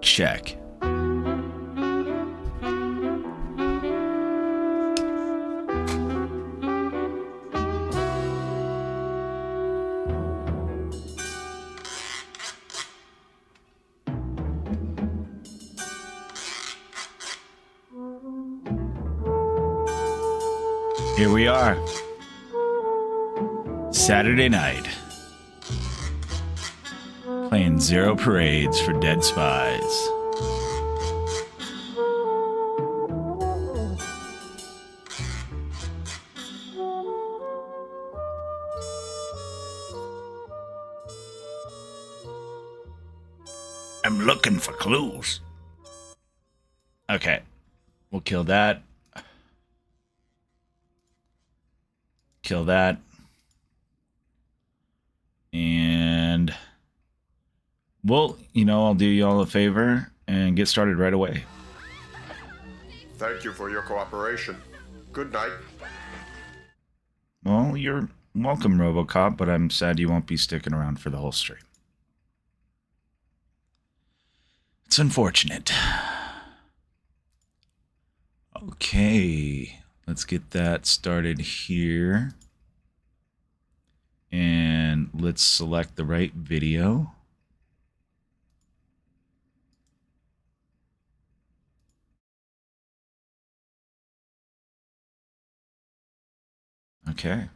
Check. Here we are. Saturday night. Playing Zero Parades for Dead Spies. I'm looking for clues. Okay. We'll kill that. Kill that. And... well, I'll do y'all a favor and get started right away. Thank you for your cooperation. Good night. Well, you're welcome, RoboCop, but I'm sad you won't be sticking around for the whole stream. It's unfortunate. Okay, let's get that started here. And let's select the right video. Okay.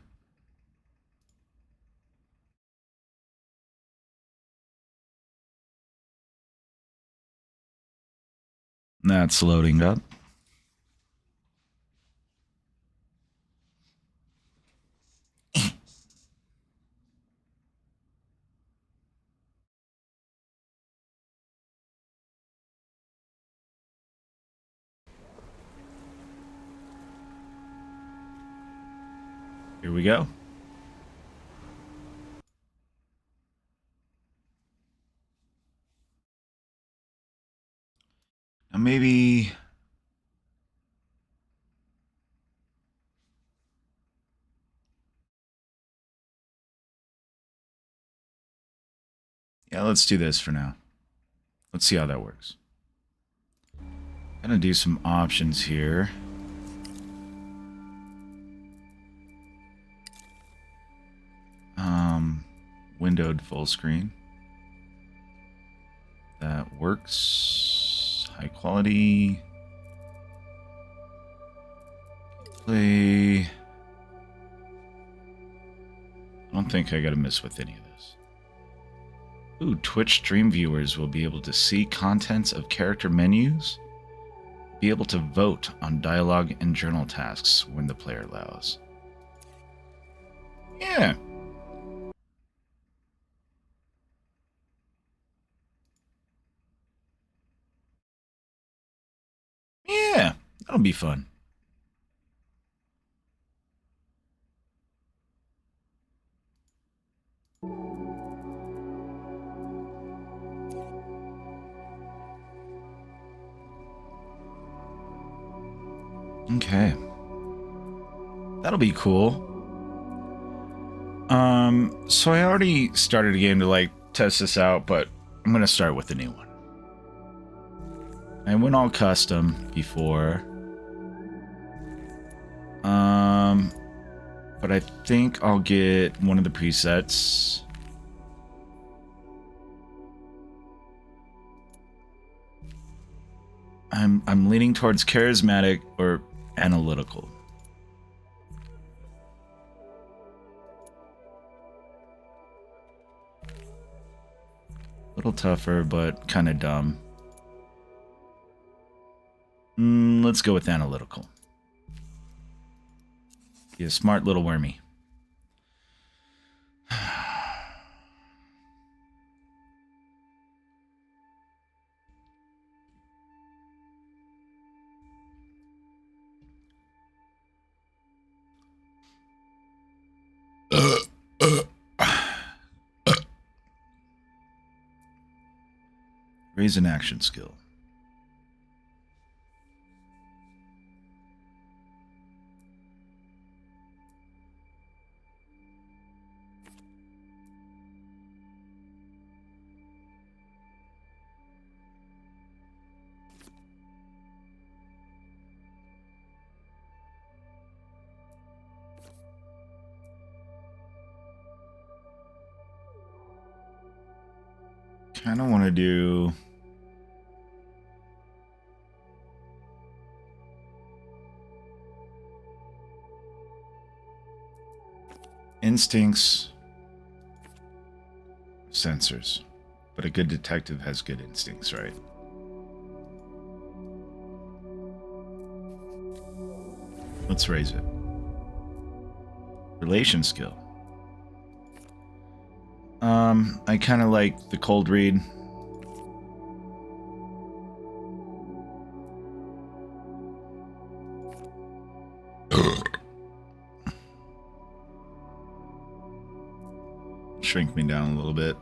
That's loading up. Here we go. Now maybe... yeah, let's do this for now. Let's see how that works. Gonna do some options here. Windowed full screen. That works. High quality. Play. I don't think I gotta mess with any of this. Ooh, Twitch stream viewers will be able to see contents of character menus, be able to vote on dialogue and journal tasks when the player allows. Yeah. Yeah, that'll be fun. Okay. That'll be cool. So I already started a game to like test this out, but I'm gonna start with a new one. I went all custom before. But I think I'll get one of the presets. I'm leaning towards charismatic or analytical. A little tougher, but kind of dumb. Let's go with analytical. Be a smart little wormy. Raise an action skill. Kind of want to do instincts, sensors, but a good detective has good instincts, right? Let's raise it. Relation skill. I kind of like the cold read. Shrink me down a little bit.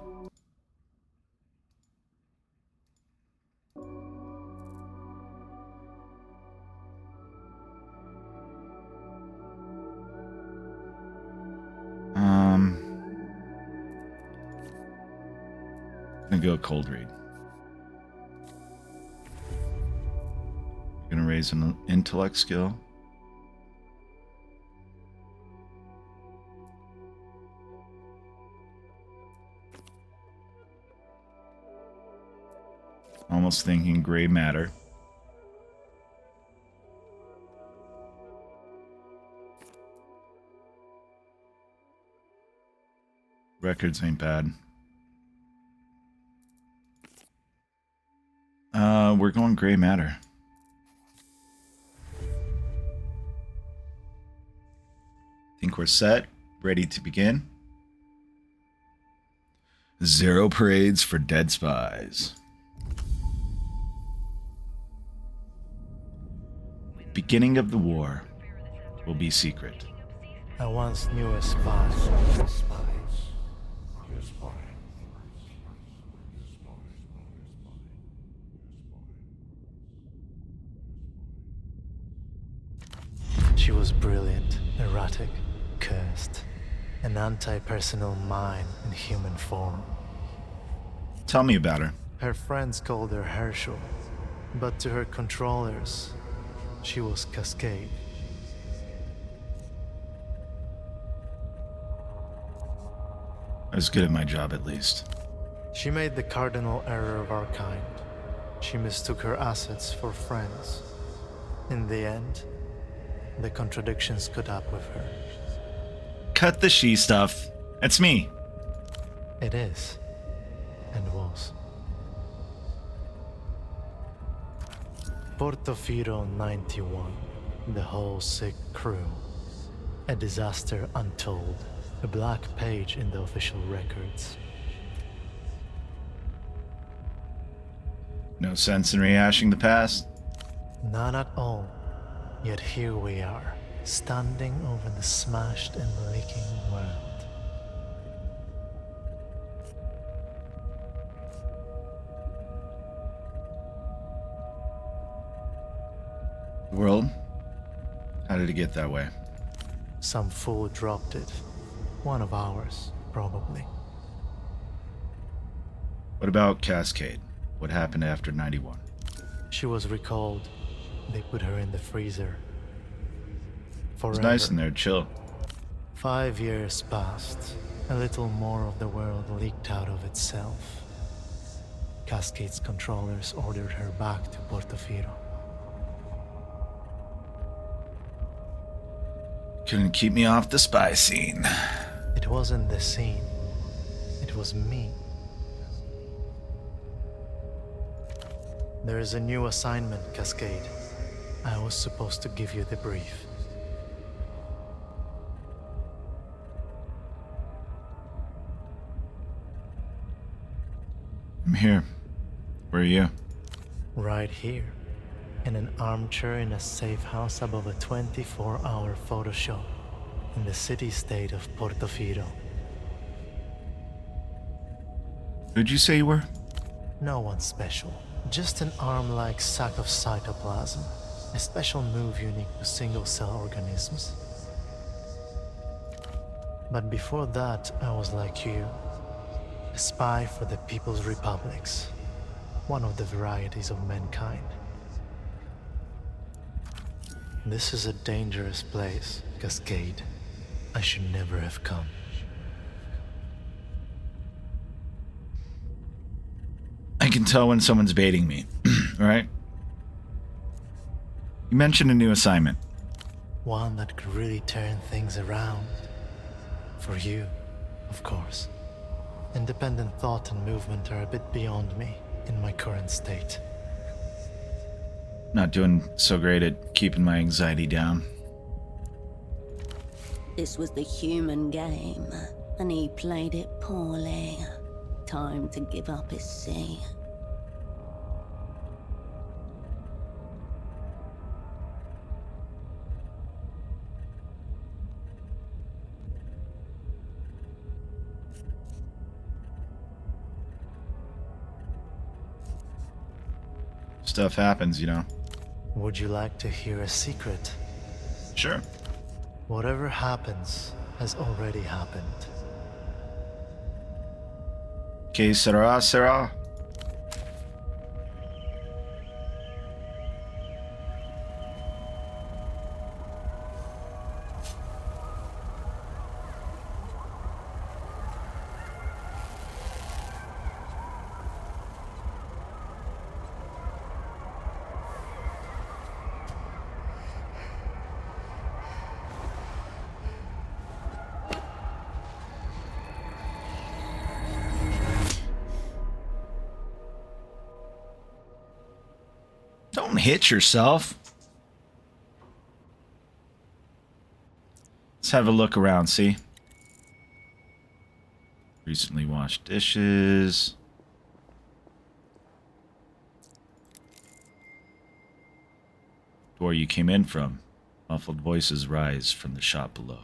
I'm gonna go cold read. Gonna raise an intellect skill. Almost thinking gray matter. Records ain't bad. We're going gray matter. Think we're set, ready to begin. 0 parades for dead spies. Beginning of the war will be secret. I once knew a spy. She was brilliant, erratic, cursed, an anti-personal mind in human form. Tell me about her. Her friends called her Herschel, but to her controllers, she was Cascade. I was good at my job, at least. She made the cardinal error of our kind. She mistook her assets for friends. In the end, the contradictions caught up with her. Cut the she stuff. It's me. It is, and was. Portofino 91, the whole sick crew. A disaster untold, a black page in the official records. No sense in rehashing the past. None at all. Yet here we are, standing over the smashed and leaking world. The world How did it get that way? Some fool dropped it. One of ours, probably. What about Cascade? What happened after 91? She was recalled. They put her in the freezer. It Forever. was nice in there, chill. 5 years passed. A little more of the world leaked out of itself. Cascade's controllers ordered her back to Portofino. Couldn't keep me off the spy scene. It wasn't the scene. It was me. There is a new assignment, Cascade. I was supposed to give you the brief. I'm here. Where are you? Right here. In an armchair in a safe house above a 24-hour photo show in the city-state of Portofino. Who'd you say you were? No one special. Just an arm-like sack of cytoplasm. A special move unique to single-cell organisms. But before that, I was like you. A spy for the People's Republics. One of the varieties of mankind. This is a dangerous place, Cascade. I should never have come. I can tell when someone's baiting me, right? You mentioned a new assignment. One that could really turn things around. For you, of course. Independent thought and movement are a bit beyond me in my current state. Not doing so great at keeping my anxiety down. This was the human game, and he played it poorly. Time to give up his seat. Stuff happens, you know. Would you like to hear a secret? Sure. Whatever happens has already happened. Que sera, sera. Don't hit yourself. Let's have a look around, see? Recently washed dishes. Door you came in from. Muffled voices rise from the shop below.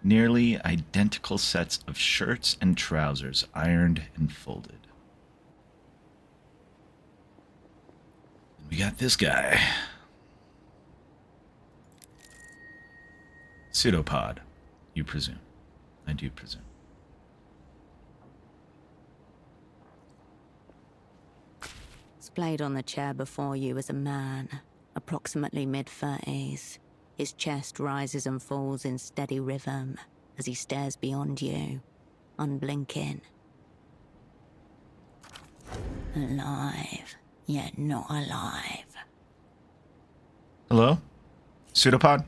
Nearly identical sets of shirts and trousers, ironed and folded. We got this guy. Pseudopod, you presume. I do presume. Displayed on the chair before you is a man, approximately mid-30s. His chest rises and falls in steady rhythm as he stares beyond you, unblinking. Alive, yet not alive. Hello? Pseudopod?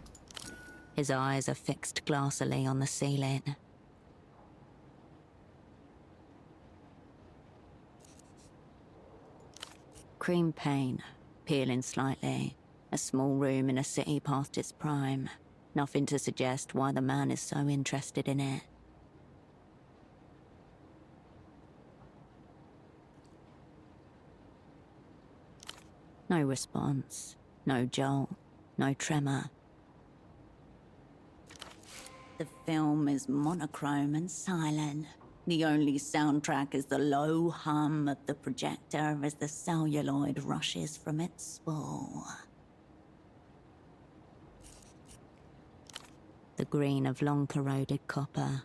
His eyes are fixed glassily on the ceiling. Cream paint, peeling slightly. A small room in a city past its prime. Nothing to suggest why the man is so interested in it. No response, no jolt, no tremor. The film is monochrome and silent, The only soundtrack is the low hum of the projector as the celluloid rushes from its spool. The green of long-corroded copper.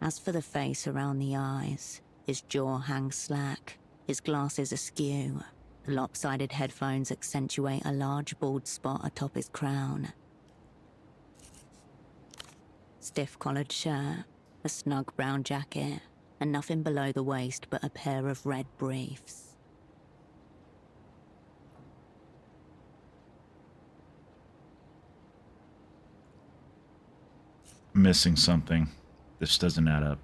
As for the face around the eyes, his jaw hangs slack, his glasses askew. The lopsided headphones accentuate a large bald spot atop his crown. Stiff-collared shirt, a snug brown jacket, and nothing below the waist but a pair of red briefs. Missing something. This doesn't add up.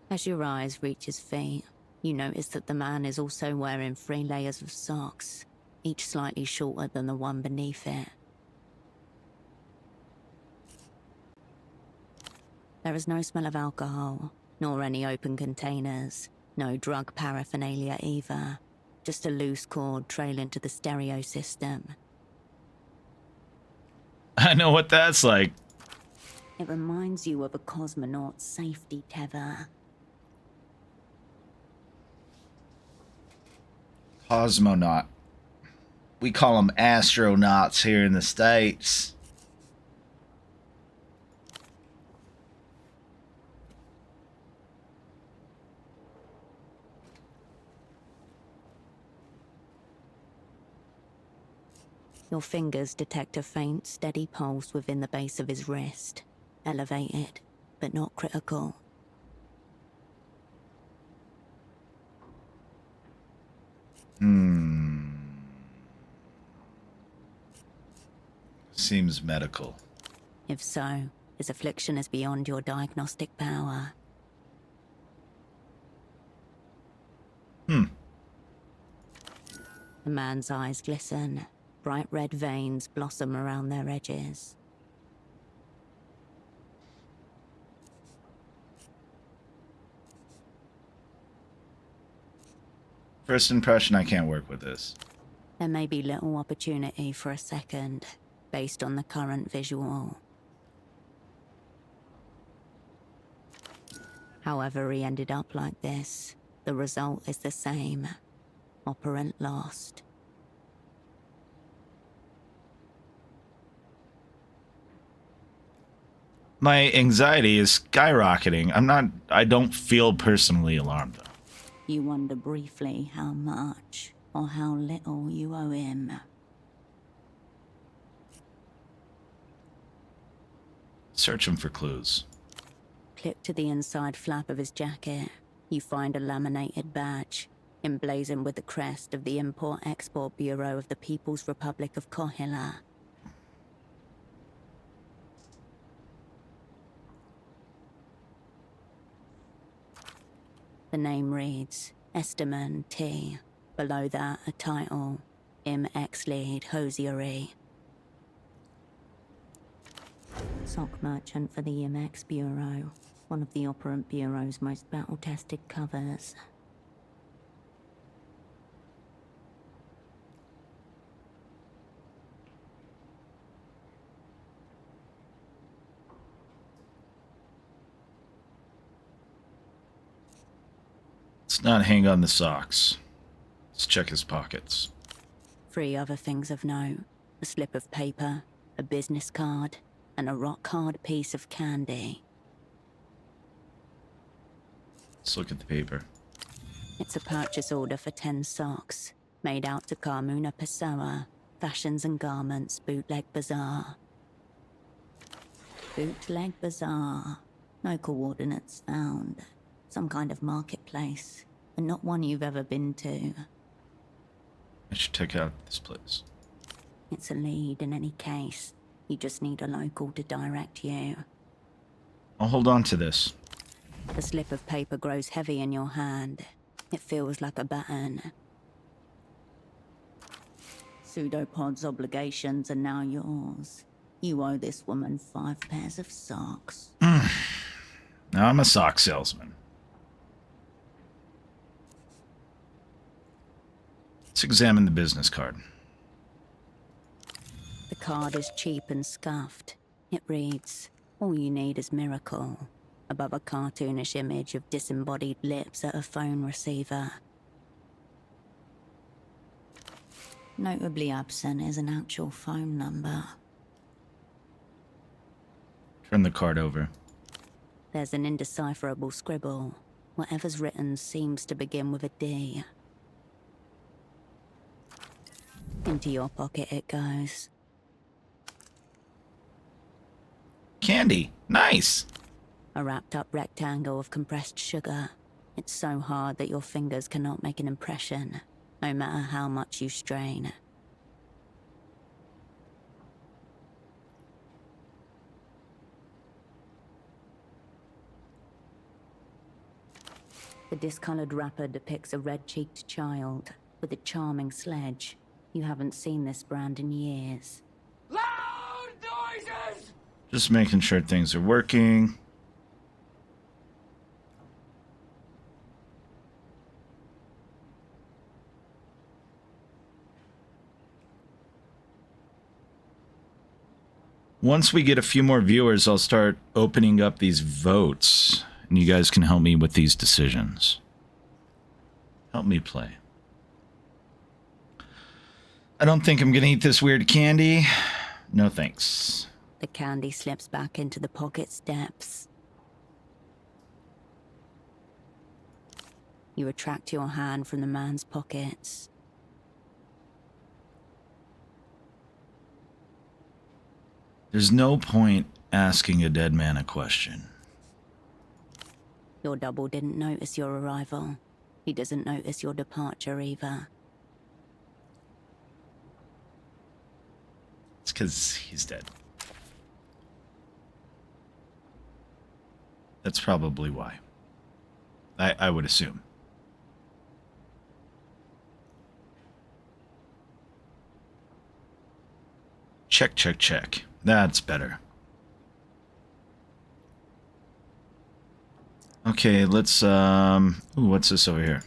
As your eyes reach his feet, you notice that the man is also wearing 3 layers of socks, each slightly shorter than the one beneath it. There is no smell of alcohol, nor any open containers, no drug paraphernalia either, just a loose cord trailing to the stereo system. I know what that's like. It reminds you of a cosmonaut's safety tether. Cosmonaut. We call them astronauts here in the States. Your fingers detect a faint, steady pulse within the base of his wrist. Elevated, but not critical. Seems medical. If so, his affliction is beyond your diagnostic power. Hmm. The man's eyes glisten. Bright red veins blossom around their edges. First impression, I can't work with this. There may be little opportunity for a second, based on the current visual. However he ended up like this, the result is the same. Operant lost. My anxiety is skyrocketing. I don't feel personally alarmed, though. You wonder briefly how much or how little you owe him. Searching for clues. Clipped to the inside flap of his jacket, you find a laminated badge, emblazoned with the crest of the Import-Export Bureau of the People's Republic of Kohila. The name reads, Esteman T. Below that, a title, M.X. Lead Hosiery. Sock merchant for the EMX Bureau, one of the Operant Bureau's most battle-tested covers. Let's not hang on the socks. Let's check his pockets. 3 other things of note. A slip of paper, a business card, and a rock-hard piece of candy. Let's look at the paper. It's a purchase order for 10 socks, made out to Carmuna Pessoa, Fashions and Garments Bootleg Bazaar. Bootleg Bazaar. No coordinates found. Some kind of marketplace, and not one you've ever been to. I should check out this place. It's a lead in any case. You just need a local to direct you. I'll hold on to this. The slip of paper grows heavy in your hand. It feels like a baton. Pseudopod's obligations are now yours. You owe this woman 5 pairs of socks. Now I'm a sock salesman. Let's examine the business card. The card is cheap and scuffed. It reads, All you need is miracle, above a cartoonish image of disembodied lips at a phone receiver. Notably absent is an actual phone number. Turn the card over. There's an indecipherable scribble. Whatever's written seems to begin with a D. Into your pocket it goes. Candy. Nice. A wrapped-up rectangle of compressed sugar. It's so hard that your fingers cannot make an impression, no matter how much you strain. The discolored wrapper depicts a red-cheeked child with a charming sledge. You haven't seen this brand in years. Loud noises! Just making sure things are working. Once we get a few more viewers, I'll start opening up these votes, and you guys can help me with these decisions. Help me play. I don't think I'm gonna eat this weird candy. No thanks. The candy slips back into the pocket's depths. You retract your hand from the man's pockets. There's no point asking a dead man a question. Your double didn't notice your arrival. He doesn't notice your departure either. It's because he's dead. That's probably why. I would assume. Check, check, check. That's better. Okay, let's, ooh, what's this over here?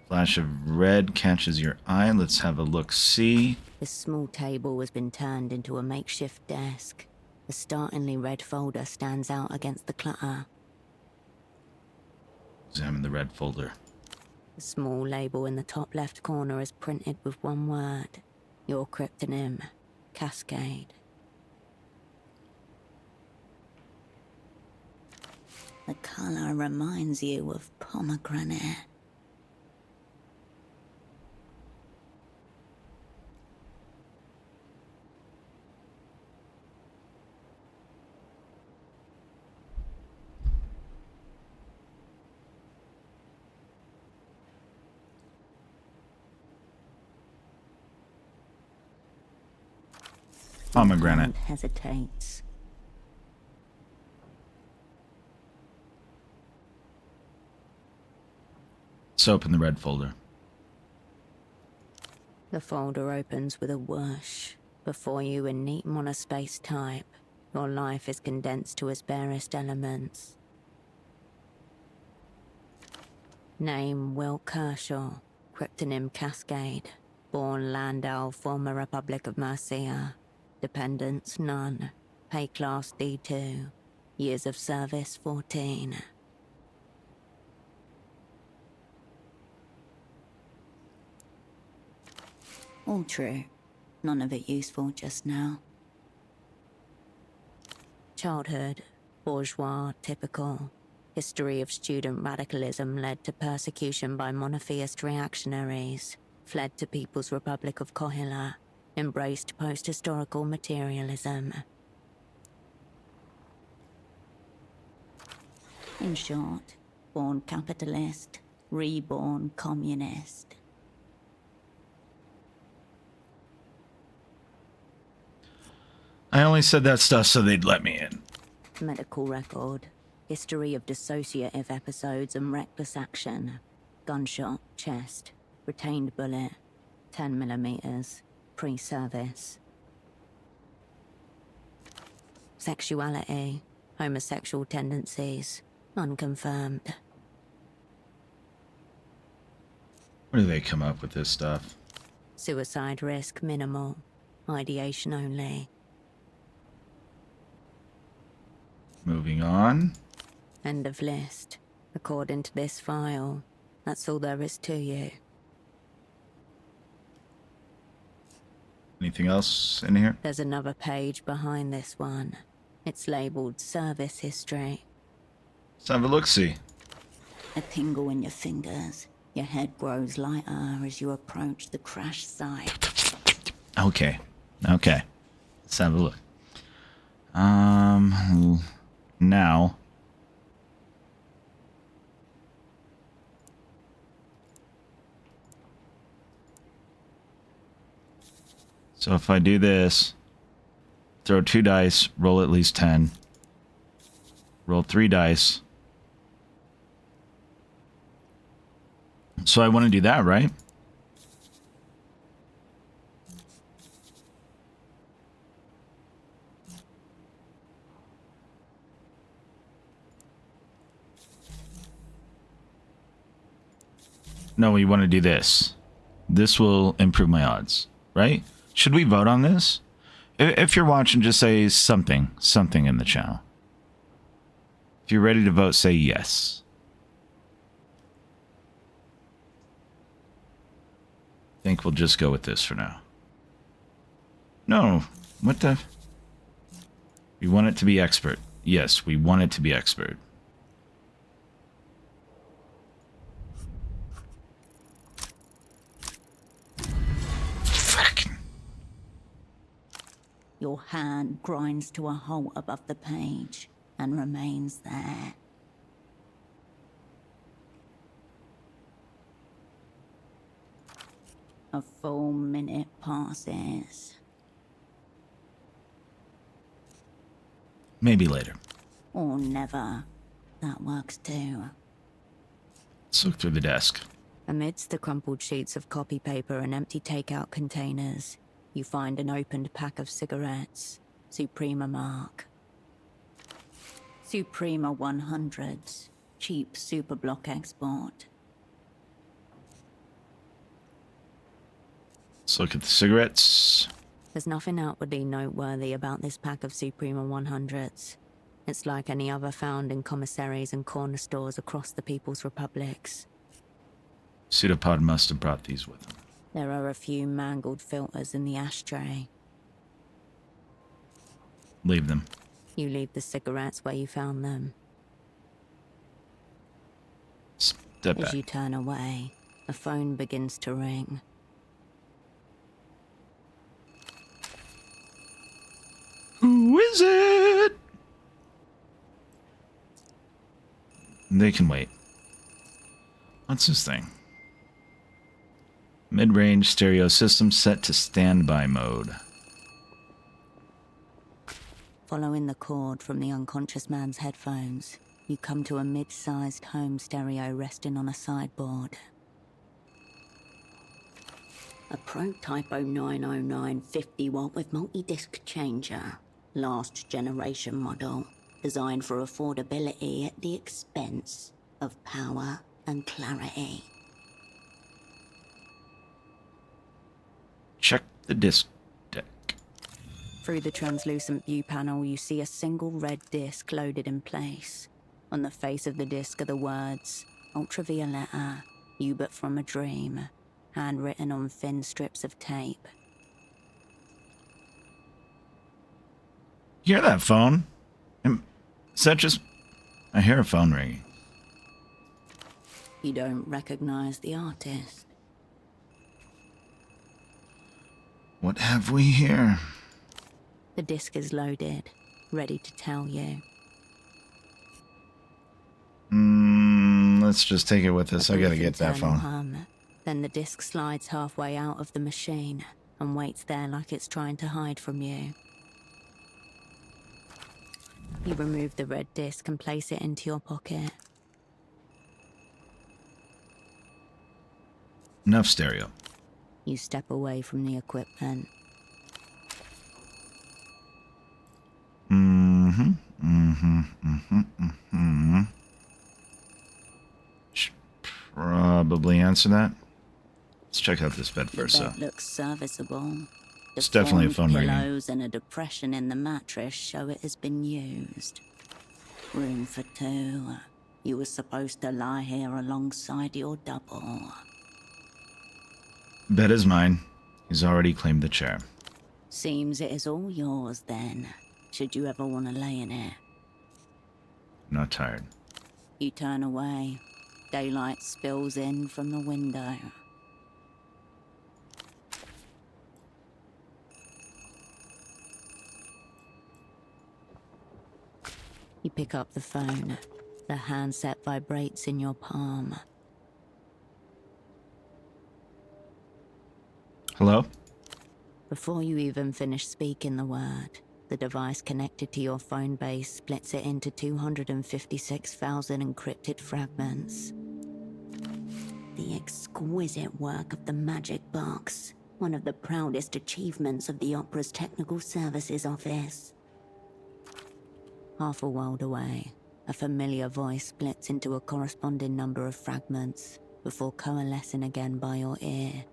Flash of red catches your eye. Let's have a look-see. This small table has been turned into a makeshift desk. The startlingly red folder stands out against the clutter. Examine the red folder. The small label in the top left corner is printed with one word. Your cryptonym, Cascade. The color reminds you of pomegranate. Pomegranate. Hand hesitates. Let's open the red folder. The folder opens with a whoosh. Before you in neat monospace type, your life is condensed to its barest elements. Name Will Kershaw, cryptonym Cascade, born Landau, former Republic of Mercia. Dependents none, pay class D2, years of service 14. All true. None of it useful just now. Childhood, bourgeois, typical. History of student radicalism led to persecution by monotheist reactionaries. Fled to People's Republic of Kohila. Embraced post-historical materialism. In short, born capitalist, reborn communist. I only said that stuff so they'd let me in. Medical record. History of dissociative episodes and reckless action. Gunshot, chest. Retained bullet. 10mm. Pre-service. Sexuality. Homosexual tendencies. Unconfirmed. Where do they come up with this stuff? Suicide risk minimal. Ideation only. Moving on. End of list. According to this file, that's all there is to you. Anything else in here? There's another page behind this one. It's labeled Service History. Let's have a look-see. A tingle in your fingers. Your head grows lighter as you approach the crash site. Okay. Okay. Let's have a look. Now. So if I do this, throw 2 dice, roll at least 10. Roll 3 dice. So I want to do that, right? No, we want to do this. This will improve my odds, right? Should we vote on this? If you're watching, just say something in the channel. If you're ready to vote, say yes. I think we'll just go with this for now. No, what the? We want it to be expert. Yes, we want it to be expert. Fucking. Your hand grinds to a halt above the page and remains there. A full minute passes. Maybe later. Or never. That works too. Let's look through the desk. Amidst the crumpled sheets of copy paper and empty takeout containers, you find an opened pack of cigarettes. Suprema mark. Suprema 100s. Cheap superblock export. Let's look at the cigarettes. There's nothing outwardly noteworthy about this pack of Suprema 100s. It's like any other found in commissaries and corner stores across the People's Republics. Pseudopod must have brought these with him. There are a few mangled filters in the ashtray. Leave them. You leave the cigarettes where you found them. Step As back. you turn away, a phone begins to ring. Who is it? They can wait. What's this thing? Mid-range stereo system set to standby mode. Following the cord from the unconscious man's headphones, you come to a mid-sized home stereo resting on a sideboard. A Protypo 909 50-watt with multi-disc changer. Last generation model, designed for affordability at the expense of power and clarity. Check the disc deck. Through the translucent view panel, you see a single red disc loaded in place. On the face of the disc are the words, Ultravioletta, Hubert from a Dream, handwritten on thin strips of tape. You hear that phone? Is that just... I hear a phone ringing. You don't recognize the artist. What have we here? The disc is loaded, ready to tell you. Let's just take it with us. I gotta get that Internal phone. hum. Then the disc slides halfway out of the machine and waits there like it's trying to hide from you. You remove the red disc and place it into your pocket. Enough stereo. You step away from the equipment. Should probably answer that. Let's check out this bed The first, bed though. looks serviceable. It's definitely a Deformed phone ringing. pillows and a depression in the mattress show it has been used. Room for two. You were supposed to lie here alongside your double. Bet is mine. He's already claimed the chair. Seems it is all yours then, should you ever want to lay in it. I'm not tired. You turn away. Daylight spills in from the window. You pick up the phone. The handset vibrates in your palm. Hello? Before you even finish speaking the word, the device connected to your phone base splits it into 256,000 encrypted fragments. The exquisite work of the magic box, one of the proudest achievements of the Opera's Technical Services Office. Half a world away, a familiar voice splits into a corresponding number of fragments before coalescing again by your ear.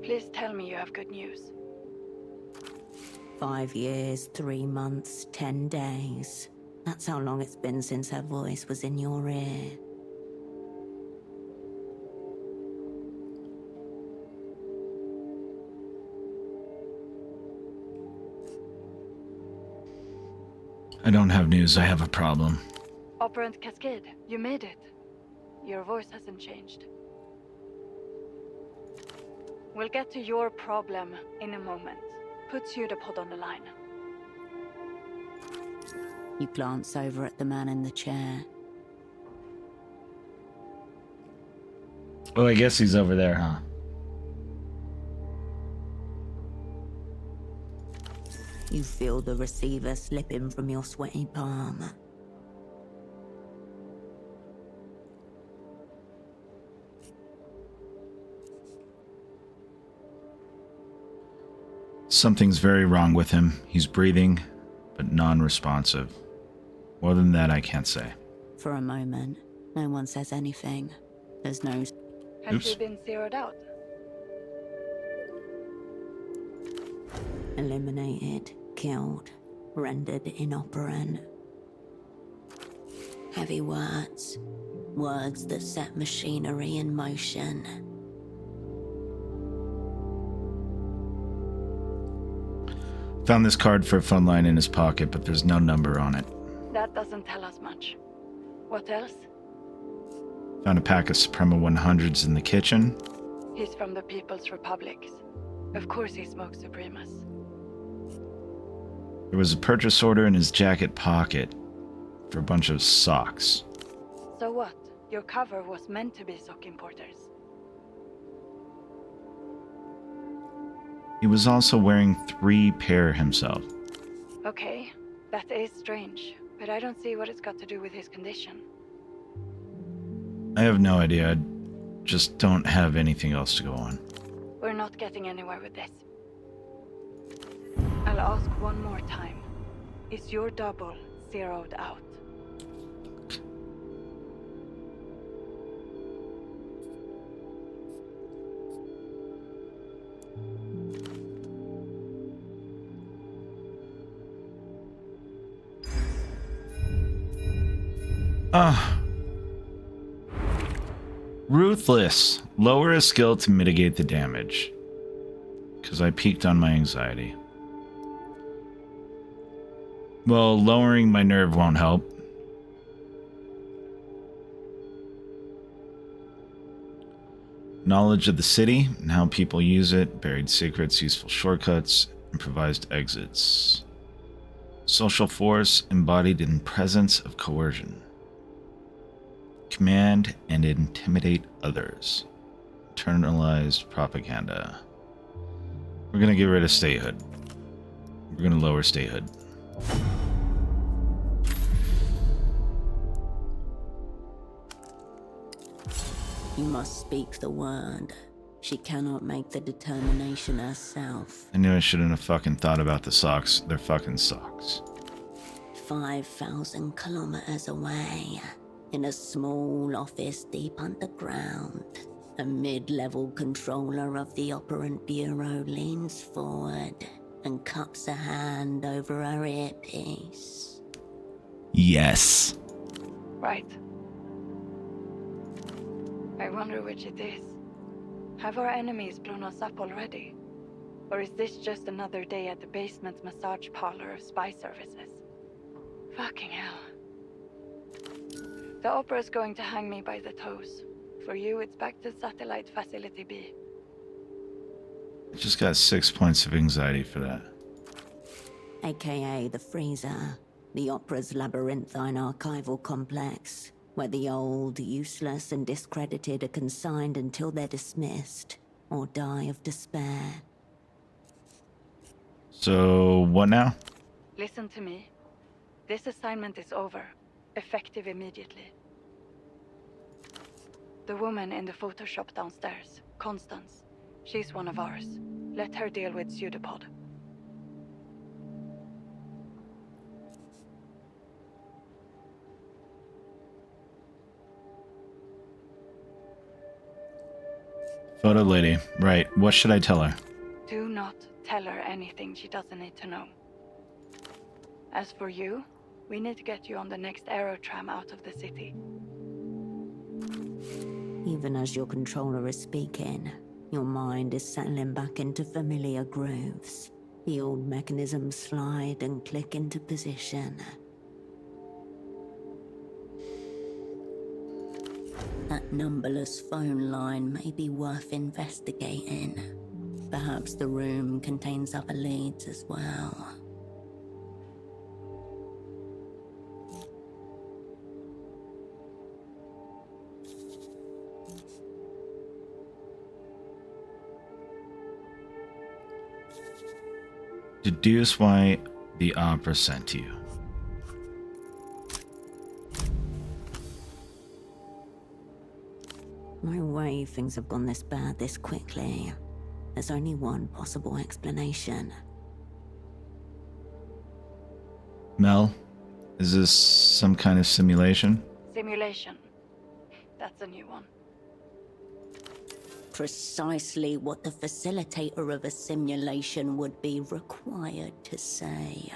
Please tell me you have good news. 5 years, 3 months, 10 days. That's how long it's been since her voice was in your ear. I don't have news, I have a problem. Operant Cascade, you made it. Your voice hasn't changed. We'll get to your problem in a moment. Put pseudopod on the line. You glance over at the man in the chair. Oh, I guess he's over there, huh? You feel the receiver slipping from your sweaty palm. Something's very wrong with him. He's breathing, but non-responsive. More than that, I can't say. For a moment, no one says anything. There's no... Has Oops. he been zeroed out? Eliminated, killed, rendered inoperant. Heavy words. Words that set machinery in motion. Found this card for a phone line in his pocket, but there's no number on it. That doesn't tell us much. What else? Found a pack of Suprema 100s in the kitchen. He's from the People's Republics. Of course he smokes Supremas. There was a purchase order in his jacket pocket for a bunch of socks. So what? Your cover was meant to be sock importers. He was also wearing 3 pair himself. Okay, that is strange, but I don't see what it's got to do with his condition. I have no idea. I just don't have anything else to go on. We're not getting anywhere with this. I'll ask one more time. Is your double zeroed out? Ruthless. Lower a skill to mitigate the damage. Because I peaked on my anxiety. Well, lowering my nerve won't help. Knowledge of the city and how people use it, buried secrets, useful shortcuts, improvised exits. Social force embodied in presence of coercion. Command and intimidate others. Internalized propaganda. We're gonna get rid of statehood. We're gonna lower statehood. You must speak the word. She cannot make the determination herself. I knew I shouldn't have fucking thought about the socks. They're fucking socks. 5,000 kilometers away, in a small office deep underground, A mid-level controller of the Operant Bureau leans forward and cups a hand over her earpiece. Yes. Right. I wonder which it is. Have our enemies blown us up already? Or is this just another day at the basement massage parlor of spy services? Fucking hell. The opera's going to hang me by the toes. For you, it's back to Satellite Facility B. I just got 6 points of anxiety for that. AKA the Freezer, the Opera's labyrinthine archival complex, where the old, useless, and discredited are consigned until they're dismissed or die of despair. So, what now? Listen to me. This assignment is over. Effective immediately. The woman in the Photoshop downstairs, Constance. She's one of ours. Let her deal with Pseudopod. Photo lady. Right. What should I tell her? Do not tell her anything she doesn't need to know. As for you, we need to get you on the next aerotram out of the city. Even as your controller is speaking, your mind is settling back into familiar grooves. The old mechanisms slide and click into position. That numberless phone line may be worth investigating. Perhaps the room contains other leads as well. Deduce why the opera sent you. No way things have gone this bad this quickly. There's only one possible explanation. Mel, is this some kind of simulation? Simulation. That's a new one. Precisely what the facilitator of a simulation would be required to say.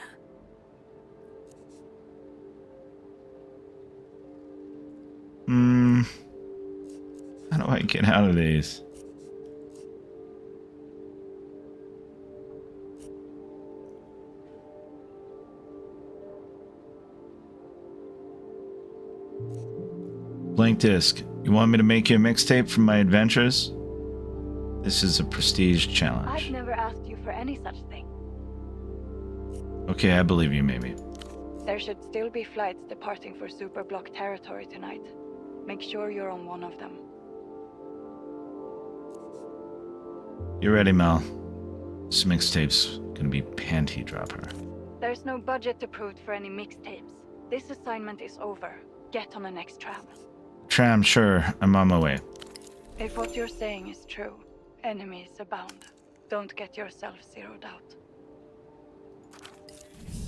How do I get out of these? Blank disc. You want me to make you a mixtape from my adventures? This is a prestige I've challenge. never asked you for any such thing. Okay, I believe you, maybe. There should still be flights departing for Superblock territory tonight. Make sure you're on one of them. You ready, Mel? This mixtape's gonna be panty dropper. There's no budget approved for any mixtapes. This assignment is over. Get on the next tram. Tram, sure. I'm on my way. If what you're saying is true, enemies abound. Don't get yourself zeroed out.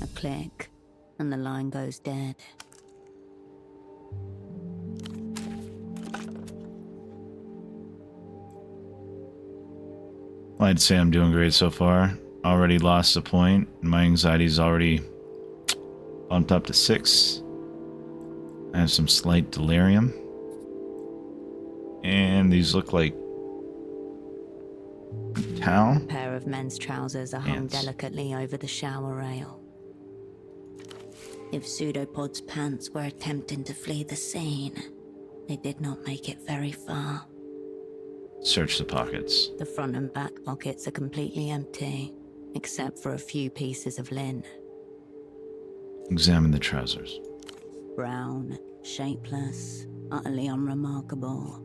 A click, and the line goes dead. Well, I'd say I'm doing great so far. Already lost a point. My anxiety's already bumped up to 6. I have some slight delirium. And these look like towel. A pair of men's trousers are hung Ants. delicately over the shower rail. If Pseudopod's pants were attempting to flee the scene, they did not make it very far. Search the pockets. The front and back pockets are completely empty, except for a few pieces of linen. Examine the trousers. Brown, shapeless, utterly unremarkable.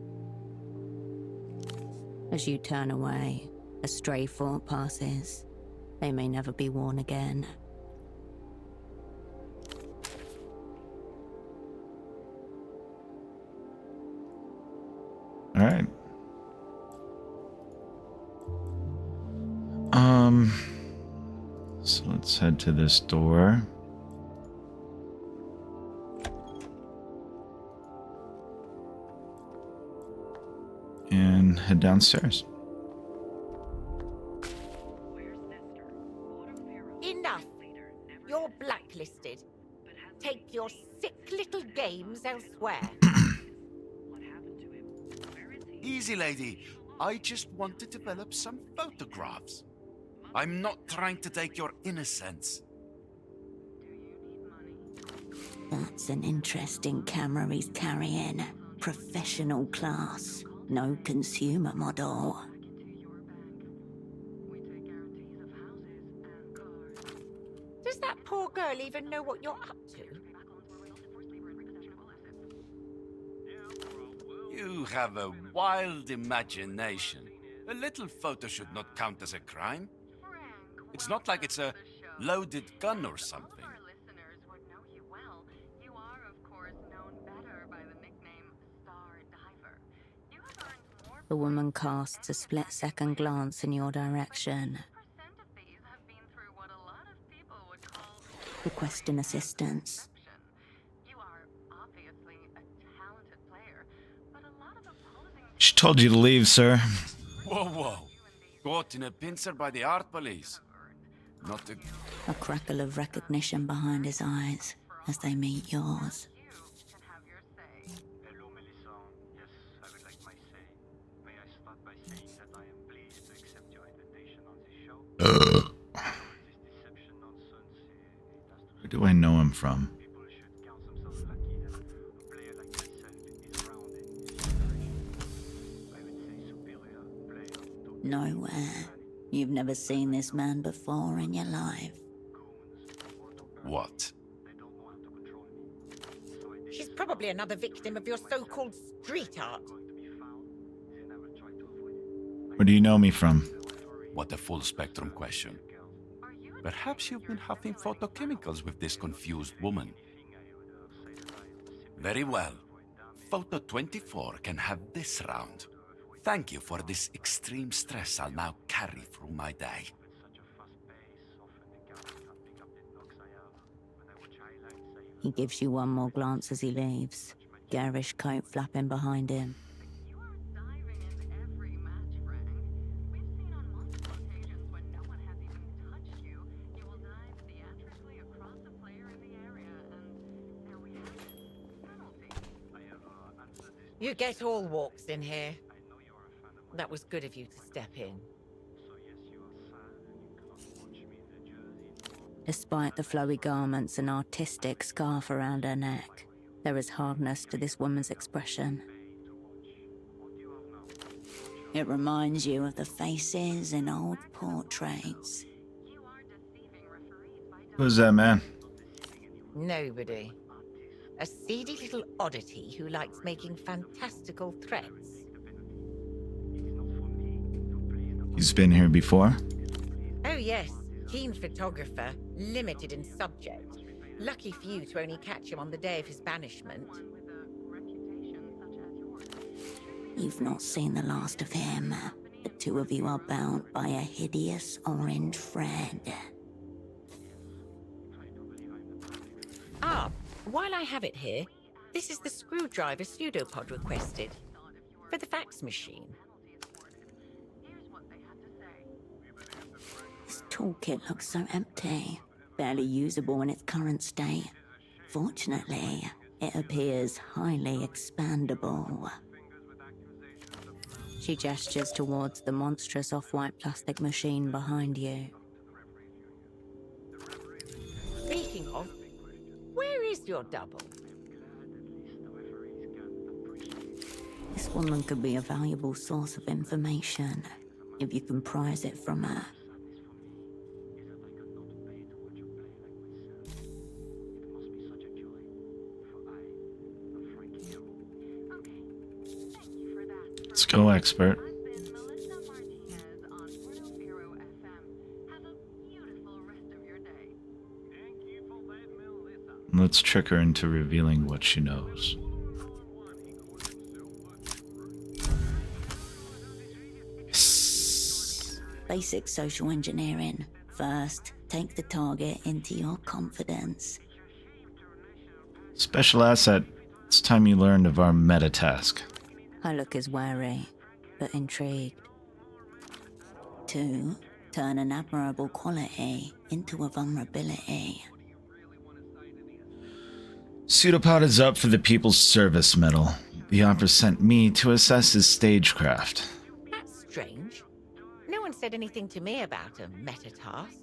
As you turn away, a stray thought passes. They may never be worn again. All right. So let's head to this door. And and head downstairs. Enough! You're blacklisted. Take your sick little games elsewhere. Easy, lady. I just want to develop some photographs. I'm not trying to take your innocence. That's an interesting camera he's carrying. Professional class, no consumer model. Does that poor girl even know what you're up to? You have a wild imagination. A little photo should not count as a crime. It's not like it's a loaded gun or something. The woman casts a split-second glance in your direction, requesting assistance. She told you to leave, sir. Whoa, whoa. Caught in a pincer by the art police. Not a... A crackle of recognition behind his eyes as they meet yours. Hello, Melissa. Yes, I would like my say. May I start by saying that I am pleased to accept your invitation on this show? This deception nonsense, it has to Where do I know him from? people should count themselves lucky that a player like myself is around in this generation. I would say superior player to Nowhere. You've never seen this man before in your life. What? they don't know how to control me. So I She's probably another victim of your so-called street art. going to be found, then I will try to avoid it. Where do you know me from? What a full spectrum question. Perhaps you've been huffing photochemicals with this confused woman. Very well. Photo 24 can have this round. Thank you for this extreme stress I'll now carry through my day. He gives you one more glance as he leaves, garish coat flapping behind him. You get all walks in here. That was good of you to step in. Despite the flowy garments and artistic scarf around her neck, there is hardness to this woman's expression. It reminds you of the faces in old portraits. Who's that man? Nobody. A seedy little oddity who likes making fantastical threats. He's been here before? Oh yes, keen photographer, limited in subject. Lucky for you to only catch him on the day of his banishment. You've not seen the last of him. The two of you are bound by a hideous orange thread. Ah, while I have it here, this is the screwdriver pseudopod requested. For the fax machine. This toolkit looks so empty, barely usable in its current state. Fortunately, it appears highly expandable. She gestures towards the monstrous off-white plastic machine behind you. Speaking of, where is your double? This woman could be a valuable source of information if you can prise it from her. Let's go, expert. Let's trick her into revealing what she knows. Basic social engineering. First, take the target into your confidence. Special asset. It's time you learned of our meta task. Her look is wary, but intrigued. 2, turn an admirable quality into a vulnerability. Pseudopod is up for the People's Service Medal. The Opera sent me to assess his stagecraft. That's strange. No one said anything to me about a meta task.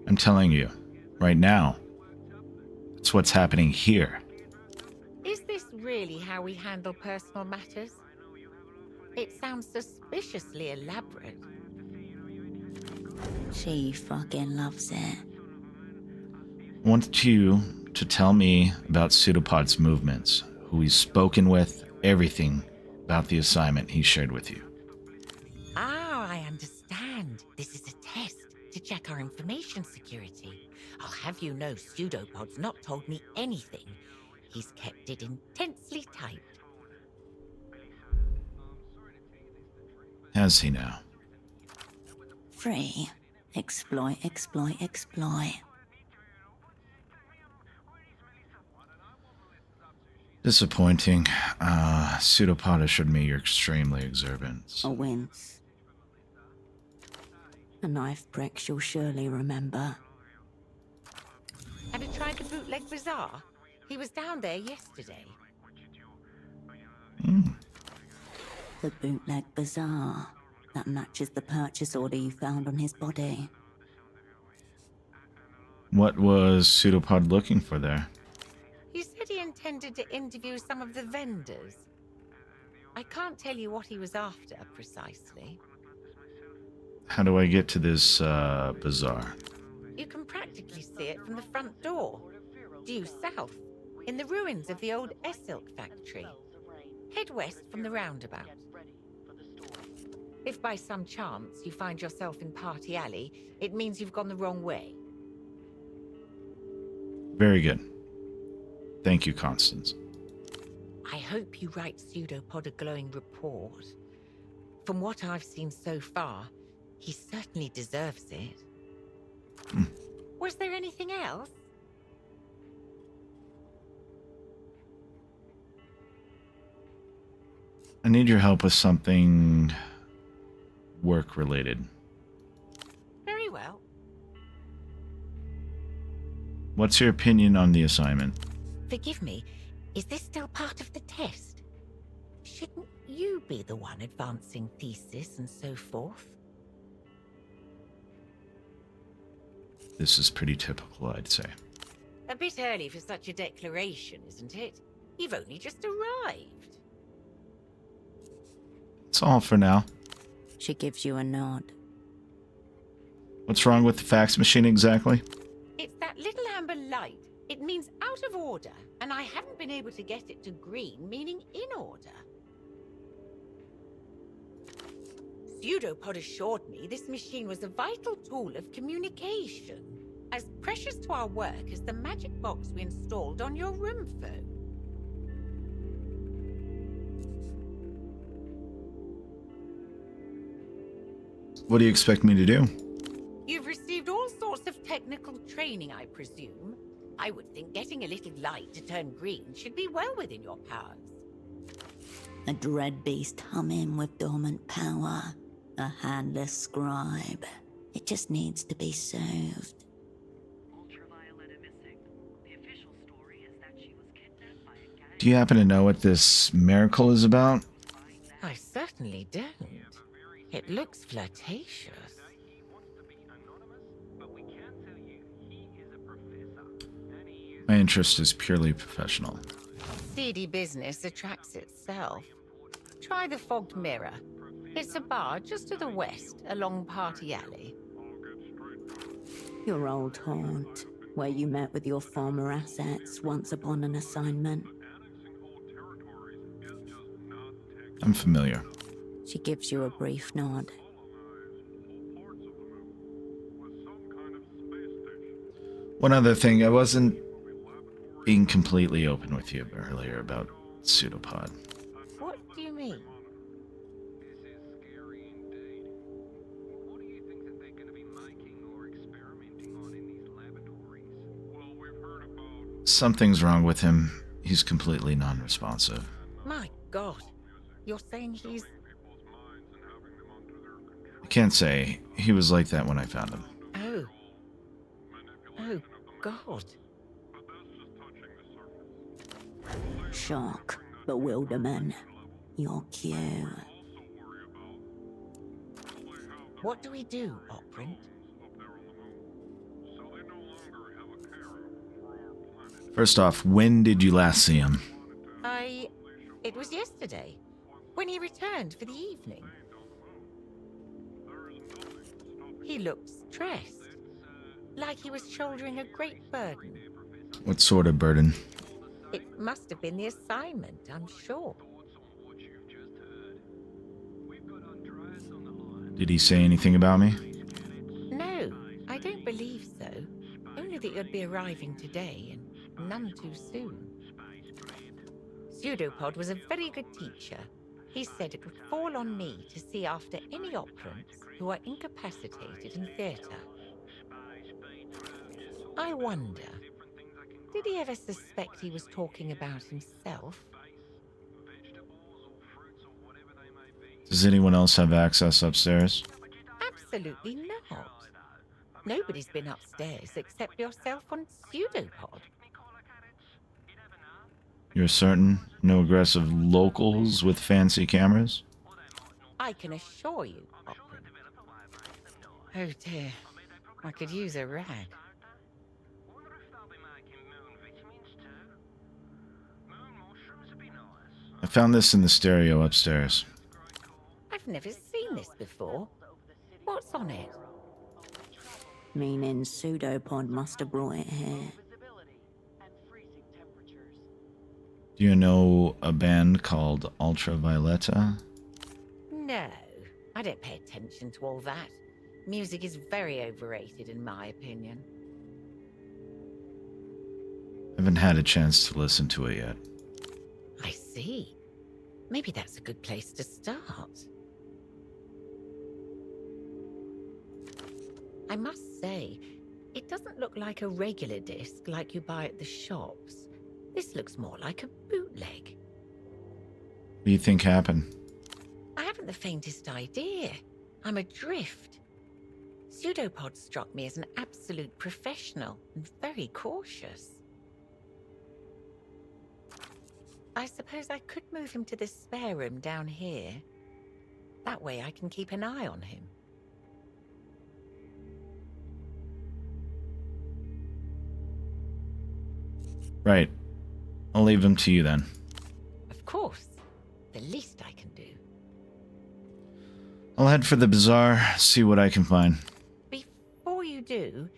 I'm telling you, right now, it's what's happening here. Is this really how we handle personal matters? It sounds suspiciously elaborate. She fucking loves it. I want you to tell me about Pseudopod's movements, who he's spoken with, everything about the assignment he shared with you. Ah, I understand. This is a test to check our information security. I'll have you know Pseudopod's not told me anything. He's kept it intensely tight. Has he now? Free. Exploit, exploit, exploit. Disappointing. Pseudopod assured me you're extremely observant. A wince. A knife prick she'll surely remember. Have you tried the bootleg bazaar? He was down there yesterday. The bootleg bazaar. That matches the purchase order you found on his body. What was Pseudopod looking for there? He said he intended to interview some of the vendors. I can't tell you what he was after precisely. How do I get to this bazaar? You can practically see it from the front door. Due south, in the ruins of the old Essilk factory. Head west from the roundabout. If by some chance you find yourself in Party Alley, it means you've gone the wrong way. Very good. Thank you, Constance. I hope you write Pseudopod a glowing report. From what I've seen so far, he certainly deserves it. Was there anything else? I need your help with something work-related. Very well. What's your opinion on the assignment? Forgive me, is this still part of the test? Shouldn't you be the one advancing thesis and so forth? This is pretty typical, I'd say. A bit early for such a declaration, isn't it? You've only just arrived. That's all for now. She gives you a nod. What's wrong with the fax machine exactly? It's that little amber light. It means out of order, and I haven't been able to get it to green, meaning in order. Pseudopod assured me this machine was a vital tool of communication, as precious to our work as the magic box we installed on your room phone. What do you expect me to do? You've received all sorts of technical training, I presume. I would think getting a little light to turn green should be well within your powers. A dread beast humming with dormant power. A handless scribe. It just needs to be soothed. Ultraviolet missing. The official story is that she was kidnapped by a gang. Do you happen to know what this miracle is about? I certainly don't. It looks flirtatious. My interest is purely professional. Seedy business attracts itself. Try the Fogged Mirror. It's a bar just to the west, along Party Alley. Your old haunt, where you met with your former assets once upon an assignment. I'm familiar. She gives you a brief nod. One other thing, I wasn't being completely open with you earlier about Pseudopod. What do you mean? Something's wrong with him. He's completely non-responsive. My God. You're saying he's... I can't say. He was like that when I found him. Oh. Oh, God. Shock, bewilderment. Your cue. What do we do, Oprint? First off, when did you last see him? It was yesterday, when he returned for the evening. He looked stressed, like he was shouldering a great burden. What sort of burden? It must have been the assignment, I'm sure. Did he say anything about me? No, I don't believe so. Only that you'd be arriving today, and none too soon. Pseudopod was a very good teacher. He said it would fall on me to see after any operants who are incapacitated in theatre. I wonder, did he ever suspect he was talking about himself? Does anyone else have access upstairs? Absolutely not. Nobody's been upstairs except yourself and Pseudopod. You're certain? No aggressive locals with fancy cameras? I can assure you, Oprint. Oh dear, I could use a rag. I found this in the stereo upstairs. I've never seen this before. What's on it? Meaning Pseudopod must have brought it here. Do you know a band called Ultravioleta? No, I don't pay attention to all that. Music is very overrated in my opinion. I haven't had a chance to listen to it yet. I see. Maybe that's a good place to start. I must say, it doesn't look like a regular disc like you buy at the shops. This looks more like a bootleg. What do you think happened? I haven't the faintest idea. I'm adrift. Pseudopod struck me as an absolute professional and very cautious. I suppose I could move him to the spare room down here. That way I can keep an eye on him. Right. I'll leave him to you then. Of course. The least I can do. I'll head for the bazaar, see what I can find. Before you do,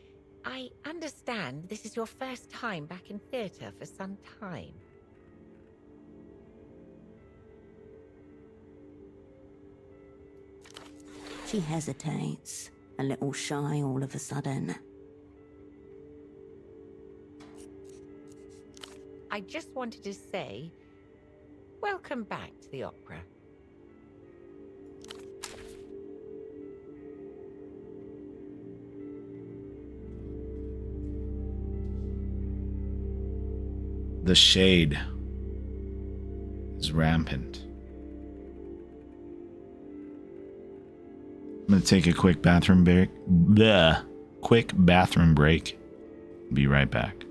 I understand this is your first time back in theatre for some time. She hesitates, a little shy all of a sudden. I just wanted to say, welcome back to the opera. The shade is rampant. I'm gonna take a quick bathroom break. Quick bathroom break. Be right back.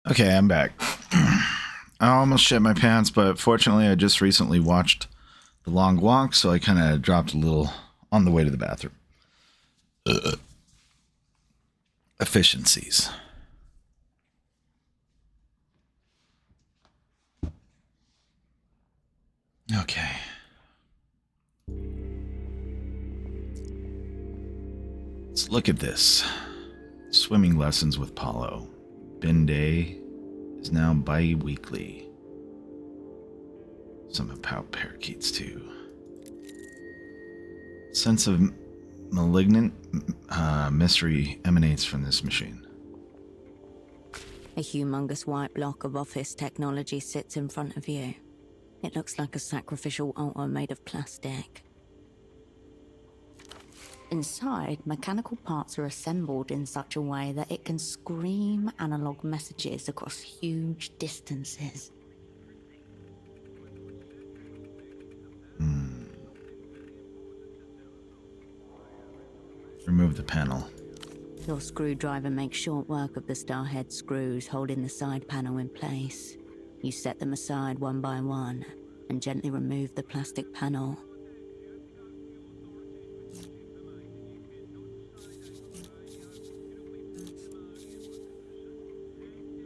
Okay, I'm back. I almost shit my pants, but fortunately I just recently watched The Long Walk, so I kind of dropped a little on the way to the bathroom. Efficiencies. Okay. Let's look at this. Swimming lessons with Paulo. Bin day is now bi-weekly. Some about parakeets too. Sense of malignant mystery emanates from this machine. A humongous white block of office technology sits in front of you. It looks like a sacrificial altar made of plastic. Inside, mechanical parts are assembled in such a way that it can scream analog messages across huge distances. Remove the panel. Your screwdriver makes short work of the starhead screws holding the side panel in place. You set them aside one by one and gently remove the plastic panel.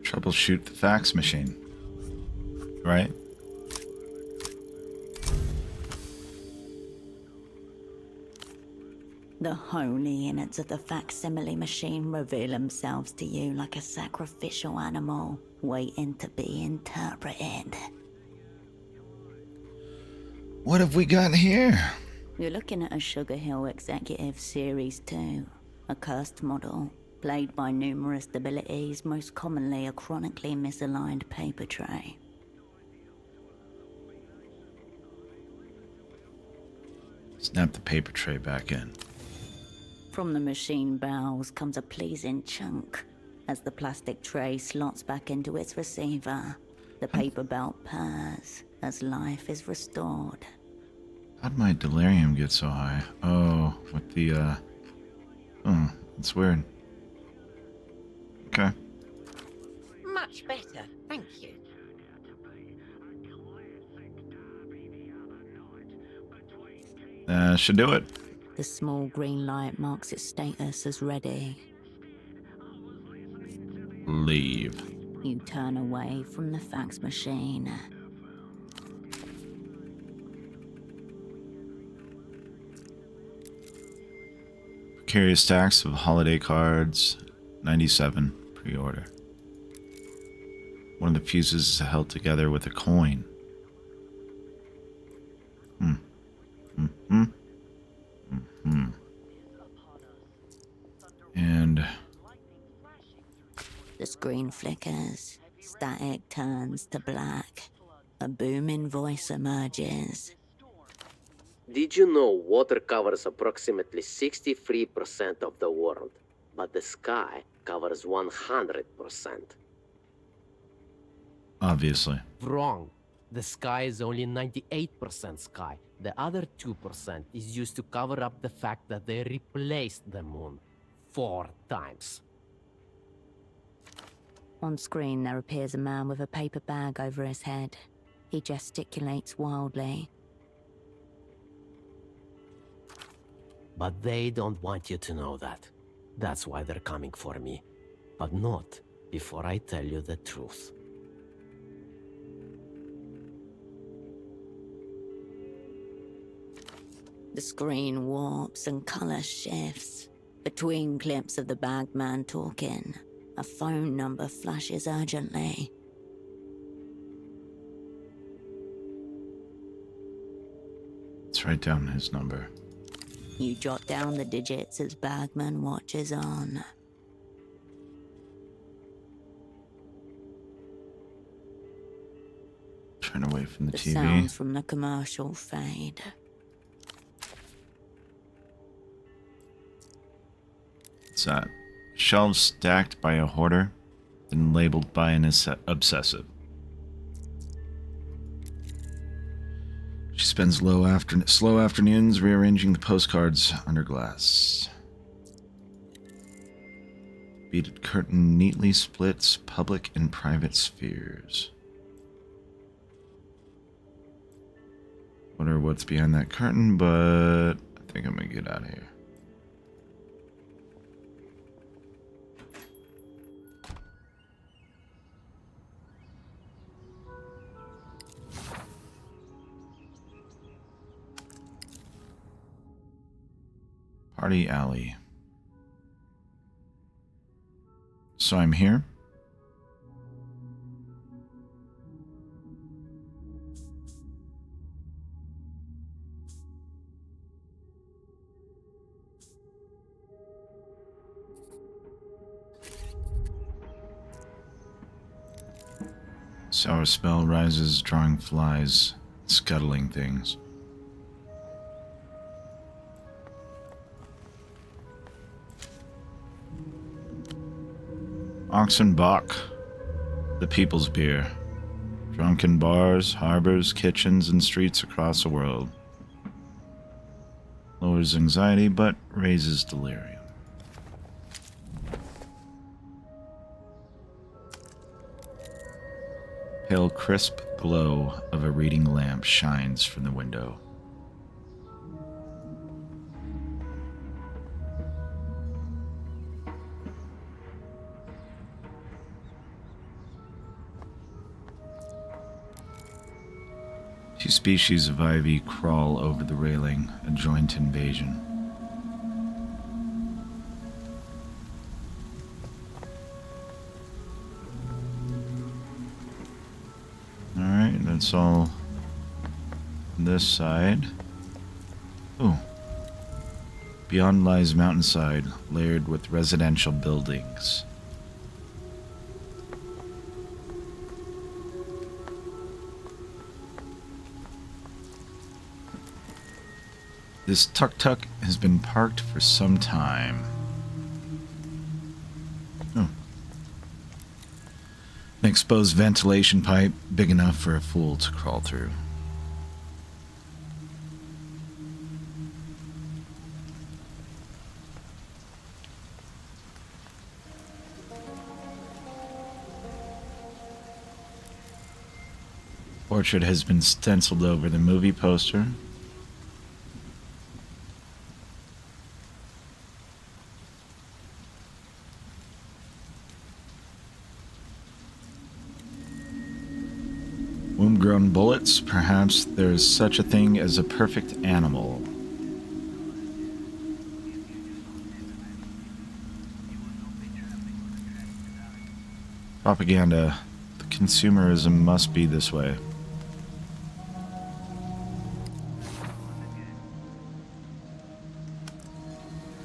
Troubleshoot the fax machine. Right? The holy innards of the facsimile machine reveal themselves to you like a sacrificial animal waiting to be interpreted. What have we got here? You're looking at a Sugar Hill Executive Series 2, a cursed model, plagued by numerous debilities, most commonly a chronically misaligned paper tray. Snap the paper tray back in. From the machine bowels comes a pleasing chunk. As the plastic tray slots back into its receiver, the paper belt purrs as life is restored. How'd my delirium get so high? Oh, with the, Oh, it's weird. Okay. Much better, thank you. Should do it. The small green light marks its status as ready. Leave. You turn away from the fax machine. Precarious stacks of holiday cards. 97 pre-order. One of the fuses is held together with a coin. And The screen flickers. Static turns to black. A booming voice emerges. Did you know water covers approximately 63% of the world, but the sky covers 100%? obviously. Wrong. The sky is only 98% sky. The other 2% is used to cover up the fact that they replaced the moon 4 times. On screen, there appears a man with a paper bag over his head. He gesticulates wildly. But they don't want you to know that. That's why they're coming for me. But not before I tell you the truth. The screen warps and color shifts. Between clips of the bagman talking, a phone number flashes urgently. Let's write down his number. You jot down the digits as Bagman watches on. Turn away from the The TV. sounds from the commercial fade. What's that? Shelves stacked by a hoarder, then labeled by an obsessive. She spends slow afternoons rearranging the postcards under glass. Beaded curtain neatly splits public and private spheres. Wonder what's behind that curtain, but I think I'm gonna get out of here. Party alley. So I'm here. Sour smell rises, drawing flies, scuttling things. Oxenbach, the people's beer. Drunken bars, harbors, kitchens, and streets across the world. Lowers anxiety, but raises delirium. Pale, crisp glow of a reading lamp shines from the window. Two species of ivy crawl over the railing, a joint invasion. Alright, that's all on this side. Ooh. Beyond lies mountainside, layered with residential buildings. This tuk-tuk has been parked for some time. Oh. An exposed ventilation pipe big enough for a fool to crawl through. Portrait has been stenciled over the movie poster. Womb-grown bullets, perhaps there is such a thing as a perfect animal. Propaganda. The consumerism must be this way.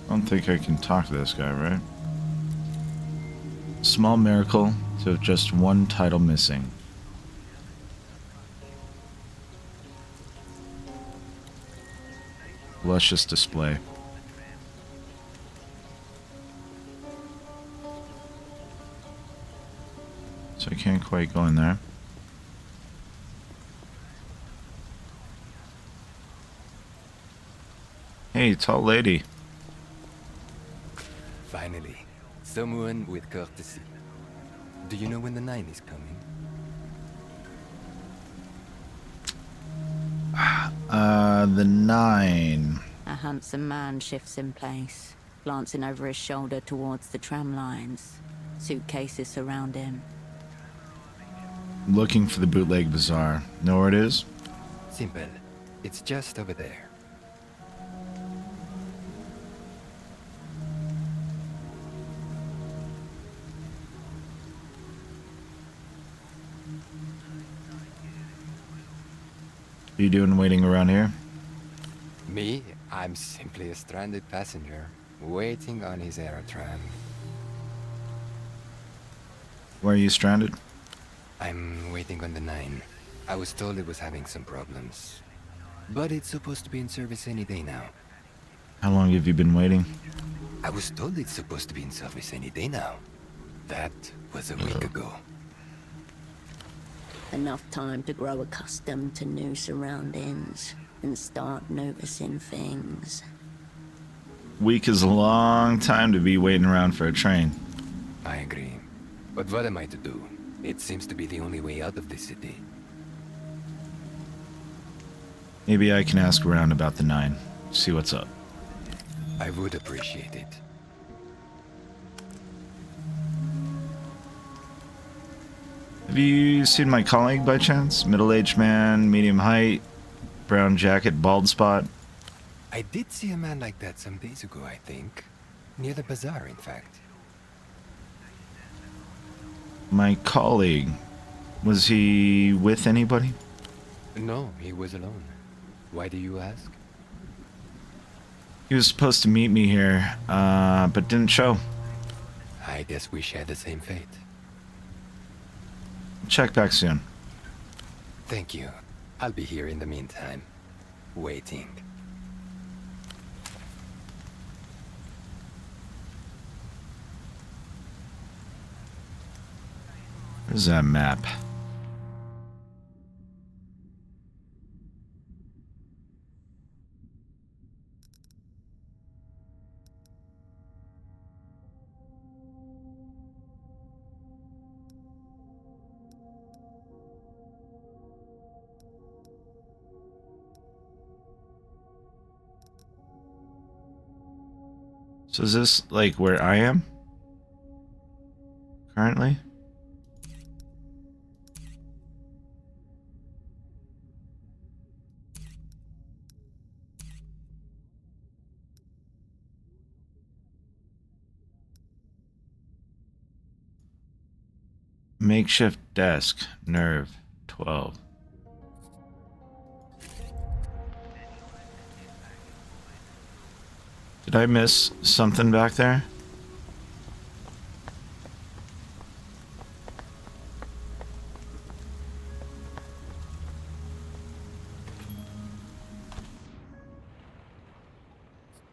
I don't think I can talk to this guy, right? Small miracle to have just one title missing. Luscious display. So I can't quite go in there. Hey, tall lady. Finally, someone with courtesy. Do you know when the 9 is coming? The 9. A handsome man shifts in place, glancing over his shoulder towards the tram lines. Suitcases surround him. Looking for the bootleg bazaar. Know where it is? Simple. It's just over there. What are you doing waiting around here? Me? I'm simply a stranded passenger, waiting on his air tram. Where are you stranded? I'm waiting on the 9. I was told it was having some problems. But it's supposed to be in service any day now. How long have you been waiting? I was told it's supposed to be in service any day now. That was a week ago. Enough time to grow accustomed to new surroundings and start noticing things. Week is a long time to be waiting around for a train. I agree. But what am I to do? It seems to be the only way out of this city. Maybe I can ask around about the 9. See what's up. I would appreciate it. Have you seen my colleague by chance? Middle-aged man, medium height, brown jacket, bald spot. I did see a man like that some days ago, I think. Near the bazaar, in fact. My colleague, was he with anybody? No, he was alone. Why do you ask? He was supposed to meet me here, but didn't show. I guess we share the same fate. Check back soon. Thank you. I'll be here in the meantime. Waiting. Where's that map? So is this like where I am? Currently? Makeshift desk, nerve, 12. Did I miss something back there?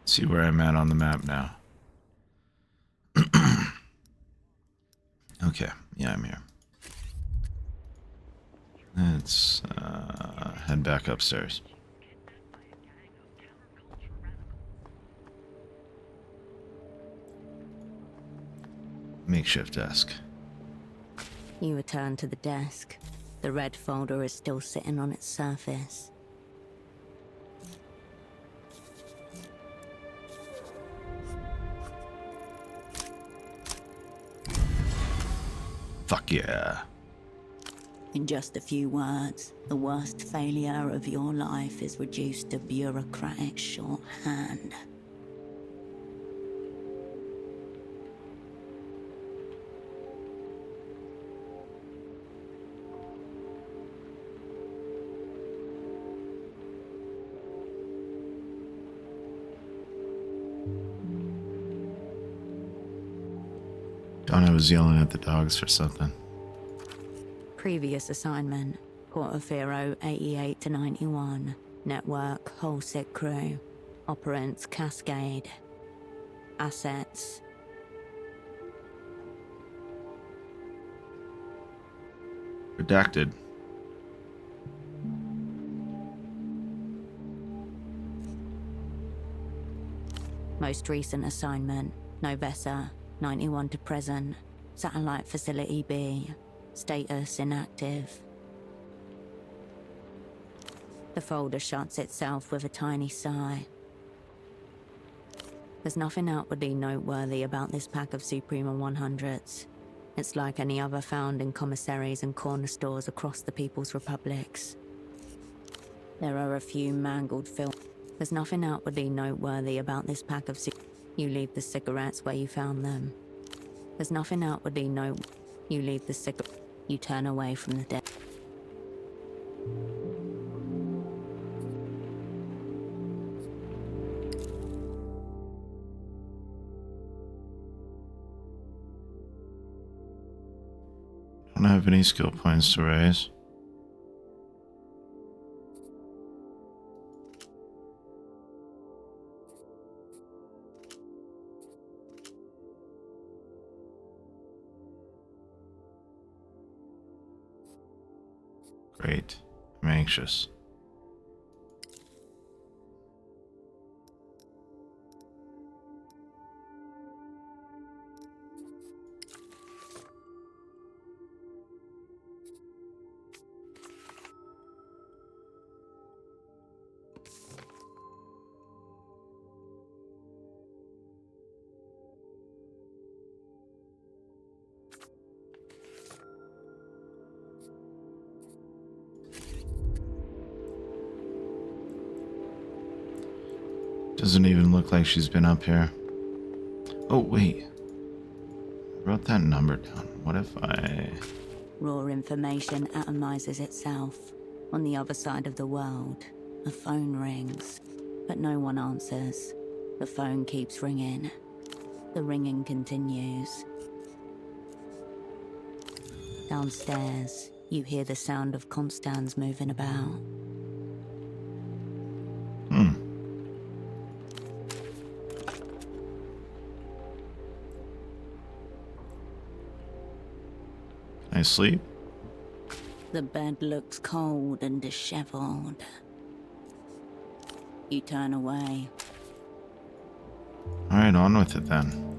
Let's see where I'm at on the map now. Okay, yeah, I'm here. Let's head back upstairs. Makeshift desk. You return to the desk. The red folder is still sitting on its surface. Fuck yeah. In just a few words, the worst failure of your life is reduced to bureaucratic shorthand. Donna was yelling at the dogs for something. Previous assignment, Portofino 88 to 91. Network, whole sick crew. Operants, Cascade. Assets. Redacted. Most recent assignment, Novessa, 91 to present. Satellite Facility B. Status inactive. The folder shuts itself with a tiny sigh. There's nothing outwardly noteworthy about this pack of Suprema 100s. It's like any other found in commissaries and corner stores across the People's Republics. There are a few mangled There's nothing outwardly noteworthy about this pack of You leave the cigarettes where you found them. There's nothing outwardly You leave the cigarette. You turn away from the dead. Don't have any skill points to raise. Great. I'm anxious. Doesn't even look like she's been up here. Oh, wait. I wrote that number down. What if I... Raw information atomizes itself. On the other side of the world, a phone rings, but no one answers. The phone keeps ringing. The ringing continues. Downstairs, you hear the sound of Constans moving about. Can I sleep? The bed looks cold and disheveled. You turn away. Alright, on with it then.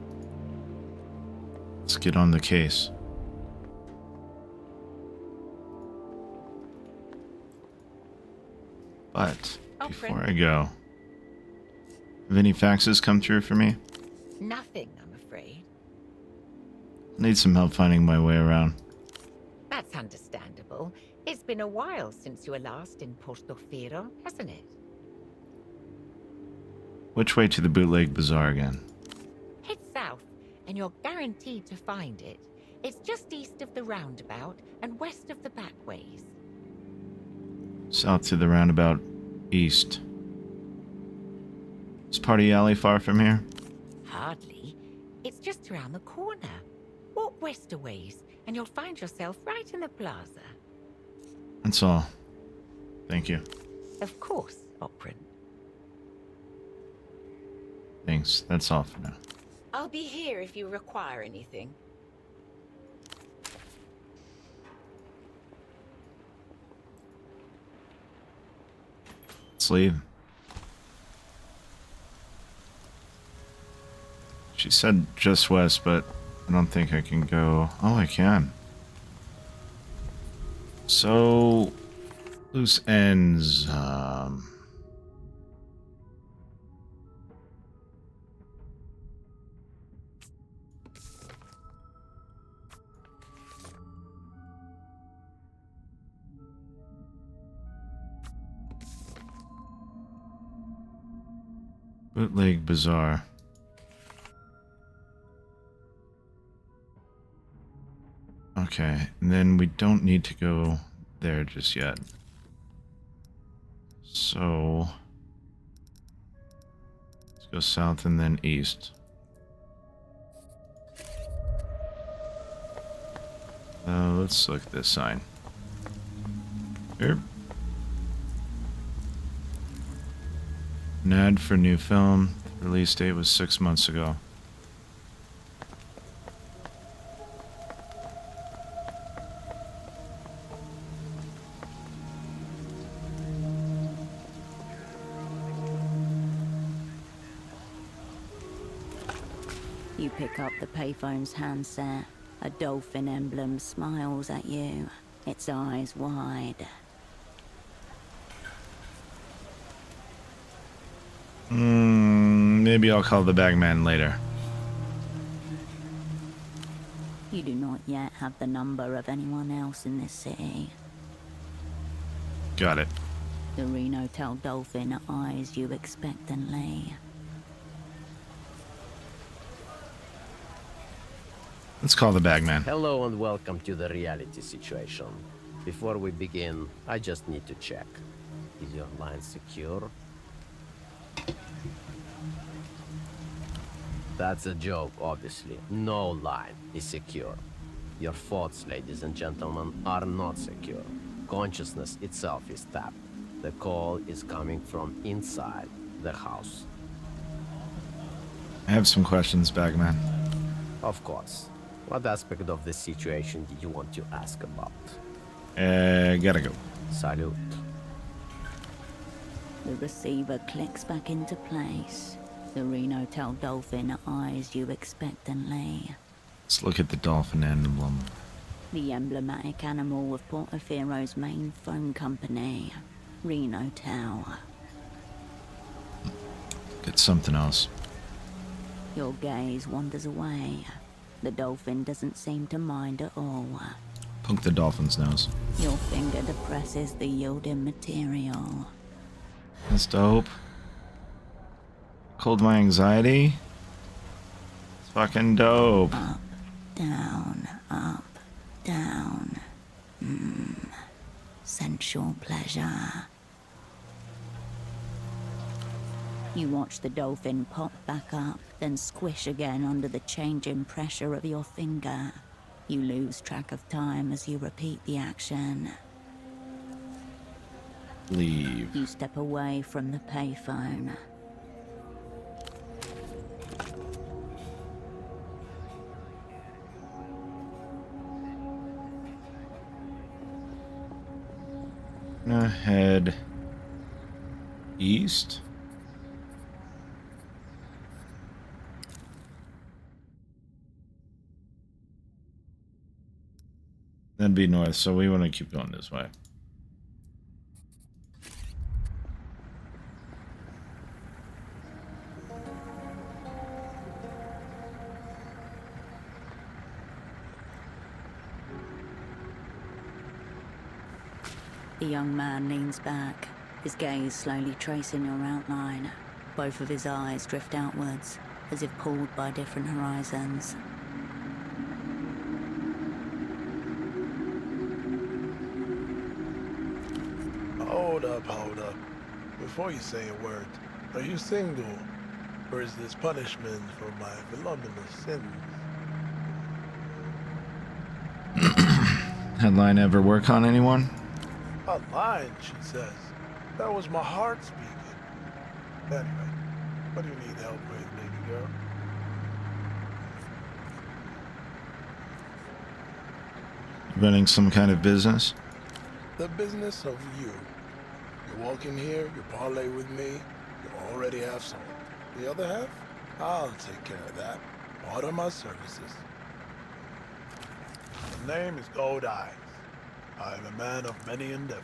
Let's get on the case. But before I go, have any faxes come through for me? Nothing, I'm afraid. I need some help finding my way around. That's understandable. It's been a while since you were last in Portofino, hasn't it? Which way to the bootleg bazaar again? Head south, and you're guaranteed to find it. It's just east of the roundabout and west of the backways. South to the roundabout, east. Is Party Alley far from here? Hardly. It's just around the corner. Walk west a ways, and you'll find yourself right in the plaza. That's all. Thank you. Of course, Oprin. Thanks. That's all for now. I'll be here if you require anything. Let's leave. She said just west, but I don't think I can go. Oh, I can. So, loose ends. Bootleg Bazaar. Okay, and then we don't need to go there just yet. So, let's go south and then east. Let's look at this sign. Here. An ad for new film. The release date was 6 months ago. You pick up the payphone's handset. A dolphin emblem smiles at you, its eyes wide. Maybe I'll call the bagman later. You do not yet have the number of anyone else in this city. Got it. The Reno Tel Dolphin eyes you expectantly. Let's call the bagman. Hello and welcome to the reality situation. Before we begin, I just need to check. Is your line secure? That's a joke, obviously. No line is secure. Your thoughts, ladies and gentlemen, are not secure. Consciousness itself is tapped. The call is coming from inside the house. I have some questions, bagman. Of course. What aspect of the situation did you want to ask about? Gotta go. Salute. The receiver clicks back into place. The Reno Tel Dolphin eyes you expectantly. Let's look at the dolphin emblem. The emblematic animal of Portofero's main phone company, Reno Tel. It's something else. Your gaze wanders away. The dolphin doesn't seem to mind at all. Punk the dolphin's nose. Your finger depresses the yielding material. That's dope. Cold my anxiety. It's fucking dope. Up, down, up, down. Sensual pleasure. You watch the dolphin pop back up, then squish again under the changing pressure of your finger. You lose track of time as you repeat the action. Leave. You step away from the payphone. Gonna head east. That'd be north, so we want to keep going this way. The young man leans back, his gaze slowly tracing your outline. Both of his eyes drift outwards, as if pulled by different horizons. Hold up. Before you say a word, are you single? Or is this punishment for my voluminous sins? Headline ever work on anyone? A line, she says. That was my heart speaking. Anyway, what do you need help with, baby girl? Running some kind of business? The business of you. You walk in here, you parlay with me, you already have some. The other half? I'll take care of that. Part of my services. My name is Gold Eyes. I am a man of many endeavors.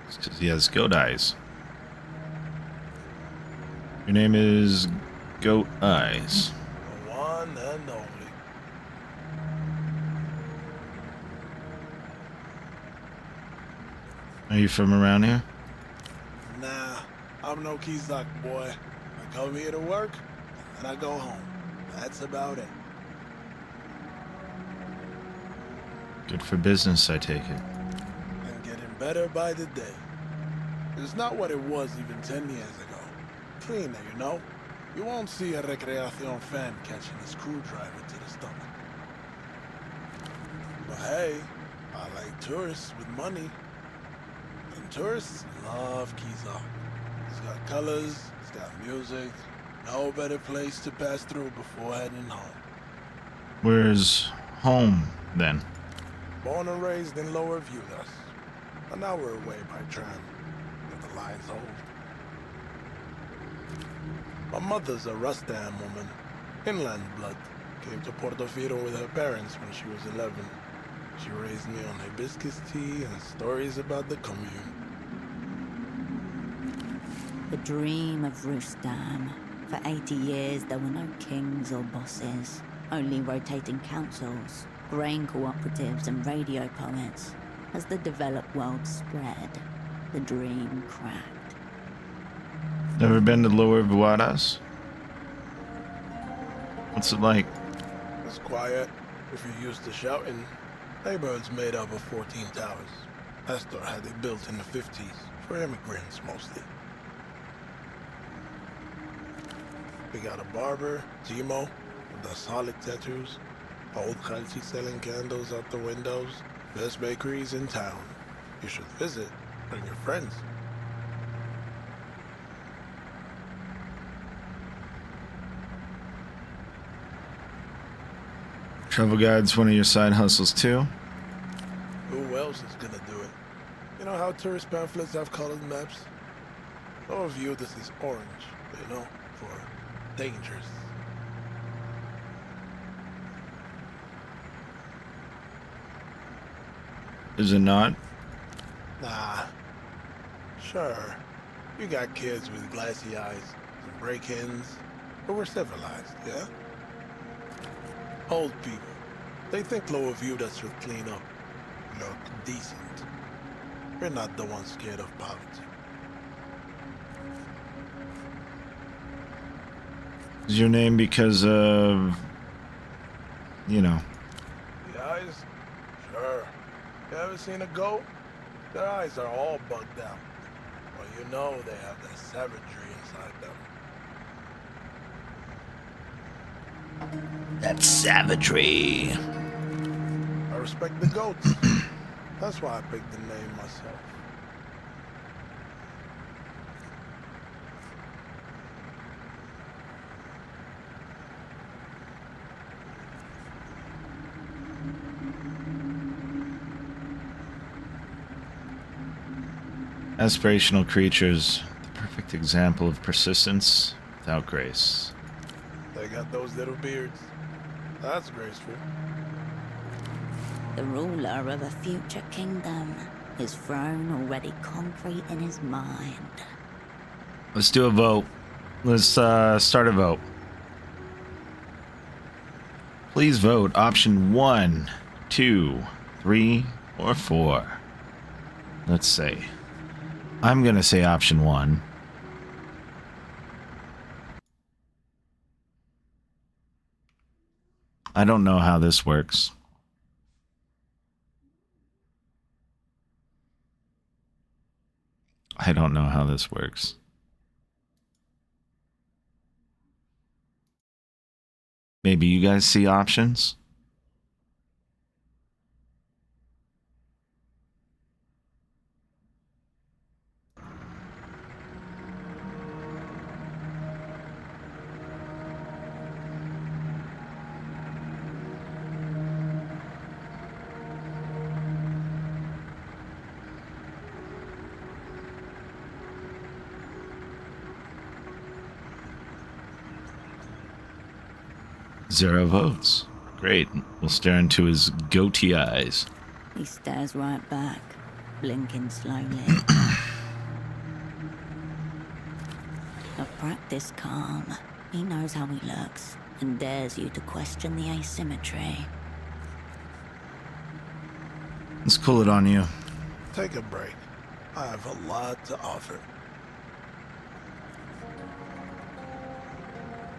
It's because he has goat eyes. Your name is Goat Eyes. The one and only. Are you from around here? Nah, I'm no Kizak boy. I come here to work, and I go home. That's about it. Good for business, I take it. And getting better by the day. It's not what it was even 10 years ago. Cleaner, you know? You won't see a Recreacion fan catching a screwdriver to the stomach. But hey, I like tourists with money. And tourists love Kizak. It's got colors, it's got music. No better place to pass through before heading home. Where's home, then? Born and raised in Lower Vudas. An hour away by tram, if the lines hold. My mother's a Rustam woman. Inland blood. Came to Portofino with her parents when she was 11. She raised me on hibiscus tea and stories about the commune. The dream of Rustam. For 80 years, there were no kings or bosses, only rotating councils, grain cooperatives, and radio poets. As the developed world spread, the dream cracked. Never been to Lower Vuadas? What's it like? It's quiet, if you're used to shouting. Neighborhood's made up of 14 towers. Astor had it built in the 50s, for immigrants mostly. We got a barber, Timo, with the solid tattoos. Old Khalchi selling candles out the windows. Best bakeries in town. You should visit. Bring your friends. Travel guide's one of your side hustles, too? Who else is gonna do it? You know how tourist pamphlets have colored maps? Our view, this is orange, you know, for dangerous. Is it not? Nah. Sure. You got kids with glassy eyes, some break-ins, but we're civilized, yeah? Old people. They think Lower viewed us with clean up. Look decent. We're not the ones scared of poverty. Is your name because of, you know? The eyes? Sure. You ever seen a goat? Their eyes are all bugged out. Well, you know they have that savagery inside them. That savagery. I respect the goats. That's why I picked the name myself. Aspirational creatures, the perfect example of persistence without grace. They got those little beards. That's graceful. The ruler of a future kingdom, his throne already concrete in his mind. Let's do a vote. Let's start a vote. Please vote option 1, 2, 3, or 4. Let's say. I'm gonna say option 1. I don't know how this works. I don't know how this works. Maybe you guys see options? Zero votes. Great. We'll stare into his goatee eyes. He stares right back, blinking slowly. A practiced calm. He knows how he looks and dares you to question the asymmetry. Let's cool it on you. Take a break. I have a lot to offer.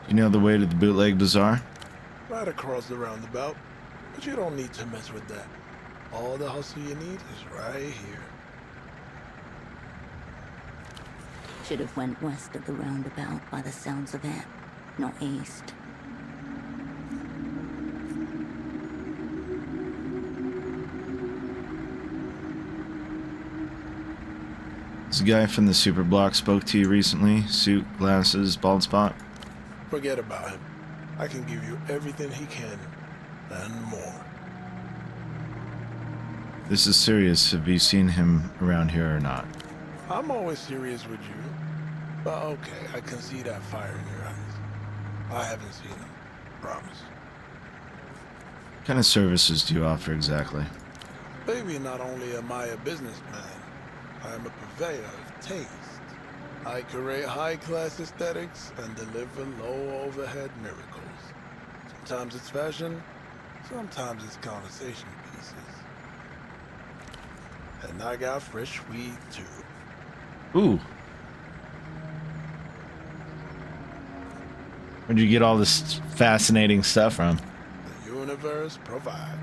You know the way to the bootleg bazaar? Right across the roundabout. But you don't need to mess with that. All the hustle you need is right here. Should have went west of the roundabout by the sounds of it, not east. This guy from the super block spoke to you recently. Suit, glasses, bald spot. Forget about him. I can give you everything he can, and more. This is serious. Have you seen him around here or not? I'm always serious with you. But okay, I can see that fire in your eyes. I haven't seen him. Promise. What kind of services do you offer exactly? Baby, not only am I a businessman, I am a purveyor of taste. I curate high-class aesthetics and deliver low-overhead miracles. Sometimes it's fashion, sometimes it's conversation pieces. And I got fresh weed, too. Ooh. Where'd you get all this fascinating stuff from? The universe provides.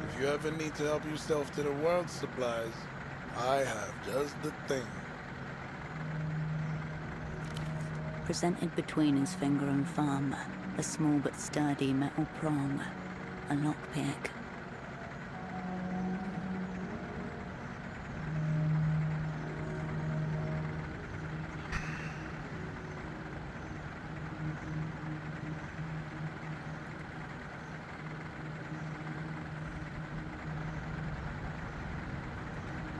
If you ever need to help yourself to the world's supplies, I have just the thing. Presented between his finger and thumb, a small but sturdy metal prong, a lockpick.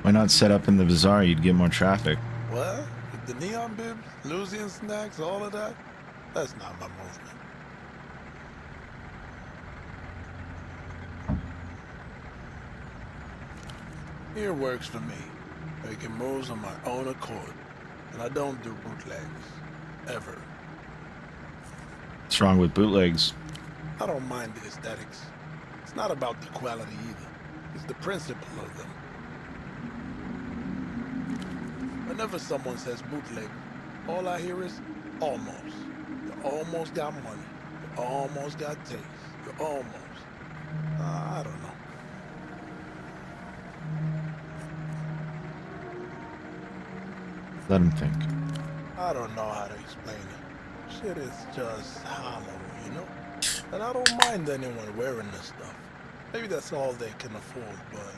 Why not set up in the bazaar? You'd get more traffic. What? With the neon bibs, Lucian snacks, all of that? That's not my movement. Here works for me. making moves on my own accord. And I don't do bootlegs. Ever. What's wrong with bootlegs? I don't mind the aesthetics. It's not about the quality either. It's the principle of them. Whenever someone says bootleg, all I hear is almost. You almost got money. You almost got taste. You almost. I don't know. Let him think. I don't know how to explain it. Shit is just hollow, you know? And I don't mind anyone wearing this stuff. Maybe that's all they can afford, but...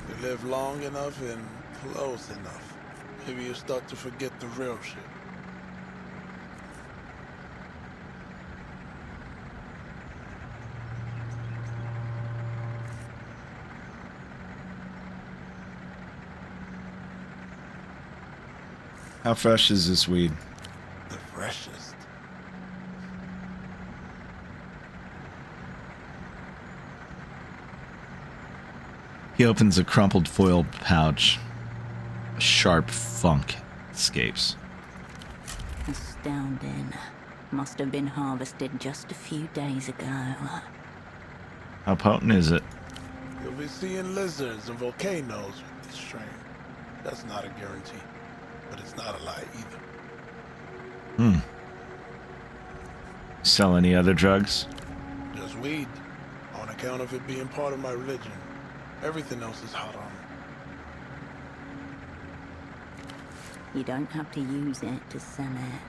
you live long enough and close enough, maybe you start to forget the real shit. How fresh is this weed? The freshest. He opens a crumpled foil pouch. A sharp funk escapes. Astounding. Must have been harvested just a few days ago. How potent is it? You'll be seeing lizards and volcanoes with this strain. That's not a guarantee, but it's not a lie either. Sell any other drugs? Just weed, on account of it being part of my religion. Everything else is hot on. You don't have to use it to sell it.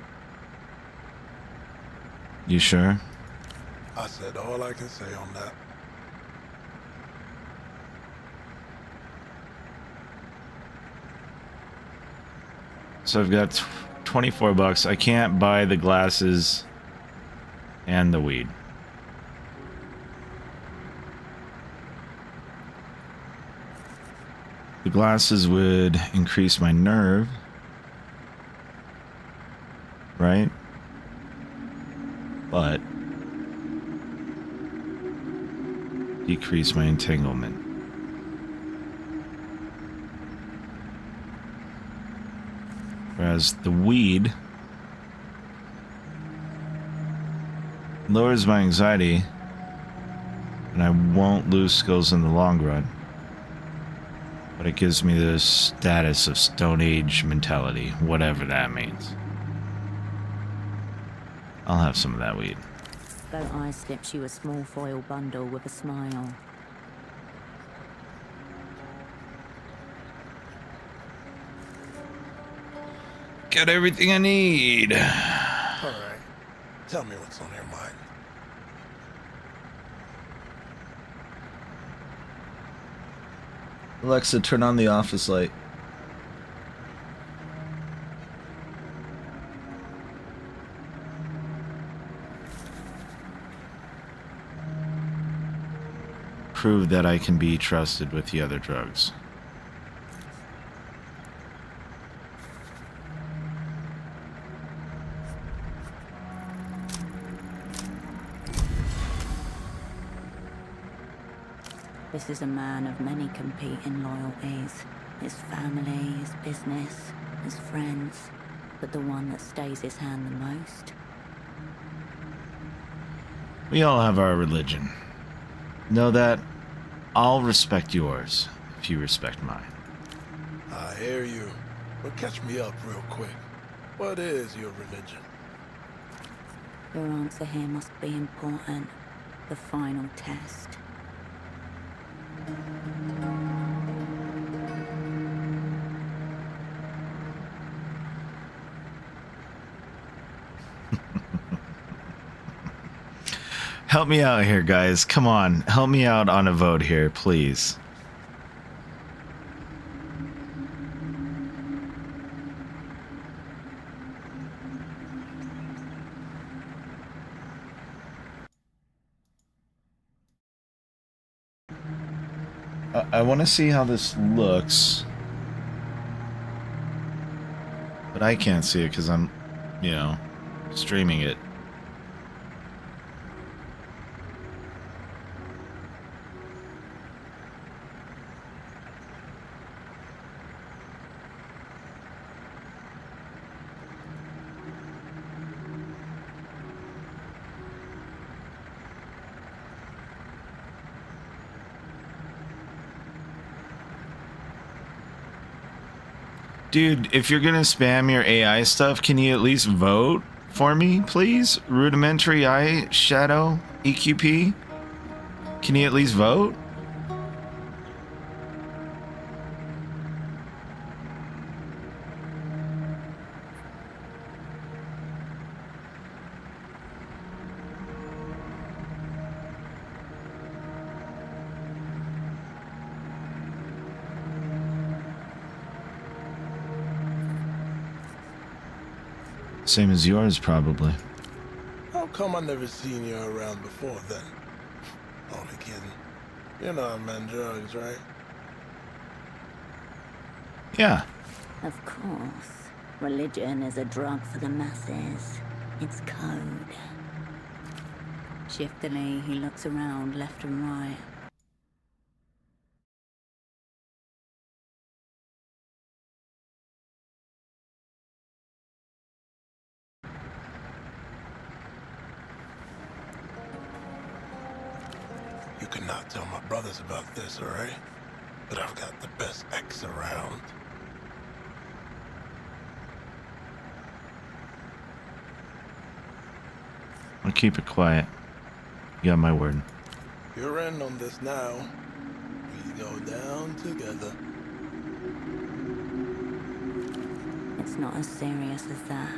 You sure? I said all I can say on that. So I've got 24 bucks. I can't buy the glasses and the weed. The glasses would increase my nerve, right? But decrease my entanglement. Whereas the weed lowers my anxiety, and I won't lose skills in the long run. But it gives me the status of Stone Age mentality, whatever that means. I'll have some of that weed. Boat Eye slips you a small foil bundle with a smile. Got everything I need. All right. Tell me what's on your mind. Alexa, turn on the office light. Prove that I can be trusted with the other drugs. This is a man of many competing loyalties. His family, his business, his friends. But the one that stays his hand the most. We all have our religion. Know that I'll respect yours if you respect mine. I hear you. But catch me up real quick. What is your religion? Your answer here must be important. The final test. Help me out here, guys. Come on. Help me out on a vote here, please. I want to see how this looks. But I can't see it because I'm, streaming it. Dude, if you're gonna spam your AI stuff, can you at least vote for me, please? Rudimentary Eye Shadow EQP? Can you at least vote? Same as yours, probably. How come I never seen you around before then? Only kidding. You know I'm on drugs, right? Yeah. Of course. Religion is a drug for the masses. It's code. Shiftily, he looks around left and right. You cannot tell my brothers about this, alright? But I've got the best ex around. I'll keep it quiet. You got my word. You're in on this now. We go down together. It's not as serious as that,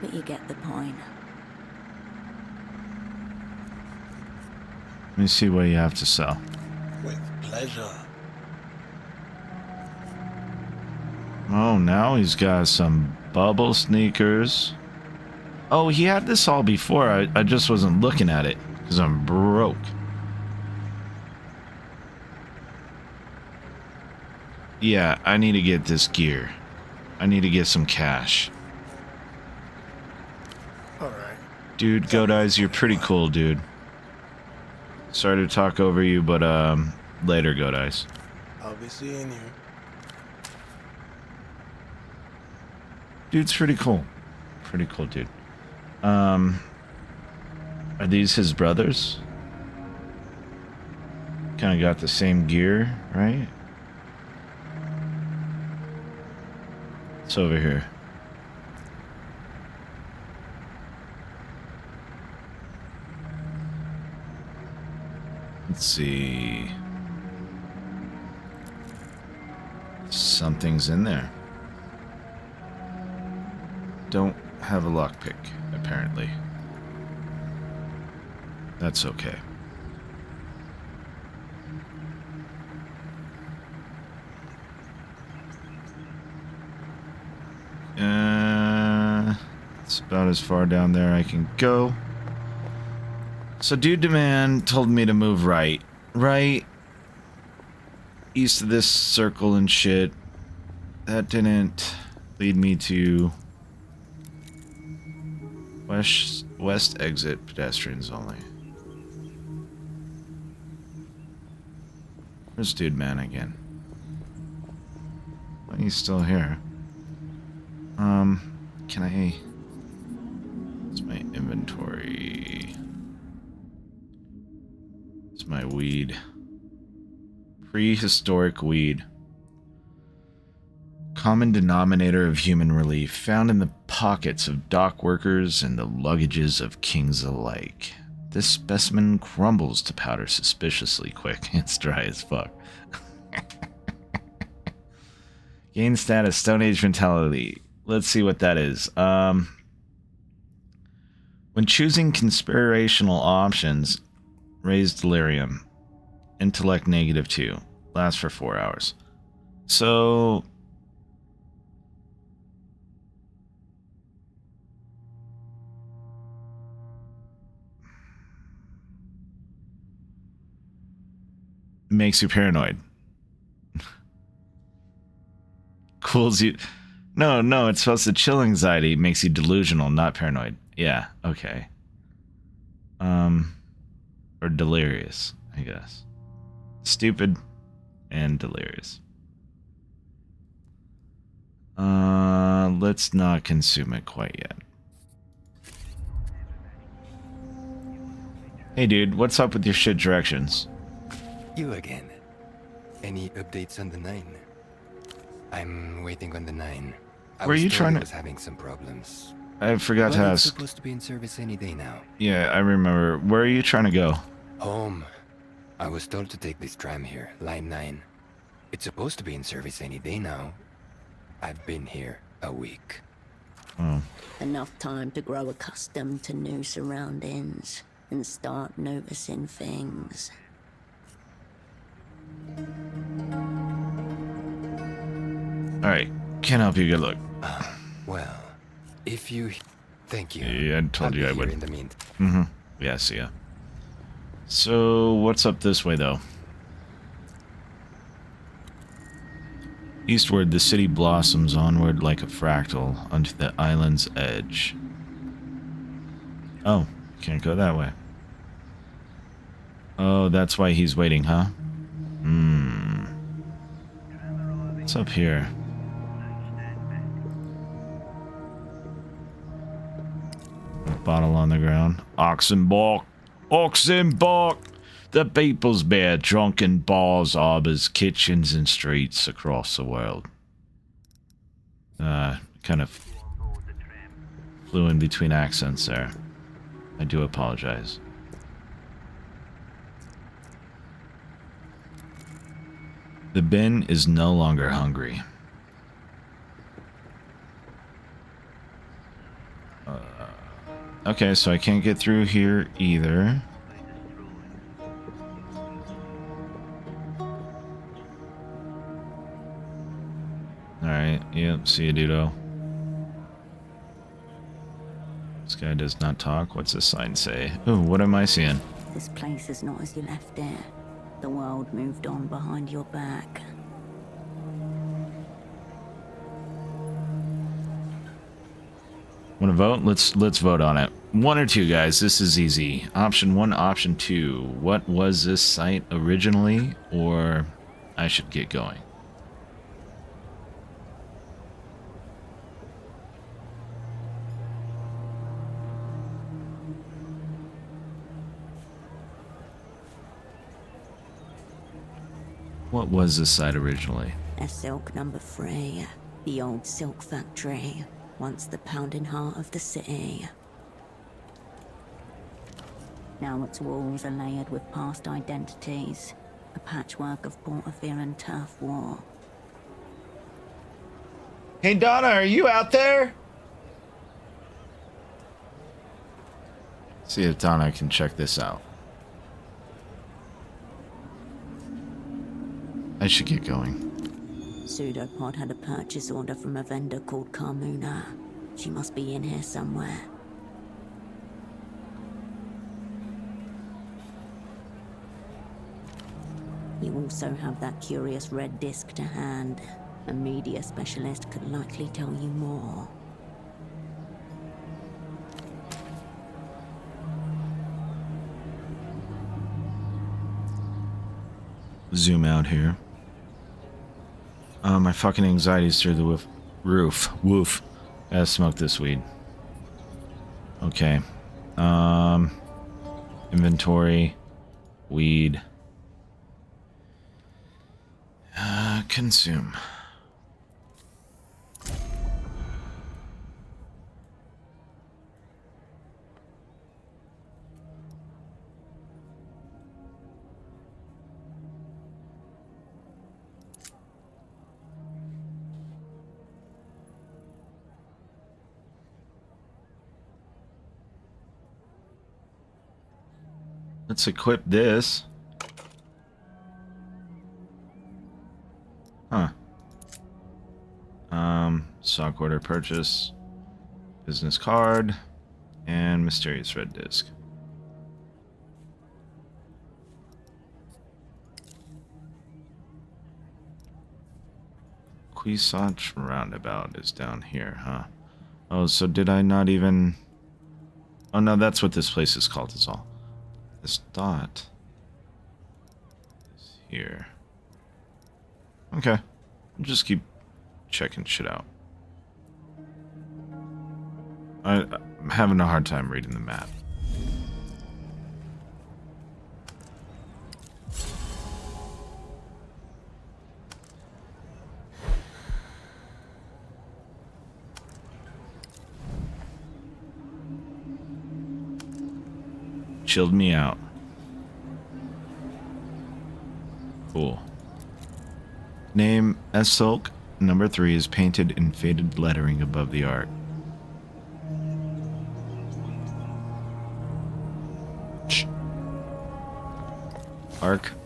but you get the point. Let me see what you have to sell. With pleasure. Oh, now he's got some bubble sneakers. Oh, he had this all before. I just wasn't looking at it because I'm broke. Yeah, I need to get this gear. I need to get some cash. Alright. Dude, Goat Eyes, you're pretty cool, dude. Sorry to talk over you, but later, Goat Eyes. I'll be seeing you. Dude's pretty cool. Pretty cool, dude. Are these his brothers? Kind of got the same gear, right? It's over here. Let's see. Something's in there. Don't have a lockpick, apparently. That's okay. It's about as far down there I can go. So Dude Demand told me to move right. Right? East of this circle and shit. That didn't lead me to west exit, pedestrians only. Where's Dude Man again? Well, he's still here. Can I... It's my inventory. It's my weed. Prehistoric weed. Common denominator of human relief, found in the pockets of dock workers and the luggages of kings alike. This specimen crumbles to powder suspiciously quick. It's dry as fuck. Gain status, Stone Age mentality. Let's see what that is. When choosing conspirational options, raise delirium. Intellect -2. Lasts for 4 hours. So... makes you paranoid. Cools you... No, it's supposed to chill anxiety, makes you delusional, not paranoid. Yeah, okay. Or delirious, I guess. Stupid and delirious. Let's not consume it quite yet. Hey dude, what's up with your shit directions? You again. Any updates on the 9? I'm waiting on the 9. I Were was you told trying it to... was having some problems. I forgot But to it's ask. supposed to be in service any day now. Yeah, I remember. Where are you trying to go? Home. I was told to take this tram here, line 9. It's supposed to be in service any day now. I've been here a week. Oh. Enough time to grow accustomed to new surroundings and start noticing things. Alright, can't help you. Good luck. Well, if you... Thank you. Yeah, I told I'll you be I here would. in the meantime. Mm-hmm. Yeah, see ya. So, what's up this way, though? Eastward, the city blossoms onward like a fractal onto the island's edge. Oh, can't go that way. Oh, that's why he's waiting, huh? Hmm. What's up here? Bottle on the ground. Oxenbalk! Oxenbalk! The people's bear drunken bars, arbors, kitchens, and streets across the world. Kind of flew in between accents there. I do apologize. The bin is no longer hungry. Okay, so I can't get through here either. Alright, yep, see you, Dudo. This guy does not talk. What's this sign say? Ooh, what am I seeing? This place is not as you left it. The world moved on behind your back. Want to vote? Let's vote on it. 1 or 2, guys. This is easy. Option 1, option 2. What was this site originally? Or I should get going. What was this site originally? A silk number 3. The old silk factory. Once the pounding heart of the city. Now its walls are layered with past identities. A patchwork of Portafiran turf war. Hey Donna, are you out there? See if Donna can check this out. I should get going. Pseudopod had a purchase order from a vendor called Carmuna. She must be in here somewhere. You also have that curious red disc to hand. A media specialist could likely tell you more. Zoom out here. My fucking anxiety's through the roof. Woof. Gotta smoke this weed. Okay. Inventory. Weed. Consume. Let's equip this. Huh. Stock order purchase. Business card. And mysterious red disc. Quisach roundabout is down here, huh? Oh, so did I not even... Oh no, that's what this place is called, is all. This dot is here. Okay. I'll just keep checking shit out. I'm having a hard time reading the map. chilled me out. Cool. Name Esulk number 3 is painted in faded lettering above the art.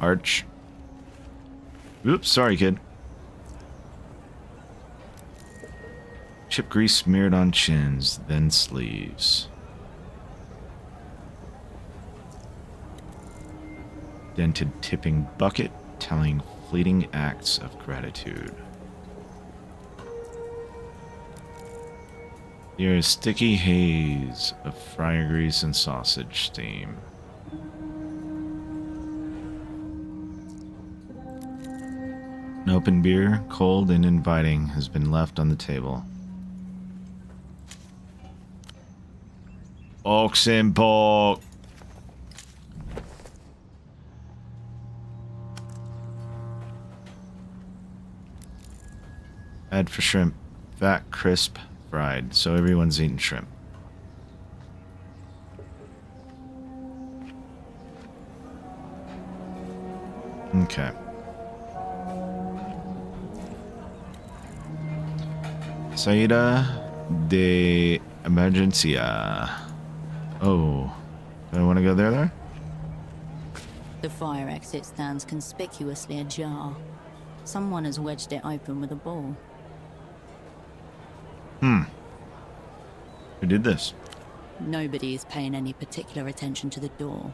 Arch. Oops, sorry, kid. Chip grease smeared on chins, then sleeves. Dented tipping bucket, telling fleeting acts of gratitude. There is sticky haze of fryer grease and sausage steam. An open beer, cold and inviting, has been left on the table. Oxen pork. Add for shrimp. Fat, crisp, fried. So everyone's eating shrimp. Okay. Saída de emergencia. Oh. Do I want to go there? The fire exit stands conspicuously ajar. Someone has wedged it open with a ball. Who did this? Nobody is paying any particular attention to the door,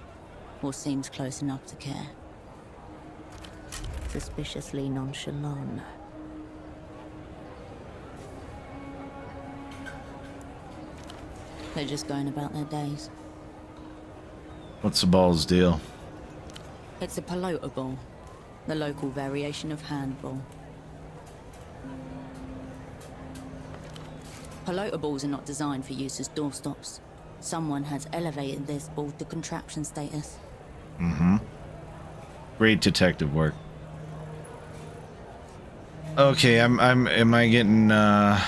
or seems close enough to care. Suspiciously nonchalant. They're just going about their days. What's the ball's deal? It's a pelota ball, the local variation of handball. Pelota balls are not designed for use as doorstops. Someone has elevated this ball to contraption status. Great detective work. Okay, am I getting The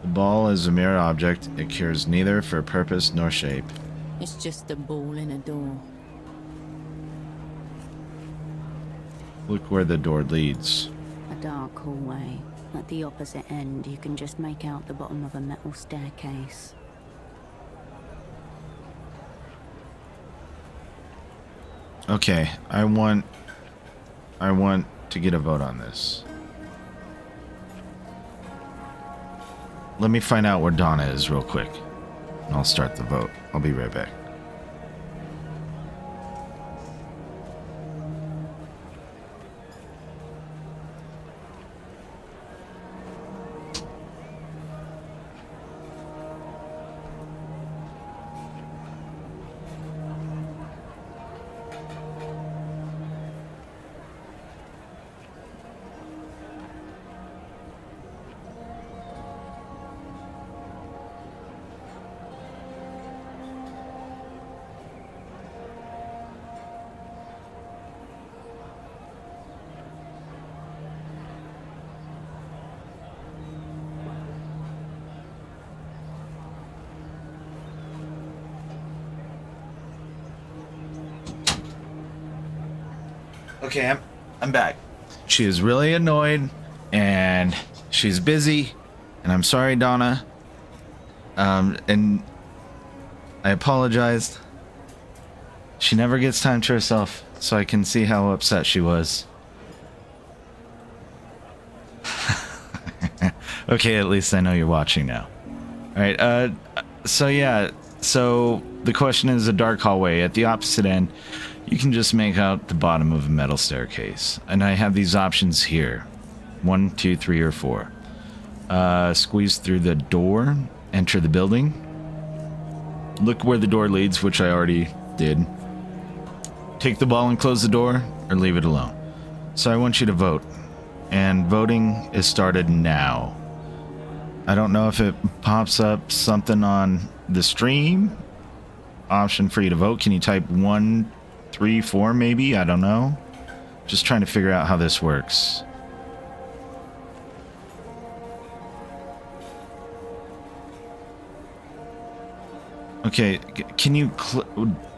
ball is a mere object. It cares neither for purpose nor shape. It's just a ball in a door. Look where the door leads. A dark hallway. At the opposite end, you can just make out the bottom of a metal staircase. Okay, I want to get a vote on this. Let me find out where Donna is real quick, and I'll start the vote. I'll be right back. Okay, I'm back. She is really annoyed, and she's busy, and I'm sorry, Donna. And I apologized. She never gets time to herself, so I can see how upset she was. Okay, at least I know you're watching now. Alright, so yeah, so the question is a dark hallway. At the opposite end, you can just make out the bottom of a metal staircase. And I have these options here. 1, 2, 3, or 4. Squeeze through the door, enter the building. Look where the door leads, which I already did. Take the ball and close the door, or leave it alone. So I want you to vote. And voting is started now. I don't know if it pops up something on the stream. Option for you to vote. Can you type 1, 3, 4 maybe? I don't know. Just trying to figure out how this works. Okay, can you...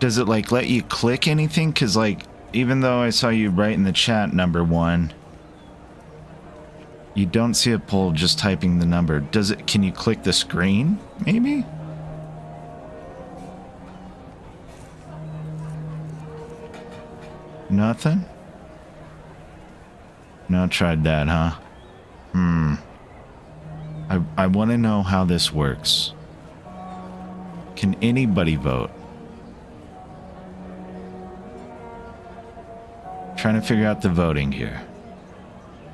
does it, like, let you click anything? Because, like, even though I saw you write in the chat number 1, you don't see a poll just typing the number. Does it... Can you click the screen, maybe? Nothing? No, tried that, huh? I want to know how this works. Can anybody vote? Trying to figure out the voting here.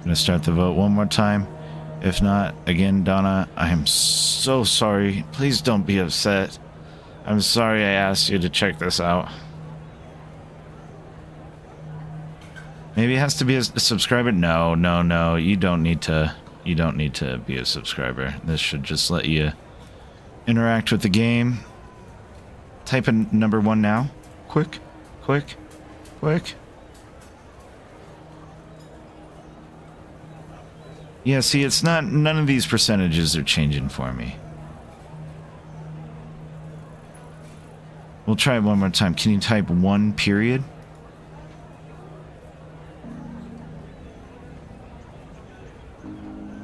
Gonna start the vote one more time. If not, again, Donna, I am so sorry. Please don't be upset. I'm sorry I asked you to check this out. Maybe it has to be a subscriber. No, no, no. You don't need to be a subscriber. This should just let you interact with the game. Type in number 1 now. Quick, quick, quick. Yeah, see, it's not... None of these percentages are changing for me. We'll try it one more time. Can you type 1 period?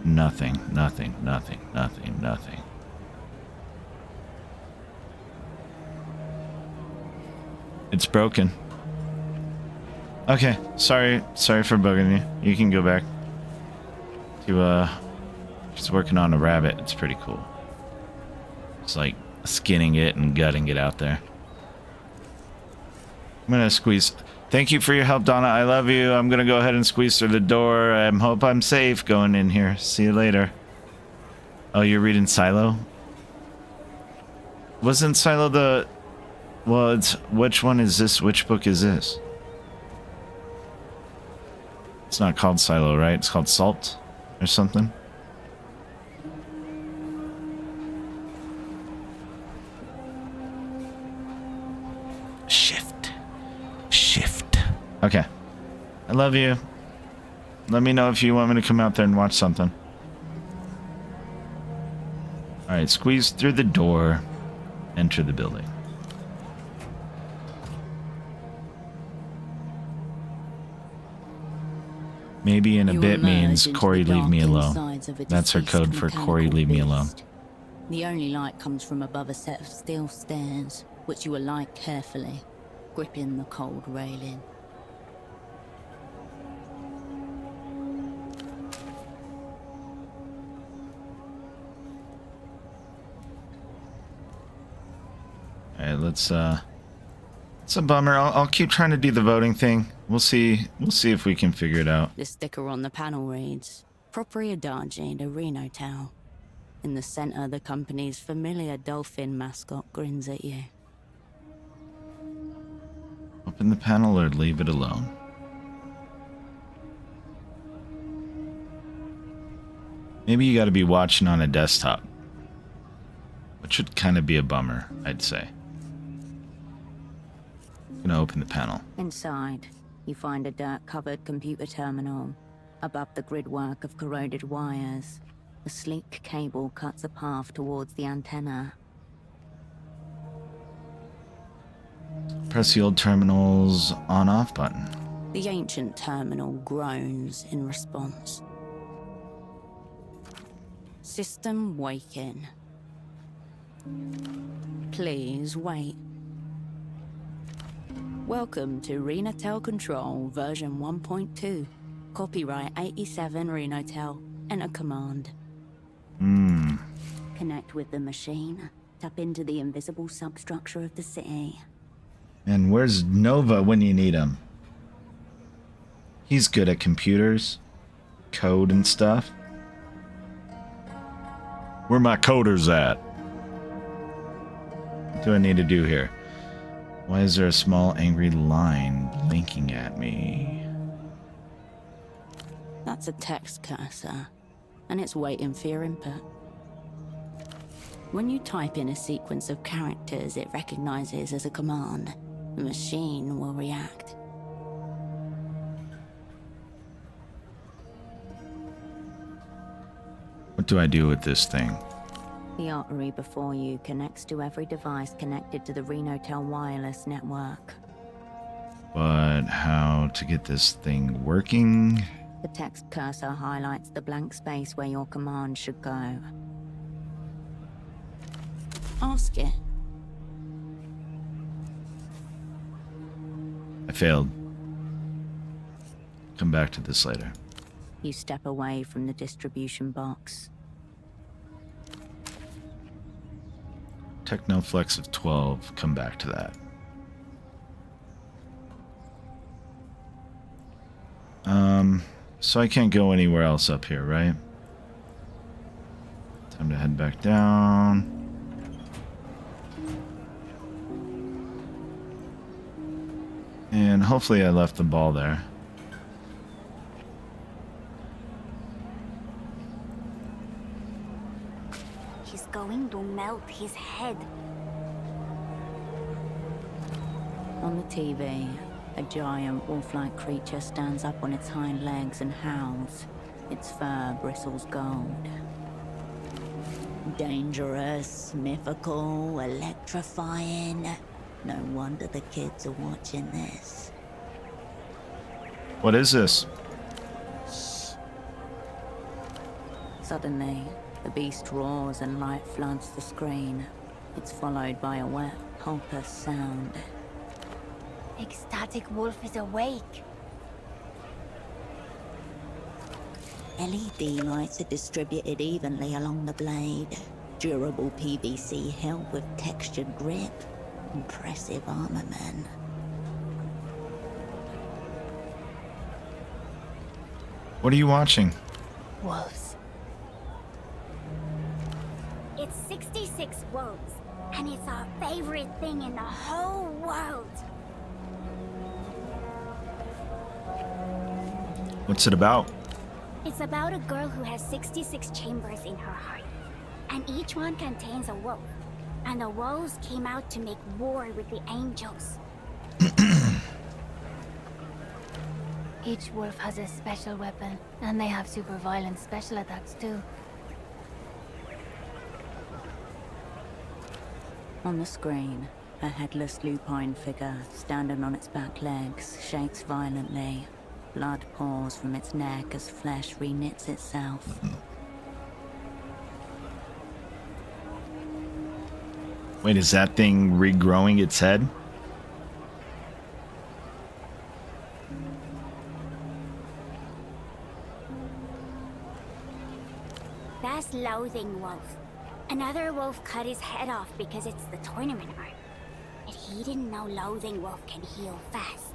Nothing, nothing, nothing, nothing, nothing. It's broken. Okay, sorry for bugging you. You can go back to, just working on a rabbit. It's pretty cool. It's like skinning it and gutting it out there. I'm gonna squeeze... Thank you for your help, Donna. I love you. I'm gonna go ahead and squeeze through the door. I hope I'm safe going in here. See you later. Oh, you're reading Silo? Wasn't Silo the... Well, it's... Which one is this? Which book is this? It's not called Silo, right? It's called Salt or something? Shift. Okay. I love you. Let me know if you want me to come out there and watch something. Alright, squeeze through the door. Enter the building. Maybe in a bit means Corey, leave me alone. That's her code for Corey, leave me alone. The only light comes from above a set of steel stairs, which you alight carefully, gripping the cold railing. Alright, let's it's a bummer. I'll keep trying to do the voting thing. We'll see if we can figure it out. The sticker on the panel reads, Propriedade de Renotel. In the center, the company's familiar dolphin mascot grins at you. Open the panel or leave it alone. Maybe you gotta be watching on a desktop. Which would kind of be a bummer, I'd say. Gonna open the panel. Inside, you find a dirt-covered computer terminal. Above the gridwork of corroded wires, a sleek cable cuts a path towards the antenna. Press the old terminal's on-off button. The ancient terminal groans in response. System waking. Please wait. Welcome to Renotel Control version 1.2. Copyright 87 Renotel. Enter command. Connect with the machine. Tap into the invisible substructure of the city. And where's Nova when you need him? He's good at computers, code and stuff. Where my coders at? What do I need to do here? Why is there a small angry line blinking at me? That's a text cursor, and it's waiting for your input. When you type in a sequence of characters it recognizes as a command, the machine will react. What do I do with this thing? The artery before you connects to every device connected to the Renotel wireless network. But how to get this thing working? The text cursor highlights the blank space where your command should go. Ask it. I failed. Come back to this later. You step away from the distribution box. Technoflex of 12. Come back to that. So I can't go anywhere else up here, right? Time to head back down. And hopefully I left the ball there. He's going to melt his head. On the TV, a giant wolf-like creature stands up on its hind legs and howls. Its fur bristles gold. Dangerous, mythical, electrifying. No wonder the kids are watching this. What is this? Suddenly, the beast roars and light floods the screen. It's followed by a wet, pulpous sound. Ecstatic Wolf is awake. LED lights are distributed evenly along the blade. Durable PVC hilt with textured grip. Impressive armament. What are you watching? Wolves. It's 66 wolves, and it's our favorite thing in the whole world. What's it about? It's about a girl who has 66 chambers in her heart, and each one contains a wolf. And the wolves came out to make war with the angels. Each wolf has a special weapon, and they have super violent special attacks too. On the screen, a headless lupine figure, standing on its back legs, shakes violently. Blood pours from its neck as flesh reknits itself. Wait, is that thing regrowing its head? That's Loathing Wolf. Another wolf cut his head off because it's the tournament art. But he didn't know Loathing Wolf can heal fast.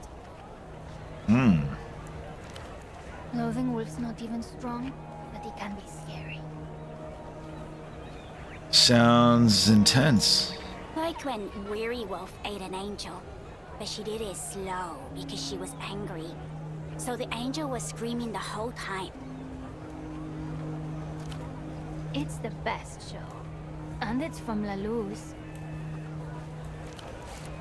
Loathing Wolf's not even strong, but he can be scary. Sounds intense. Like when Weary Wolf ate an angel, but she did it slow because she was angry. So the angel was screaming the whole time. It's the best show. And it's from La Luz.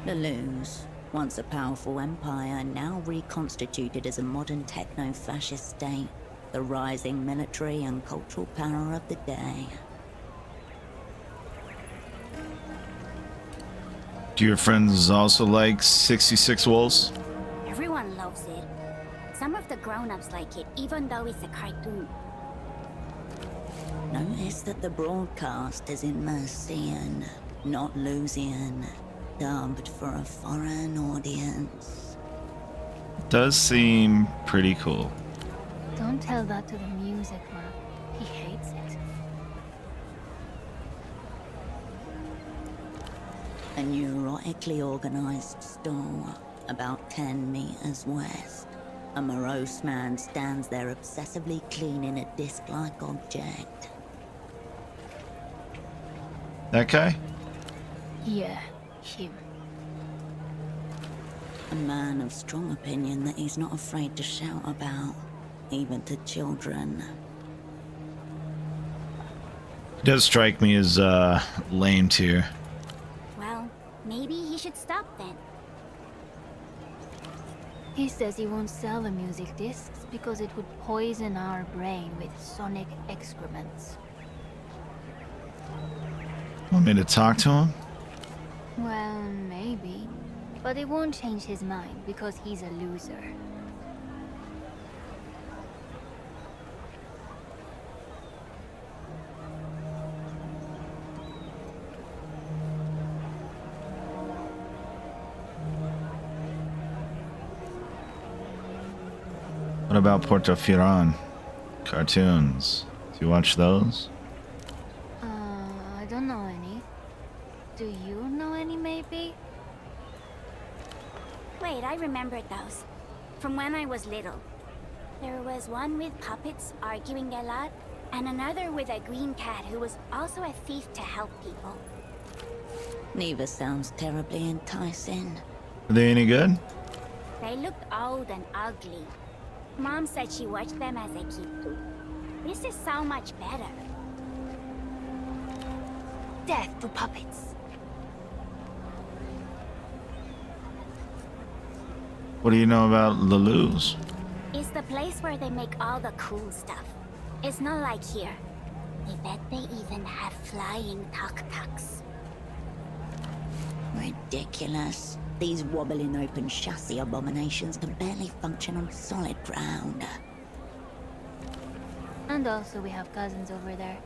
The Luz, once a powerful empire, now reconstituted as a modern techno-fascist state. The rising military and cultural power of the day. Do your friends also like 66 wolves? Everyone loves it. Some of the grown-ups like it, even though it's a cartoon. Notice that the broadcast is in Mercian, not Lusian, dubbed for a foreign audience. Does seem pretty cool. Don't tell that to the music man. He hates it. A neurotically organized store, about 10 meters west. A morose man stands there obsessively cleaning a disc-like object. That guy? Yeah, him. A man of strong opinion that he's not afraid to shout about, even to children. Does strike me as lame too. Well, maybe he should stop then. He says he won't sell the music discs because it would poison our brain with sonic excrements. Want me to talk to him? Well, maybe. But it won't change his mind because he's a loser. What about Portofiran? Cartoons. Do you watch those? I don't know any. Do you know any, maybe? Wait, I remembered those. From when I was little. There was one with puppets arguing a lot, and another with a green cat who was also a thief to help people. Neither sounds terribly enticing. Are they any good? They looked old and ugly. Mom said she watched them as a kid too. This is so much better. Death to puppets. What do you know about Lelou's? It's the place where they make all the cool stuff. It's not like here. I bet they even have flying tuk-tuks. Ridiculous. These wobbling open chassis abominations can barely function on solid ground. And also we have cousins over there.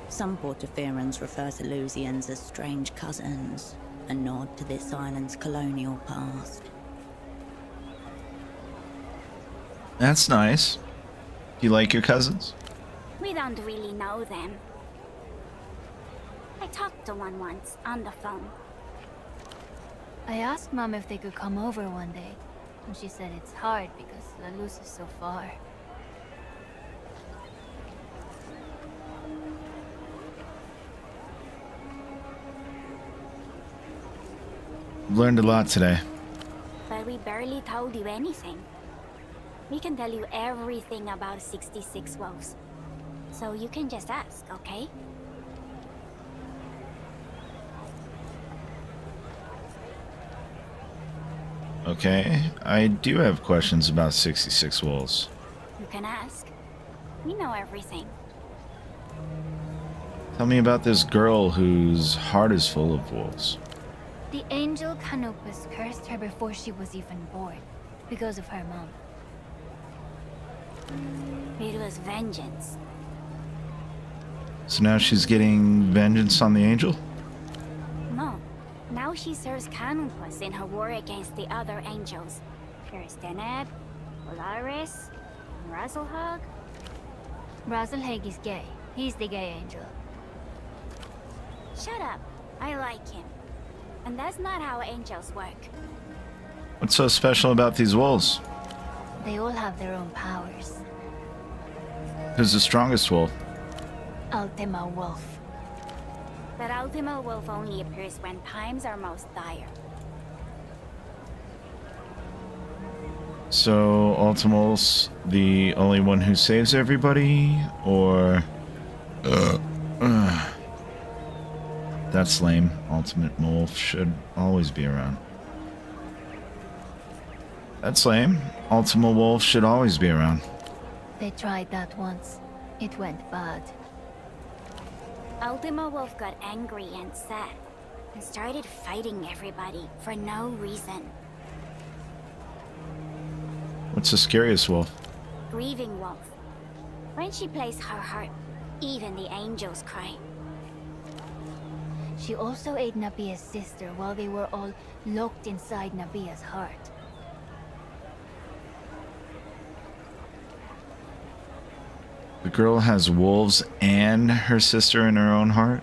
Some Portofirans refer to Lusians as strange cousins, a nod to this island's colonial past. That's nice. Do you like your cousins? We don't really know them. I talked to one once, on the phone. I asked Mom if they could come over one day, and she said it's hard because La Luz is so far. I've learned a lot today. But we barely told you anything. We can tell you everything about 66 wolves. So you can just ask, okay? Okay, I do have questions about 66 wolves. You can ask. We know everything. Tell me about this girl whose heart is full of wolves. The angel Canopus cursed her before she was even born, because of her mom. It was vengeance. So now she's getting vengeance on the angel? No. Now she serves Canopus in her war against the other angels. There's Deneb, Polaris, and Razzlehog. Razzlehag is gay. He's the gay angel. Shut up. I like him. And that's not how angels work. What's so special about these wolves? They all have their own powers. Who's the strongest wolf? Ultima Wolf. But Ultima Wolf only appears when times are most dire. So Ultima's the only one who saves everybody, or that's lame. Ultimate Wolf should always be around. That's lame. Ultima Wolf should always be around. They tried that once. It went bad. Ultima Wolf got angry and sad, and started fighting everybody for no reason. What's the scariest wolf? Grieving Wolf. When she plays her harp, even the angels cry. She also ate Nabia's sister while they were all locked inside Nabia's heart. The girl has wolves and her sister in her own heart?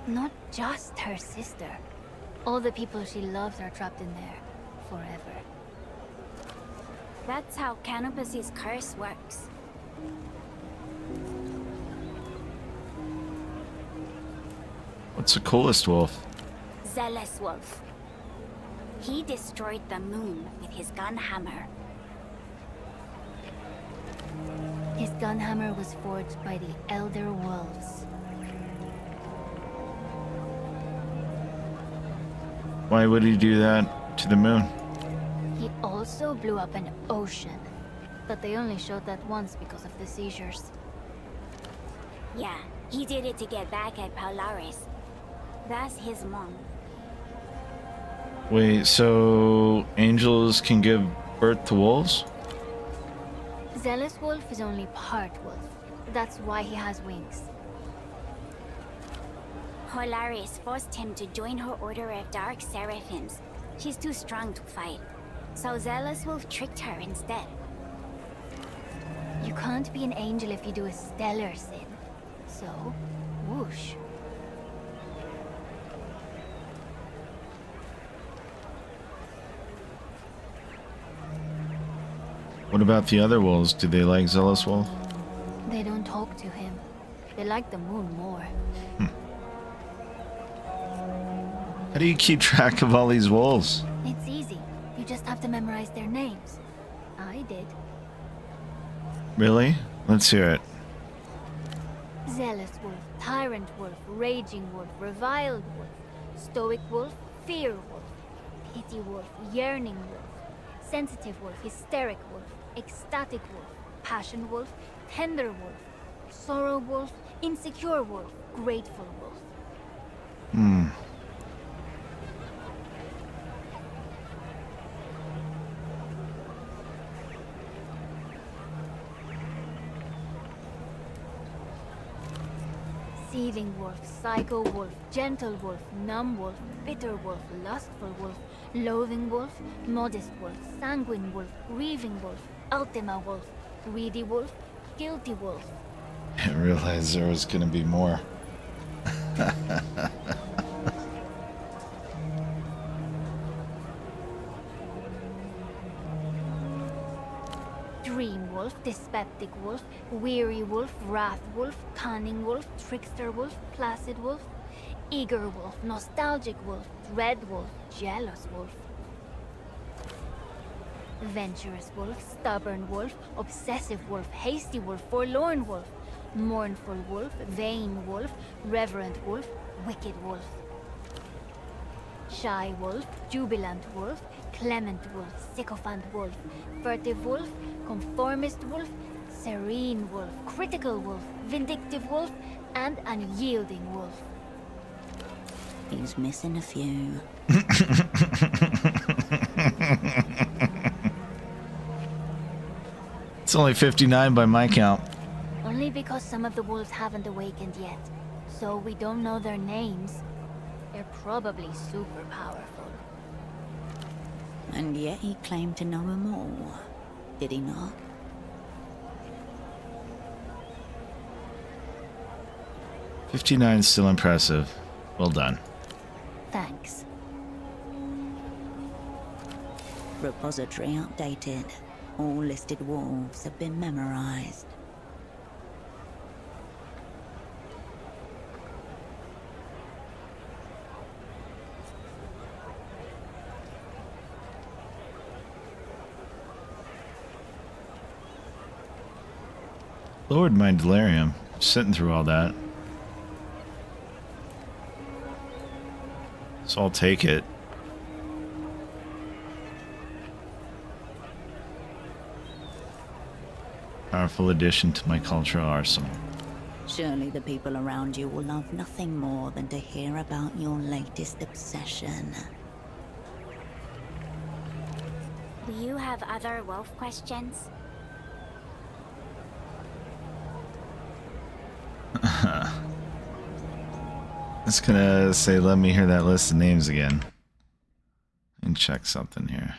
Not just her sister. All the people she loves are trapped in there. Forever. That's how Canopus's curse works. What's the coolest wolf? Zealous Wolf. He destroyed the moon with his gun hammer. His gunhammer was forged by the Elder Wolves. Why would he do that to the moon? He also blew up an ocean. But they only showed that once because of the seizures. Yeah, He did it to get back at Polaris. That's his mom. Wait, so angels can give birth to wolves? Zealous Wolf is only part wolf. That's why he has wings. Polaris forced him to join her order of Dark Seraphims. She's too strong to fight. So Zealous Wolf tricked her instead. You can't be an angel if you do a stellar sin. So, whoosh. What about the other wolves? Do they like Zealous Wolf? They don't talk to him. They like the moon more. How do you keep track of all these wolves? It's easy. You just have to memorize their names. I did. Really? Let's hear it. Zealous Wolf, Tyrant Wolf, Raging Wolf, Reviled Wolf, Stoic Wolf, Fear Wolf, Pity Wolf, Yearning Wolf, Sensitive Wolf, Hysteric Wolf, Ecstatic Wolf, Passion Wolf, Tender Wolf, Sorrow Wolf, Insecure Wolf, Grateful Wolf. Seething Wolf, Psycho Wolf, Gentle Wolf, Numb Wolf, Bitter Wolf, Lustful Wolf, Loathing Wolf, Modest Wolf, Sanguine Wolf, Grieving Wolf, Ultima Wolf, Greedy Wolf, Guilty Wolf. I realized there was gonna be more. Dream Wolf, Dyspeptic Wolf, Weary Wolf, Wrath Wolf, Cunning Wolf, Trickster Wolf, Placid Wolf, Eager Wolf, Nostalgic Wolf, Dread Wolf, Jealous Wolf. Venturous Wolf, Stubborn Wolf, Obsessive Wolf, Hasty Wolf, Forlorn Wolf, Mournful Wolf, Vain Wolf, Reverent Wolf, Wicked Wolf. Shy Wolf, Jubilant Wolf, Clement Wolf, Sycophant Wolf, Furtive Wolf, Conformist Wolf, Serene Wolf, Critical Wolf, Vindictive Wolf, and Unyielding Wolf. He's missing a few. It's only 59 by my count. Only because some of the wolves haven't awakened yet, so we don't know their names. They're probably super powerful. And yet he claimed to know them all, did he not? $59 is still impressive. Well done. Thanks. Repository updated. All listed wolves have been memorized. Lowered my delirium. Sitting through all that. So I'll take it. Powerful addition to my cultural arsenal. Surely the people around you will love nothing more than to hear about your latest obsession. Do you have other wolf questions? It's gonna say, let me hear that list of names again. And check something here.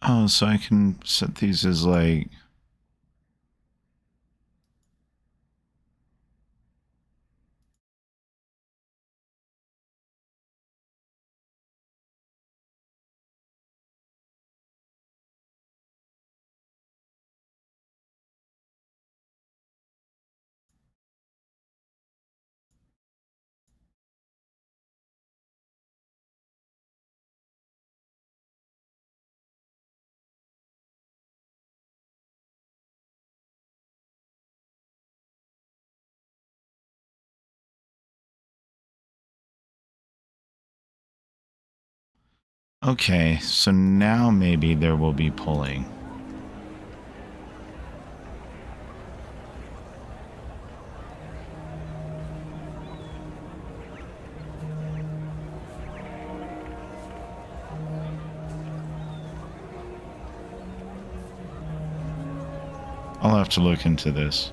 Oh, so I can set these as like... Okay, so now maybe there will be pulling. I'll have to look into this.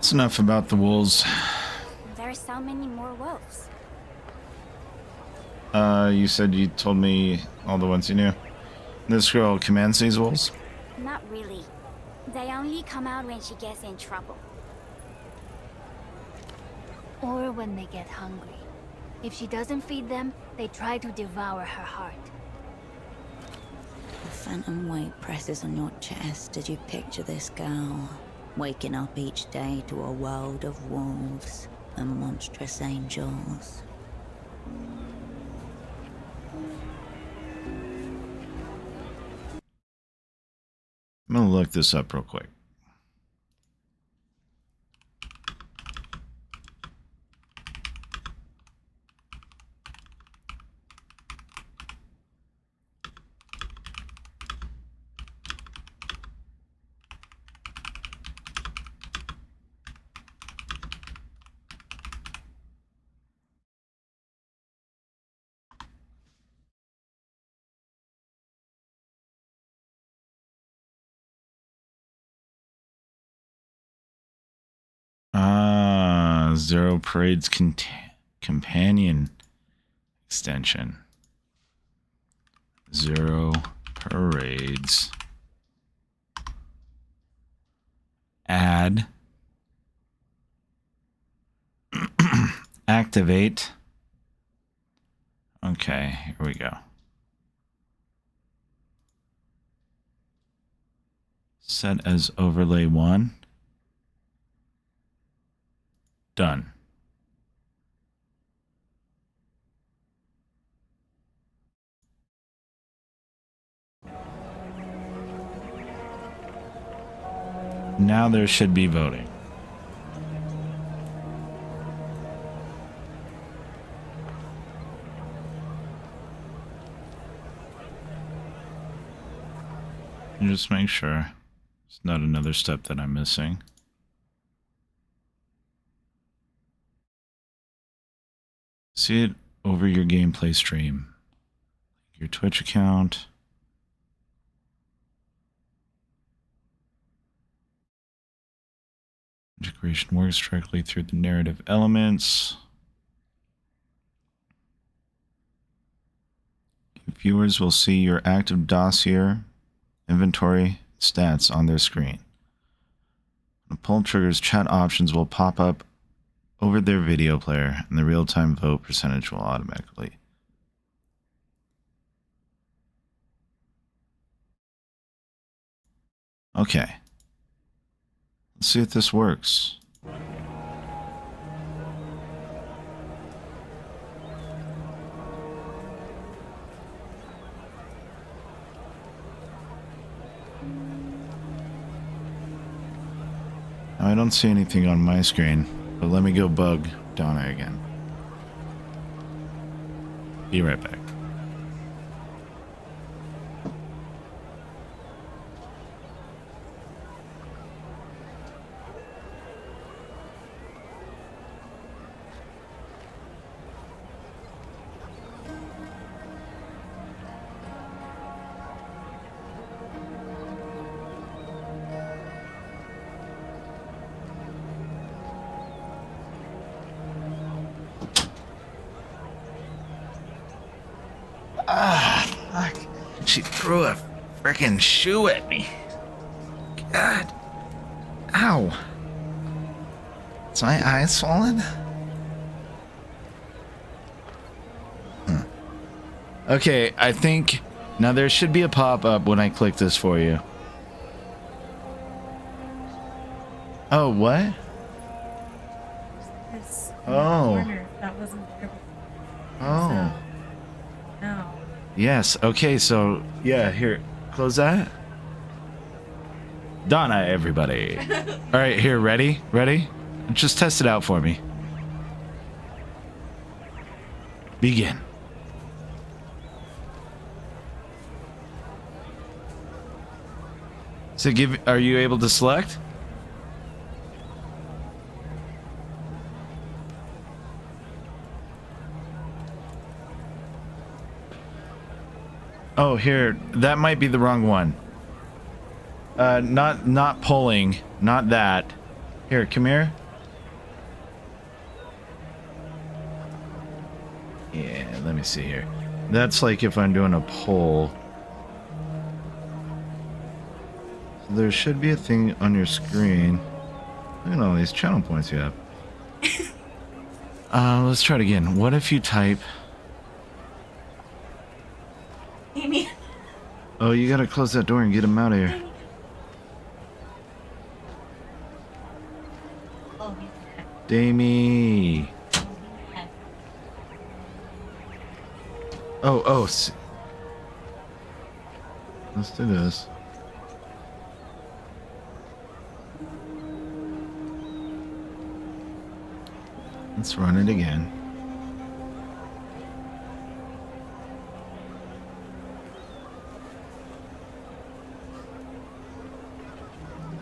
That's enough about the wolves. There's so many more wolves. You said you told me all the ones you knew. This girl commands these wolves? Not really. They only come out when she gets in trouble. Or when they get hungry. If she doesn't feed them, they try to devour her heart. The phantom weight presses on your chest as you picture this girl, waking up each day to a world of wolves and monstrous angels. I'm gonna look this up real quick. Zero Parade's companion extension. Zero Parades. Add. Activate. Okay, here we go. Set as overlay 1. Done. Now there should be voting. Just make sure it's not another step that I'm missing. See it over your gameplay stream. Your Twitch account. Integration works directly through the narrative elements. Viewers will see your active dossier, inventory, stats on their screen. The pull triggers, chat options will pop up over their video player, and the real-time vote percentage will automatically. Okay. Let's see if this works. Now, I don't see anything on my screen, but let me go bug Donna again. Be right back. Ah, fuck. She threw a freaking shoe at me. God. Ow. Is my eye swollen? Okay, I think... Now there should be a pop-up when I click this for you. Oh, what? This Oh. corner, that wasn't there before. Oh. So, no. Yes, okay, so... Yeah, here. Close that. Donna, everybody. Alright, here, ready? Ready? Just test it out for me. Begin. So are you able to select? Oh, here, that might be the wrong one. Not pulling, not that. Here, come here. Yeah, let me see here. That's like if I'm doing a pull. There should be a thing on your screen. Look at all these channel points you have. Let's try it again. What if you type... Amy. Oh, you gotta close that door and get him out of here. Oh, he's dead. Damie. Oh, let's do this. Let's run it again.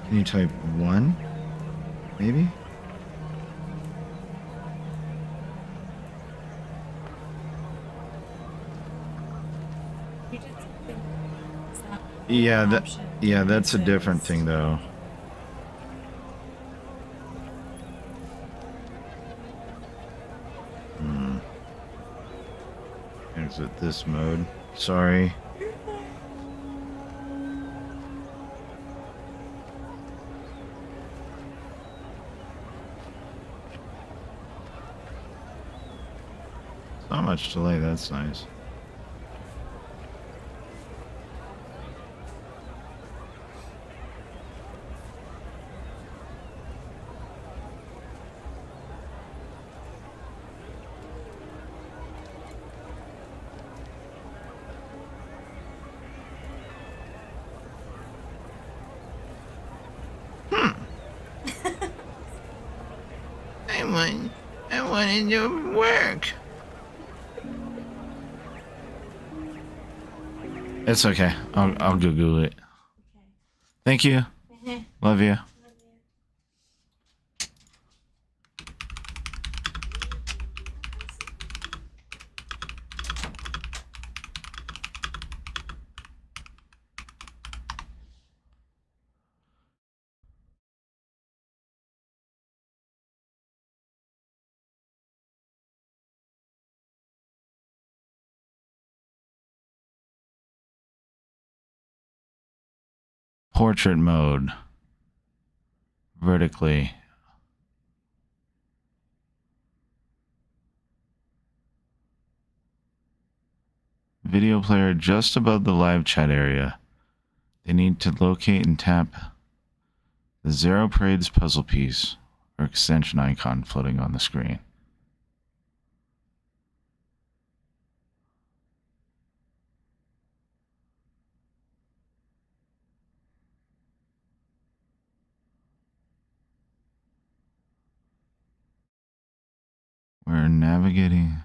Can you type 1? Maybe? You did something. It's not Yeah, an option. that's a different thing though. Exit this mode. Sorry. Not much delay, that's nice. I wanted to work. It's okay. I'll Google it. Okay. Thank you. Love you. Portrait mode. Vertically. Video player just above the live chat area. They need to locate and tap the Zero Parades puzzle piece or extension icon floating on the screen. We're navigating.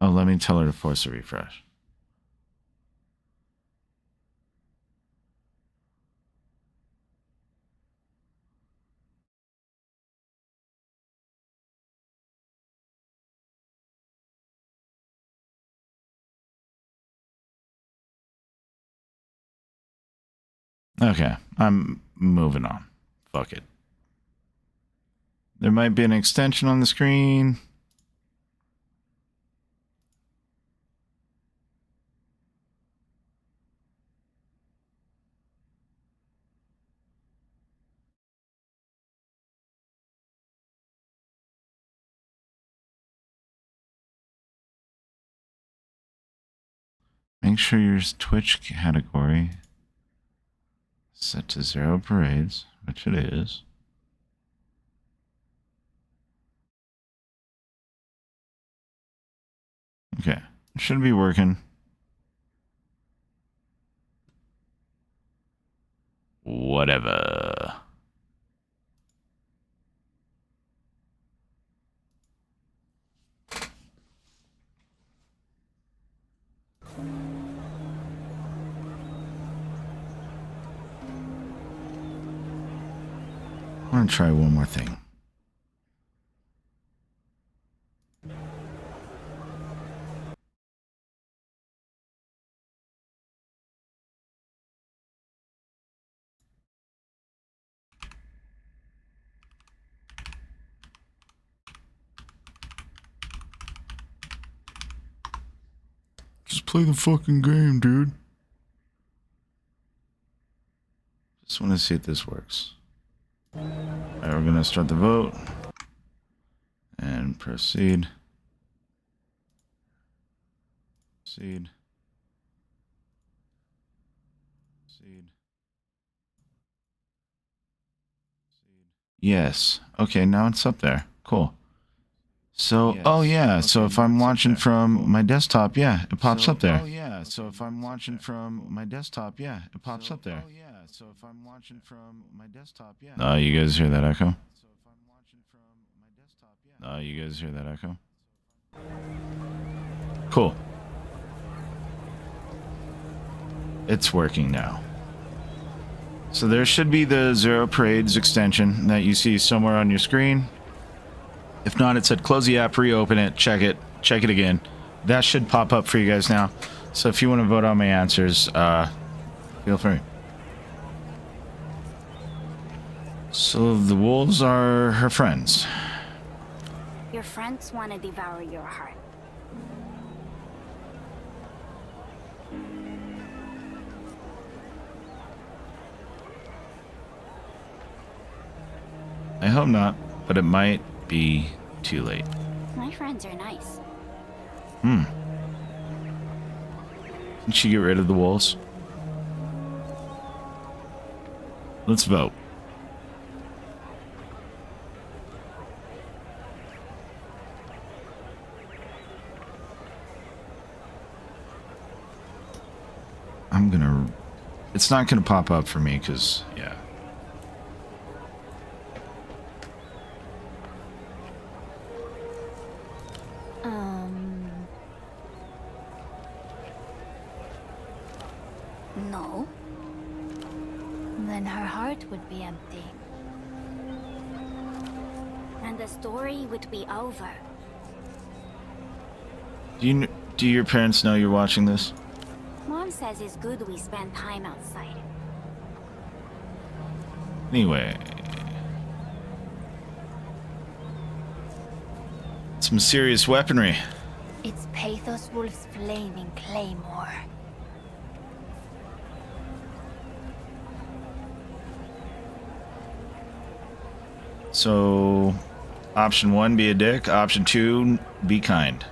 Oh, let me tell her to force a refresh. Okay, I'm moving on. Fuck it. There might be an extension on the screen. Make sure your Twitch category is set to Zero Parades, which it is. Okay, should be working. Whatever. I want to try one more thing. Just play the fucking game, dude. Just want to see if this works. Alright, we're gonna start the vote. And proceed. Proceed. Proceed. Yes. Okay, now it's up there. Cool. So, Yes. oh yeah, Okay, so if now I'm it's up watching there. from Cool. my desktop, yeah, it pops up there. Oh yeah, so if I'm watching from my desktop, yeah, it pops up there. Oh yeah, so if I'm watching from my desktop, yeah. You guys hear that echo? You guys hear that echo? Cool. It's working now. So there should be the Zero Parades extension that you see somewhere on your screen. If not, it said close the app, reopen it, check it again. That should pop up for you guys now. So if you want to vote on my answers, feel free. So the wolves are her friends. Your friends want to devour your heart. I hope not, but it might be too late. My friends are nice. Can she get rid of the wolves? Let's vote. It's not gonna pop up for me because, yeah. No. Then her heart would be empty. And the story would be over. Do your parents know you're watching this? Mom says it's good we spend time outside. Anyway. Some serious weaponry. It's Pathos Wolf's flaming claymore. So, option 1, be a dick. Option 2, be kind.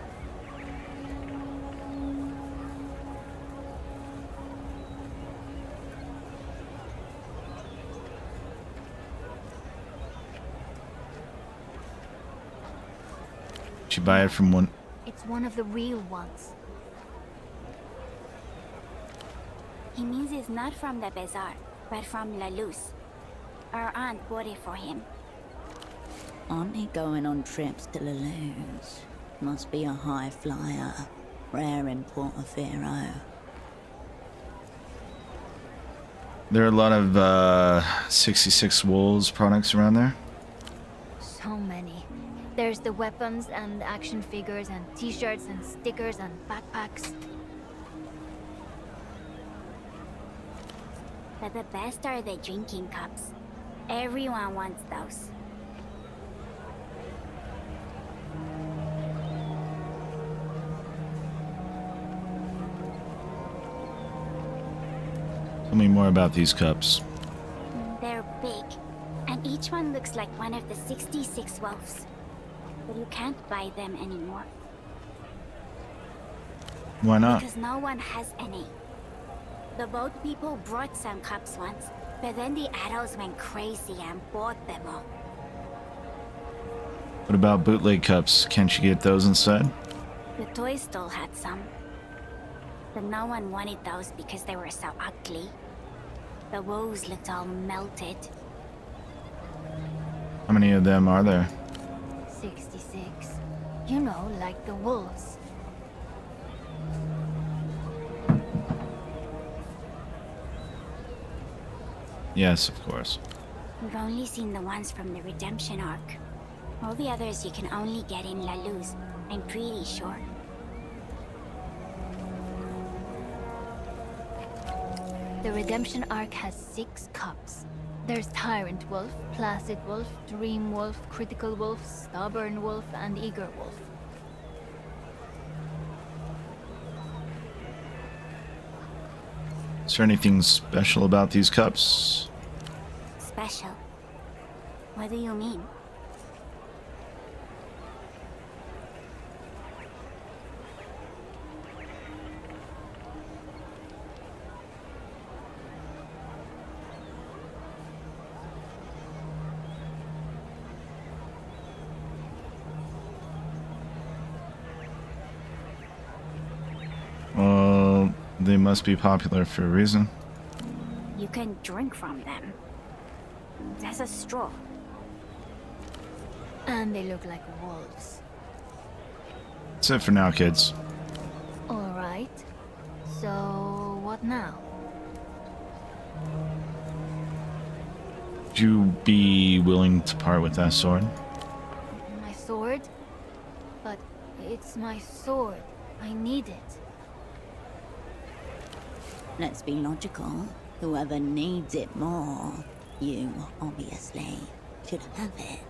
Did you buy it from one? It's one of the real ones. He means it's not from the bazaar, but from La Luz. Our aunt bought it for him. Aren't he going on trips to La Luz? Must be a high flyer. Rare in Portofino. There are a lot of 66 Wolves products around there. So many. There's the weapons and action figures and t-shirts and stickers and backpacks. But the best are the drinking cups. Everyone wants those. Tell me more about these cups. They're big, and each one looks like one of the 66 wolves. But you can't buy them anymore. Why not? Because no one has any. The boat people brought some cups once, but then the adults went crazy and bought them all. What about bootleg cups? Can't you get those instead? The toy stall had some. But no one wanted those because they were so ugly. The wolves looked all melted. How many of them are there? 66. You know, like the wolves. Yes, of course. We've only seen the ones from the redemption arc. All the others you can only get in La Luz, I'm pretty sure. The redemption arc has 6 cups. There's Tyrant Wolf, Placid Wolf, Dream Wolf, Critical Wolf, Stubborn Wolf, and Eager Wolf. Is there anything special about these cups? Special? What do you mean? Well, they must be popular for a reason. You can drink from them. There's a straw. And they look like wolves. That's it for now, kids. Alright. So, what now? Would you be willing to part with that sword? My sword? But it's my sword. I need it. Let's be logical. Whoever needs it more, you, obviously, should have it.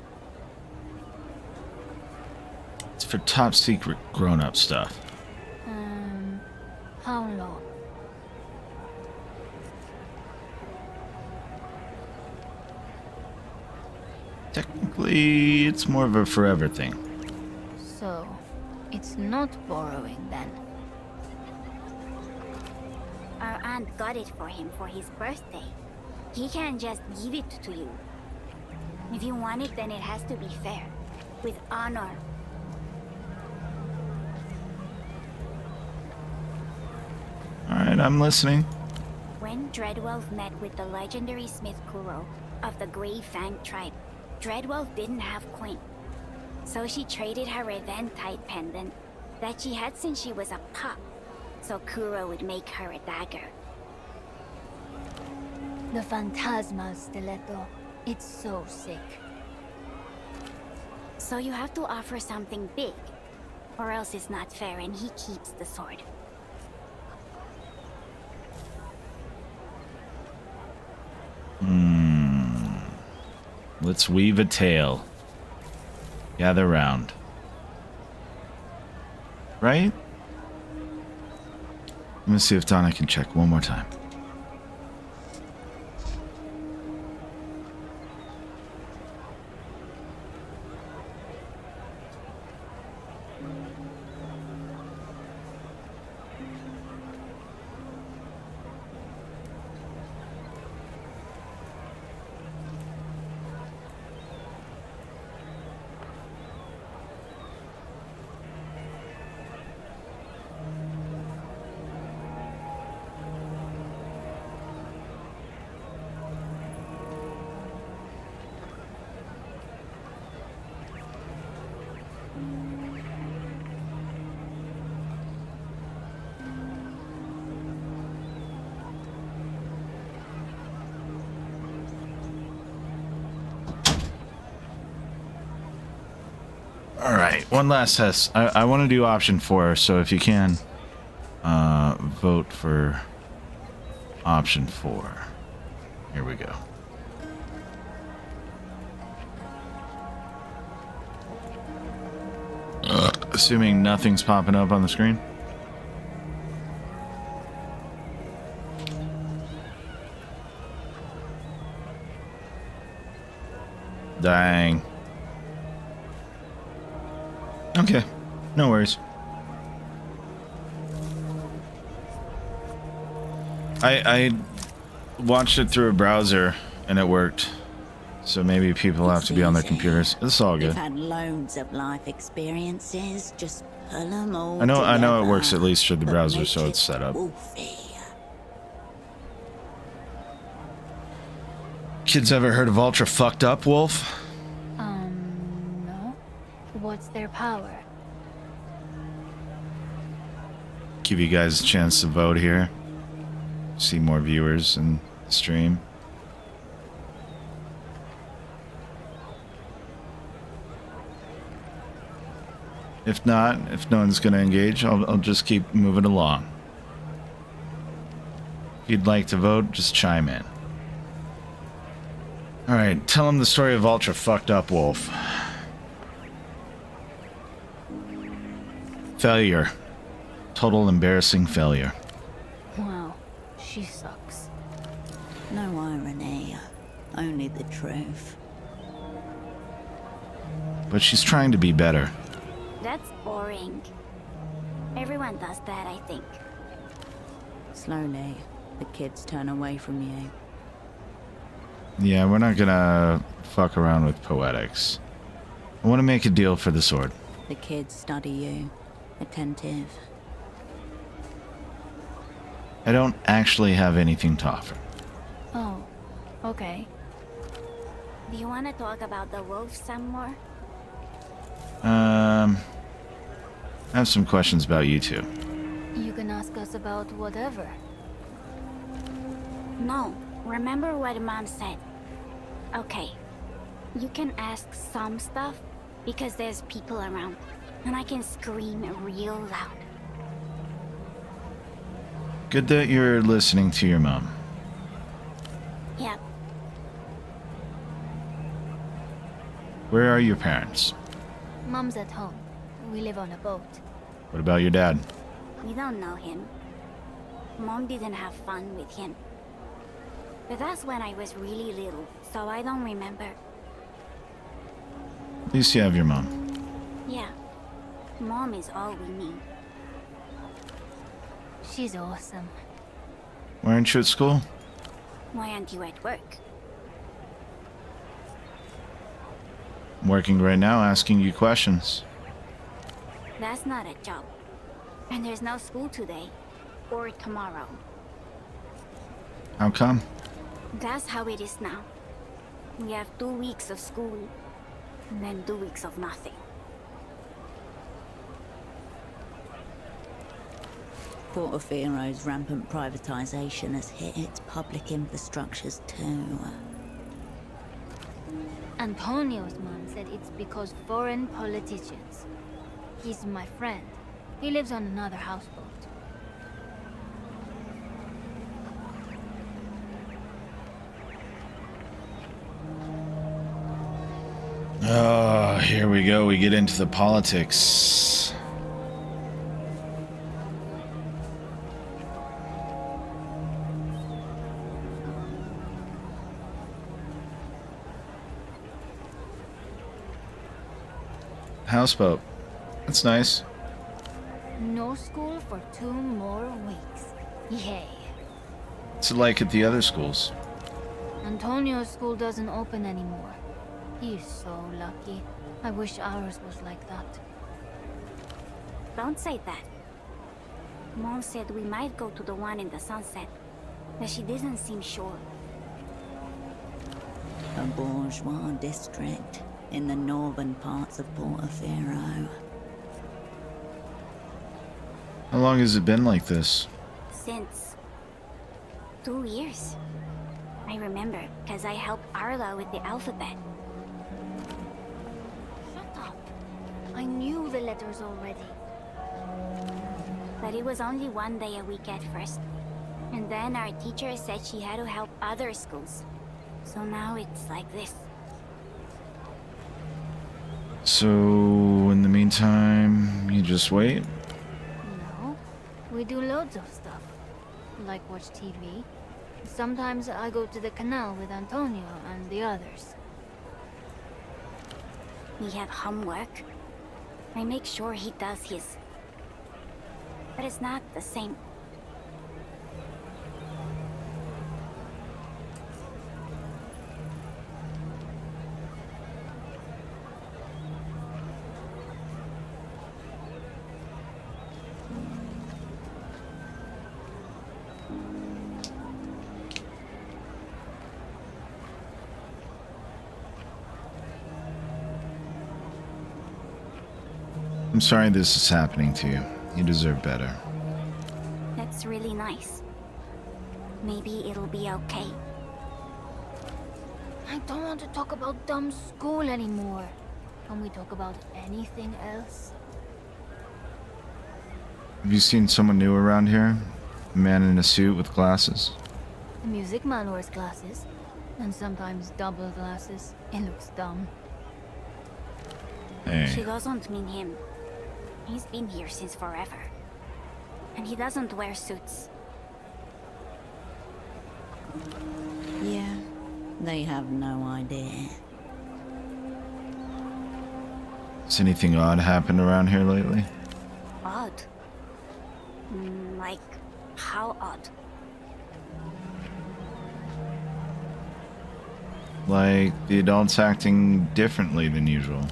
It's for top secret grown-up stuff. How long? Technically, it's more of a forever thing. So, it's not borrowing then. Our aunt got it for him for his birthday. He can't just give it to you. If you want it, then it has to be fair. With honor. Alright, I'm listening. When Dreadwolf met with the legendary Smith Kuro of the Grey Fang tribe, Dreadwolf didn't have coin. So she traded her Eventide pendant that she had since she was a pup, so Kuro would make her a dagger. The Phantasmal Stiletto. It's so sick. So you have to offer something big, or else it's not fair and he keeps the sword. Let's weave a tale. Gather round. Right? Let me see if Donna can check one more time. All right, one last test. I want to do option 4, so if you can, vote for option 4. Here we go. Assuming nothing's popping up on the screen. Dang. Okay, no worries. I watched it through a browser and it worked. So maybe people have to be on their computers. It's all good. You've had loads of life experiences. Just pull them all I know it together. works at least through the But browser, make so it it's set up. wolfy. Kids ever heard of Ultra Fucked Up Wolf? No. What's their power? Give you guys a chance to vote here. See more viewers in the stream. If not, if no one's going to engage, I'll just keep moving along. If you'd like to vote, just chime in. Alright, tell them the story of Ultra Fucked Up Wolf. Failure. Total embarrassing failure. Wow, she sucks. No irony, only the truth. But she's trying to be better. That's boring. Everyone does that, I think. Slowly, the kids turn away from you. Yeah, we're not gonna fuck around with poetics. I want to make a deal for the sword. The kids study you, attentive. I don't actually have anything to offer. Oh, okay. Do you want to talk about the wolf some more? I have some questions about you two. You can ask us about whatever. No, remember what Mom said. Okay, you can ask some stuff because there's people around, and I can scream real loud. Good that you're listening to your mom. Yep. Where are your parents? Mom's at home. We live on a boat. What about your dad? We don't know him. Mom didn't have fun with him. But that's when I was really little, so I don't remember. At least you have your mom. Yeah. Mom is all we need. She's awesome. Why aren't you at school? Why aren't you at work? I'm working right now asking you questions. That's not a job. And there's no school today. Or tomorrow. How come? That's how it is now. We have 2 weeks of school. And then 2 weeks of nothing. Portofiero's rampant privatization has hit its public infrastructures too. Antonio's mom said it's because foreign politicians. He's my friend. He lives on another houseboat. Oh, here we go. We get into the politics. Houseboat. That's nice. No school for 2 more weeks. Yay. What's it like at the other schools? Antonio's school doesn't open anymore. He's so lucky. I wish ours was like that. Don't say that. Mom said we might go to the one in the sunset, but she doesn't seem sure. A bourgeois district in the northern parts of Portofino. How long has it been like this? Since 2 years. I remember, because I helped Arla with the alphabet. Shut up. I knew the letters already. But it was only 1 day a week at first. And then our teacher said she had to help other schools. So now it's like this. So, in the meantime, you just wait? No. We do loads of stuff. Like watch TV. Sometimes I go to the canal with Antonio and the others. We have homework. I make sure he does his. But it's not the same. I'm sorry this is happening to you. You deserve better. That's really nice. Maybe it'll be okay. I don't want to talk about dumb school anymore. Can we talk about anything else? Have you seen someone new around here? A man in a suit with glasses? The music man wears glasses. And sometimes double glasses. It looks dumb. Hey. She doesn't mean him. He's been here since forever. And he doesn't wear suits. Yeah, they have no idea. Has anything odd happened around here lately? Odd. Like, how odd? Like the adults acting differently than usual.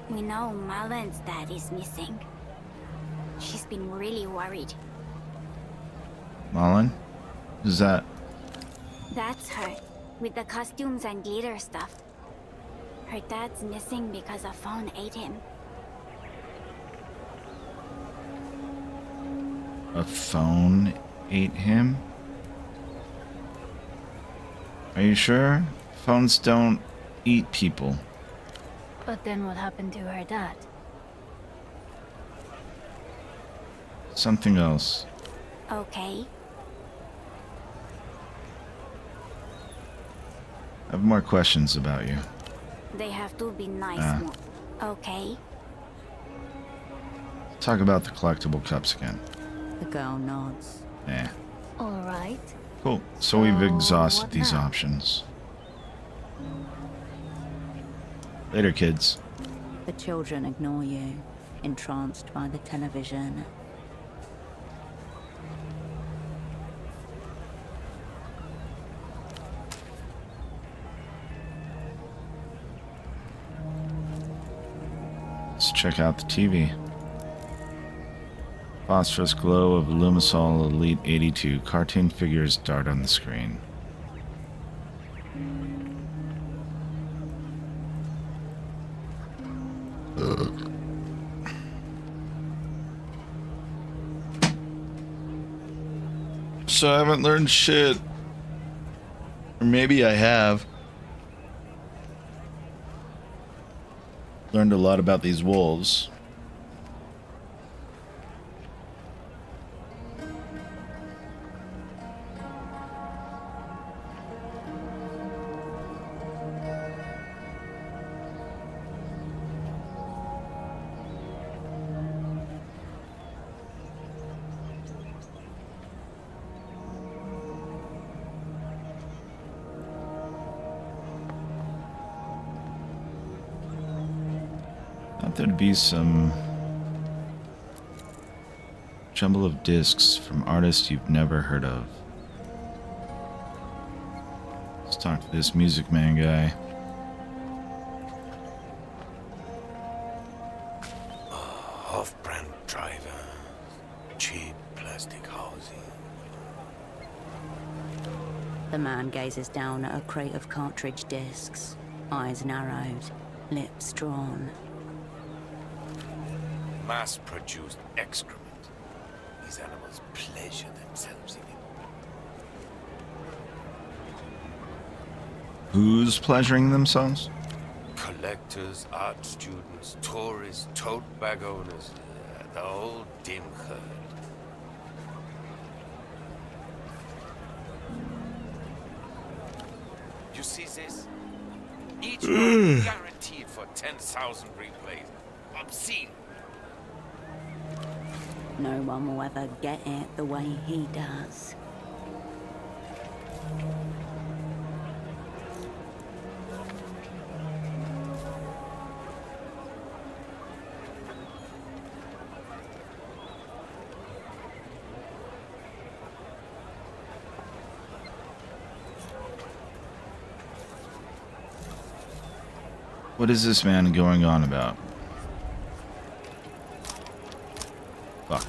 We know Marlon's dad is missing. She's been really worried. Malin? Who's that? That's her, with the costumes and glitter stuff. Her dad's missing because a phone ate him. A phone ate him? Are you sure? Phones don't eat people. But then what happened to her dad? Something else. Okay. I have more questions about you. They have to be nice. Okay. Talk about the collectible cups again. The girl nods. Yeah. Alright. Cool. So we've exhausted what these now? options. Later, kids. The children ignore you, entranced by the television. Let's check out the TV. Phosphorus glow of Lumisol Elite 82. Cartoon figures dart on the screen. So I haven't learned shit. Or maybe I have. Learned a lot about these wolves. Thought there'd be some jumble of discs from artists you've never heard of. Let's talk to this Music Man guy. Off-brand driver, cheap plastic housing. The man gazes down at a crate of cartridge discs, eyes narrowed, lips drawn. Mass-produced excrement. These animals pleasure themselves in it. Who's pleasuring themselves? Collectors, art students, tourists, tote bag owners, the whole dim herd. You see this? Each one guaranteed for 10,000 replays. Obscene. No one will ever get it the way he does. What is this man going on about? Fuck.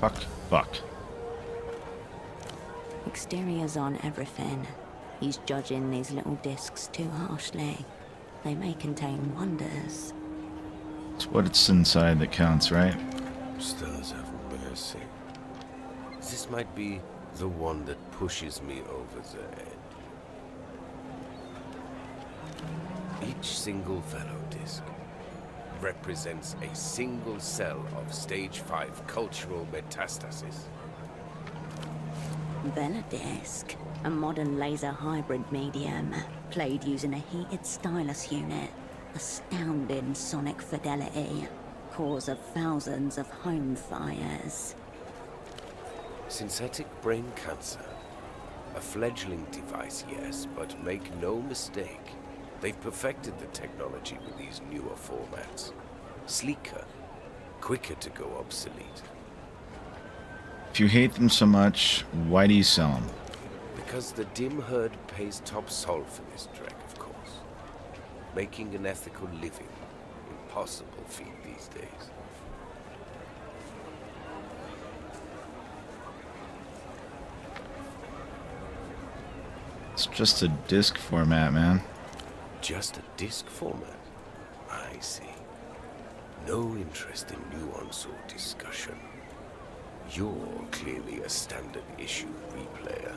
Fuck. Fuck. Exteriors on everything. He's judging these little discs too harshly. They may contain wonders. It's what's inside that counts, right? Stars have mercy. This might be the one that pushes me over the edge. Each single fellow disc represents a single cell of stage 5 cultural metastasis. Veladisc, a modern laser hybrid medium, played using a heated stylus unit, astounding sonic fidelity, cause of thousands of home fires. Synthetic brain cancer. A fledgling device, yes, but make no mistake. They've perfected the technology with these newer formats. Sleeker, quicker to go obsolete. If you hate them so much, why do you sell them? Because the dim herd pays top sol for this dreck, of course. Making an ethical living, impossible feat these days. It's just a disc format, man. Just a disc format? I see. No interest in nuance or discussion. You're clearly a standard issue replayer.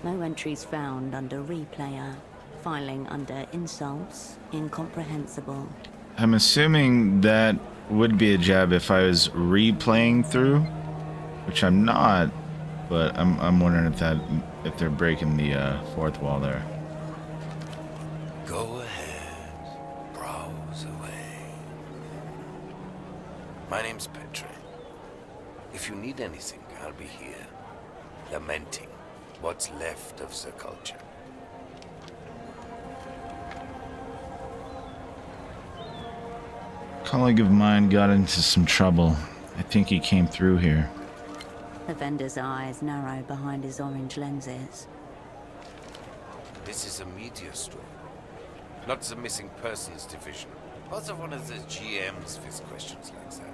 No entries found under replayer. Filing under insults, incomprehensible. I'm assuming that would be a jab if I was replaying through, which I'm not, but I'm wondering if they're breaking the fourth wall there. Go ahead. Browse away. My name's Petre. If you need anything, I'll be here. Lamenting what's left of the culture. A colleague of mine got into some trouble. I think he came through here. The vendor's eyes narrow behind his orange lenses. This is a media store, not the missing persons division. Also one of the GMs with questions like that.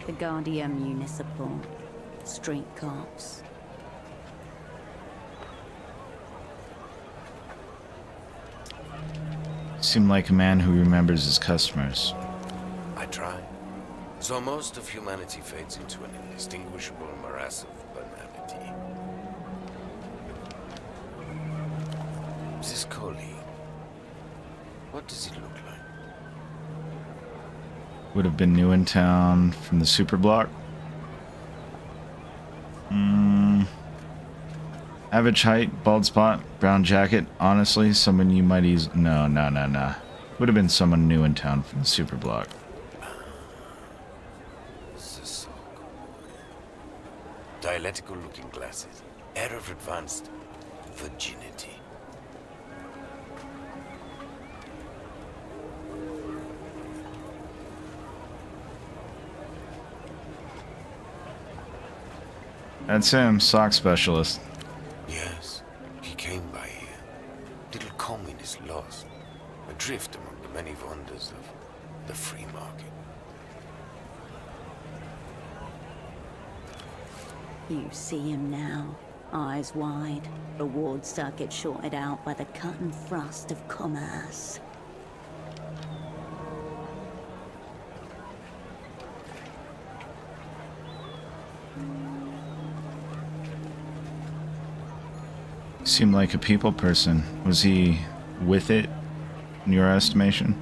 The Guardian Municipal. Street cops. Seemed like a man who remembers his customers. I try. So most of humanity fades into an indistinguishable morass of banality. This colleague, what does he look like? Would have been new in town from the super block. Average height, bald spot, brown jacket. Honestly, someone you might easily... No. Would have been someone new in town from the super block. Dialectical looking glasses. Air of advanced virginity. That's him, sock specialist. Yes, he came by here. Little communist lost, adrift among the many wonders of the free market. You see him now, eyes wide, reward circuit shorted out by the cut and thrust of commerce. Seemed like a people person. Was he with it, in your estimation?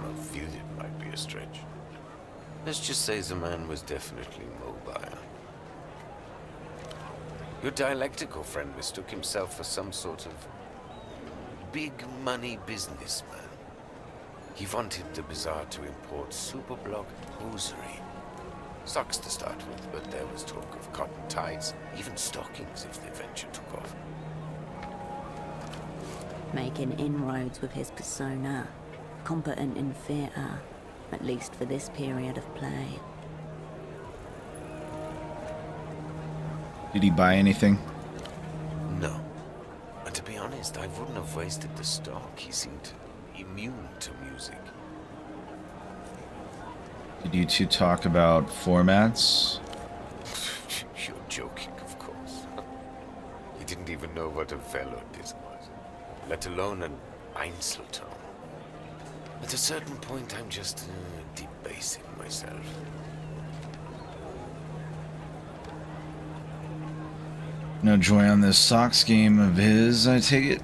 Well, viewed it might be a stretch. Let's just say the man was definitely mobile. Your dialectical friend mistook himself for some sort of big money businessman. He wanted the bazaar to import superblock hosiery. Socks to start with, but there was talk of cotton ties, even stockings if the venture took off. Making inroads with his persona, competent in theatre, at least for this period of play. Did he buy anything? No. And to be honest, I wouldn't have wasted the stock. He seemed immune to music. Did you two talk about formats? You're joking, of course. He didn't even know what a Velodisc was, let alone an Einzelton. At a certain point, I'm just debasing myself. No joy on this sock scheme of his, I take it?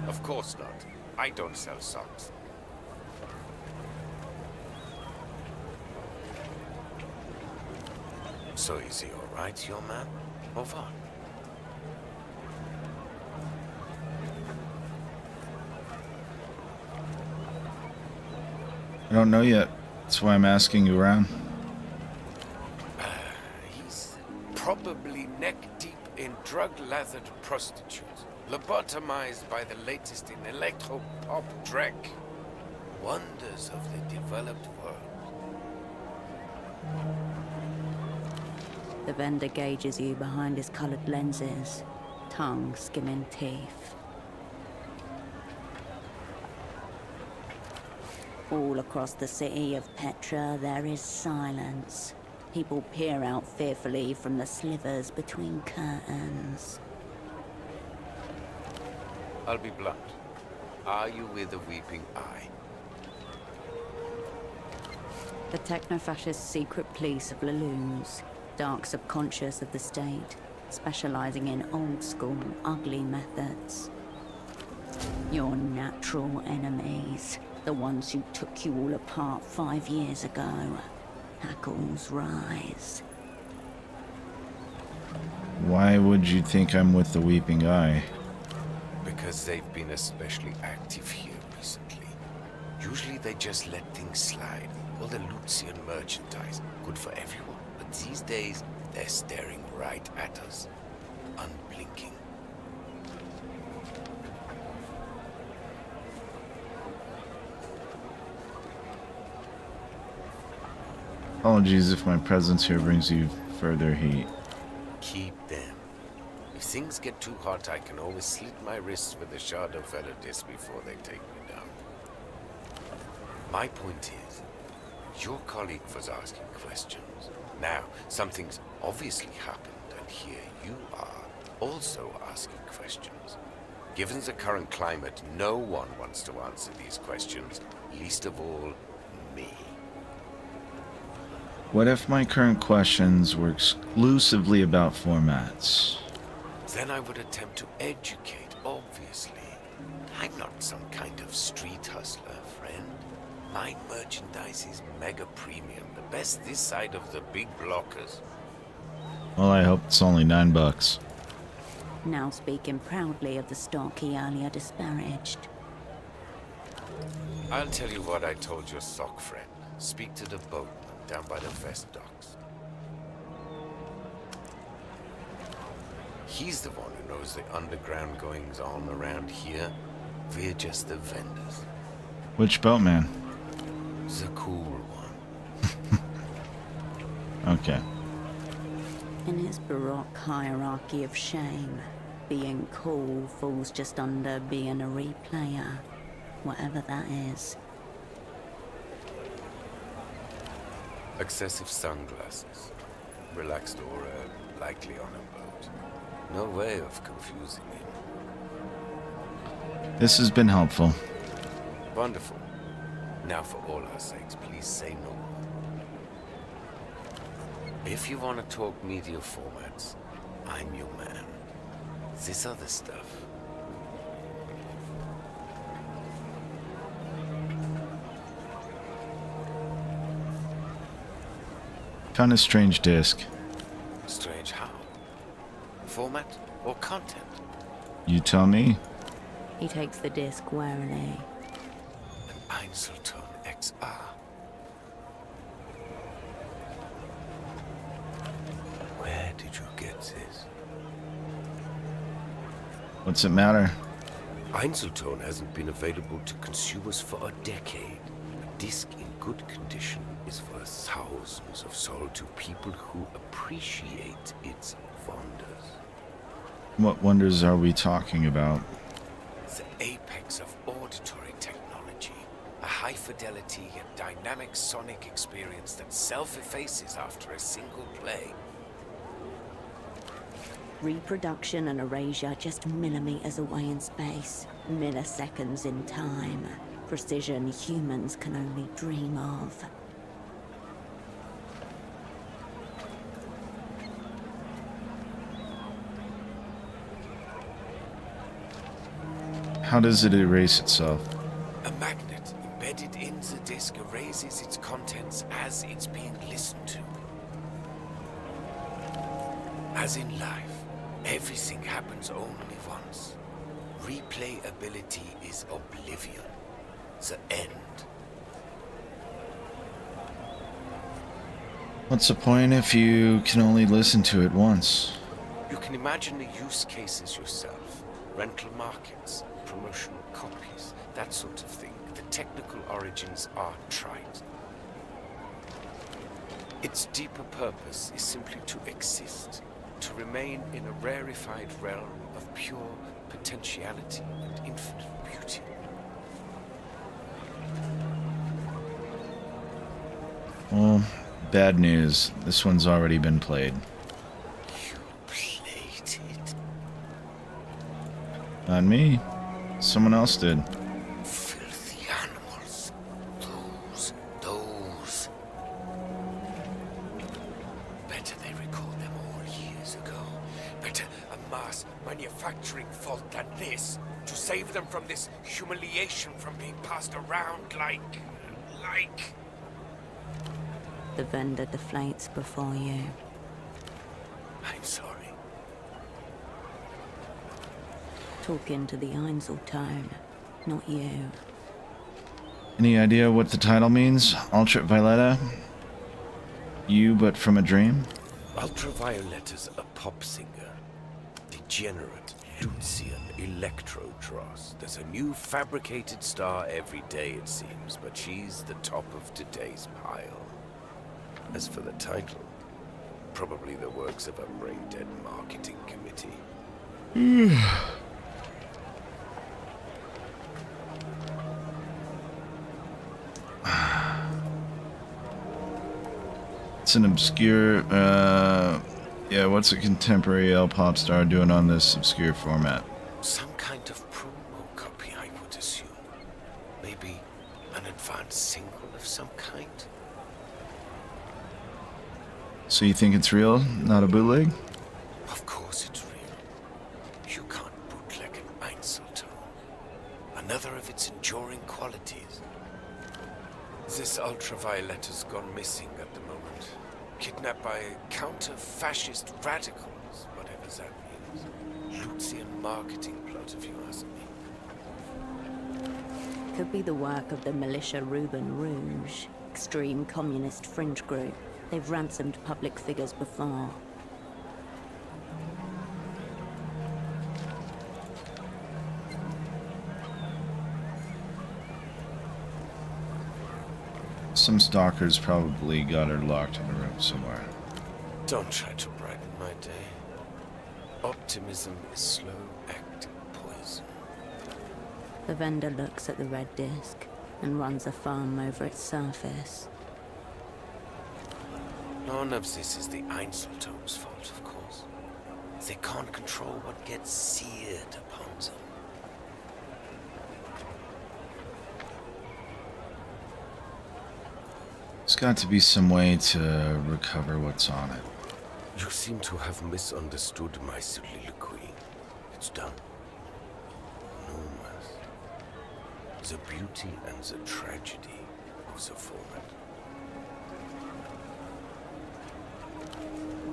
Of course not. I don't sell socks. So is he alright, your man? Or what? I don't know yet. That's why I'm asking you around. He's probably neck-deep in drug-lathered prostitutes, lobotomized by the latest in electro-pop dreck. Wonders of the developed world. The vendor gauges you behind his colored lenses, tongue skimming teeth. All across the city of Petra, there is silence. People peer out fearfully from the slivers between curtains. I'll be blunt. Are you with a weeping eye? The techno-fascist secret police of Laloons, dark subconscious of the state, specializing in old-school, ugly methods. Your natural enemies, the ones who took you all apart 5 years ago. Hackles rise. Why would you think I'm with the Weeping Eye? Because they've been especially active here recently. Usually they just let things slide. All the Lucian merchandise, good for everyone. But these days, they're staring right at us, unblinking. Apologies if my presence here brings you further heat. Keep them. If things get too hot, I can always slit my wrists with a shard of Velodisc before they take me down. My point is, your colleague was asking questions. Now, something's obviously happened, and here you are, also asking questions. Given the current climate, no one wants to answer these questions, least of all, me. What if my current questions were exclusively about formats? Then I would attempt to educate, obviously. I'm not some kind of street hustler, friend. My merchandise is mega premium, the best this side of the big blockers. Well, I hope it's only $9. Now speaking proudly of the stock he earlier disparaged. I'll tell you what I told your sock friend. Speak to the boatman down by the vest docks. He's the one who knows the underground goings on around here. We're just the vendors. Which boatman? The cool one. Okay. In his baroque hierarchy of shame, being cool falls just under being a replayer, whatever that is. Excessive sunglasses. Relaxed aura, likely on a boat. No way of confusing him. This has been helpful. Wonderful. Now for all our sakes, please say no more. If you want to talk media formats, I'm your man. This other stuff. Kind of strange disc. Strange how? Format or content? You tell me. He takes the disc warily. An Einzelton XR. Where did you get this? What's it matter? Einzelton hasn't been available to consumers for a decade. A disc in good condition is worth thousands of soul to people who appreciate its wonders. What wonders are we talking about? The apex of auditory technology. A high-fidelity yet dynamic sonic experience that self-effaces after a single play. Reproduction and erasure just millimeters away in space, milliseconds in time. Precision humans can only dream of. How does it erase itself? A magnet embedded in the disc erases its contents as it's being listened to. As in life, everything happens only once. Replayability is oblivion. The end. What's the point if you can only listen to it once? You can imagine the use cases yourself. Rental markets, promotional copies, that sort of thing. The technical origins are trite. Its deeper purpose is simply to exist, to remain in a rarefied realm of pure potentiality and infinite beauty. Well, bad news. This one's already been played. You played it? Not me. Someone else did. Filthy animals. Those. Better they record them all years ago. Better a mass manufacturing fault than this. To save them from this humiliation from being passed around like... The vendor deflates before you. I'm sorry. Talking to the Einzeltone, not you. Any idea what the title means? Ultravioletta? You, but from a dream? Ultravioletta's a pop singer. Degenerate, Lucian, Electro-Dross. There's a new fabricated star every day, it seems, but she's the top of today's pile. As for the title, probably the works of a brain-dead marketing committee. It's an obscure, yeah, what's a contemporary L-pop star doing on this obscure format? Some kind of promo copy, I would assume. Maybe an advanced single of some kind? So you think it's real, not a bootleg? Of course it's real. You can't bootleg an Einzelton. Another of its enduring qualities. This Ultravioletta's gone missing at the moment. Kidnapped by counter-fascist radicals, whatever that means. Lucian marketing plot, if you ask me. Could be the work of the militia Ruben Rouge, extreme communist fringe group. They've ransomed public figures before. Some stalkers probably got her locked in a room somewhere. Don't try to brighten my day. Optimism is slow-acting poison. The vendor looks at the red disc and runs a thumb over its surface. None of this is the Einzeltone's fault, of course. They can't control what gets seared upon them. There's got to be some way to recover what's on it. You seem to have misunderstood my soliloquy. It's done. Numerous. The beauty and the tragedy of the format.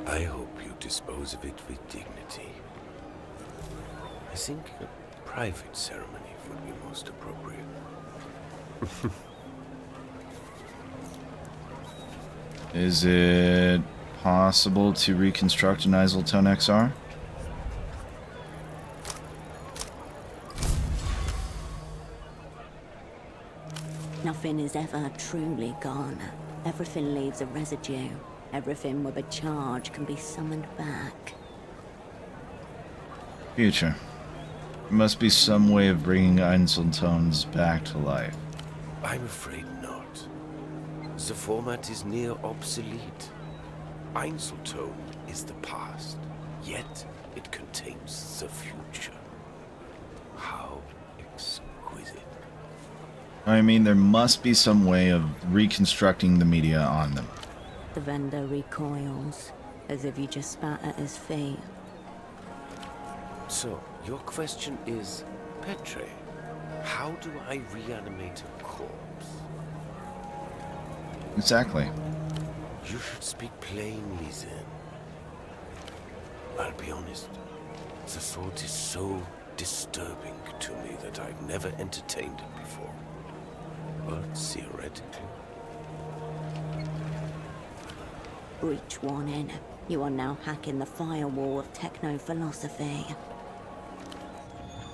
I hope you dispose of it with dignity. I think a private ceremony would be most appropriate. Is it possible to reconstruct an Iseltone XR? Nothing is ever truly gone. Everything leaves a residue. Everything with a charge can be summoned back. Future. There must be some way of bringing Einzeltones back to life. I'm afraid not. The format is near obsolete. Einzeltone is the past, yet it contains the future. How exquisite. I mean, there must be some way of reconstructing the media on them. The vendor recoils, as if you just spat at his feet. So, your question is, Petre, how do I reanimate a corpse? Exactly. You should speak plainly then. I'll be honest, the thought is so disturbing to me that I've never entertained it before. But theoretically... Breach warning. You are now hacking the firewall of techno-philosophy.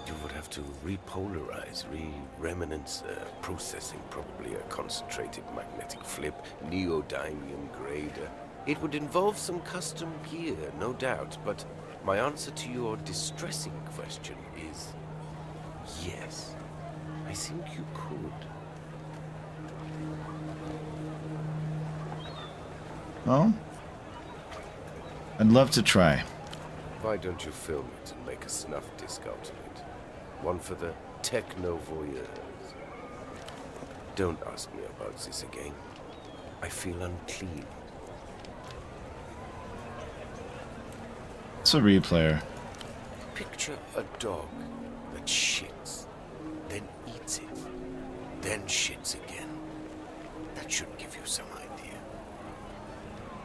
You would have to repolarize, re-reminence processing, probably a concentrated magnetic flip, neodymium grader. It would involve some custom gear, no doubt, but my answer to your distressing question is yes. I think you could. Oh? I'd love to try. Why don't you film it and make a snuff disc out of it? One for the techno voyeurs. Don't ask me about this again. I feel unclean. It's a replayer. Picture a dog that shits, then eats it, then shits again. That should give you some idea.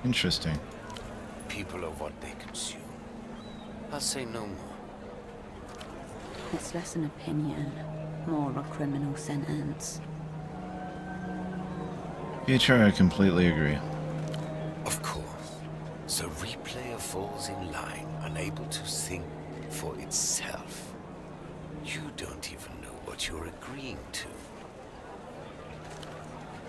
Interesting. People are what they consume. I'll say no more. It's less an opinion, more a criminal sentence. Future, I completely agree. Of course. The replayer falls in line, unable to think for itself. You don't even know what you're agreeing to.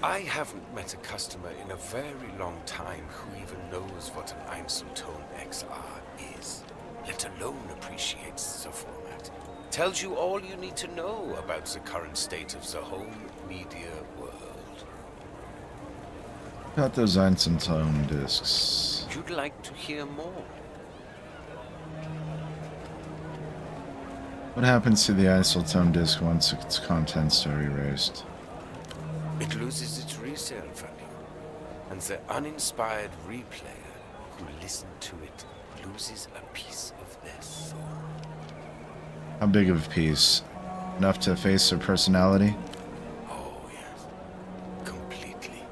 I haven't met a customer in a very long time who even knows what an Einzeltone XR is, let alone appreciates the format. Tells you all you need to know about the current state of the home media world. Got those Einzeltone discs. You'd like to hear more? What happens to the Einzeltone disc once its contents are erased? It loses its resale value, and the uninspired replayer who listened to it loses a piece of their soul. How big of a piece? Enough to efface their personality? Oh, yes. Completely.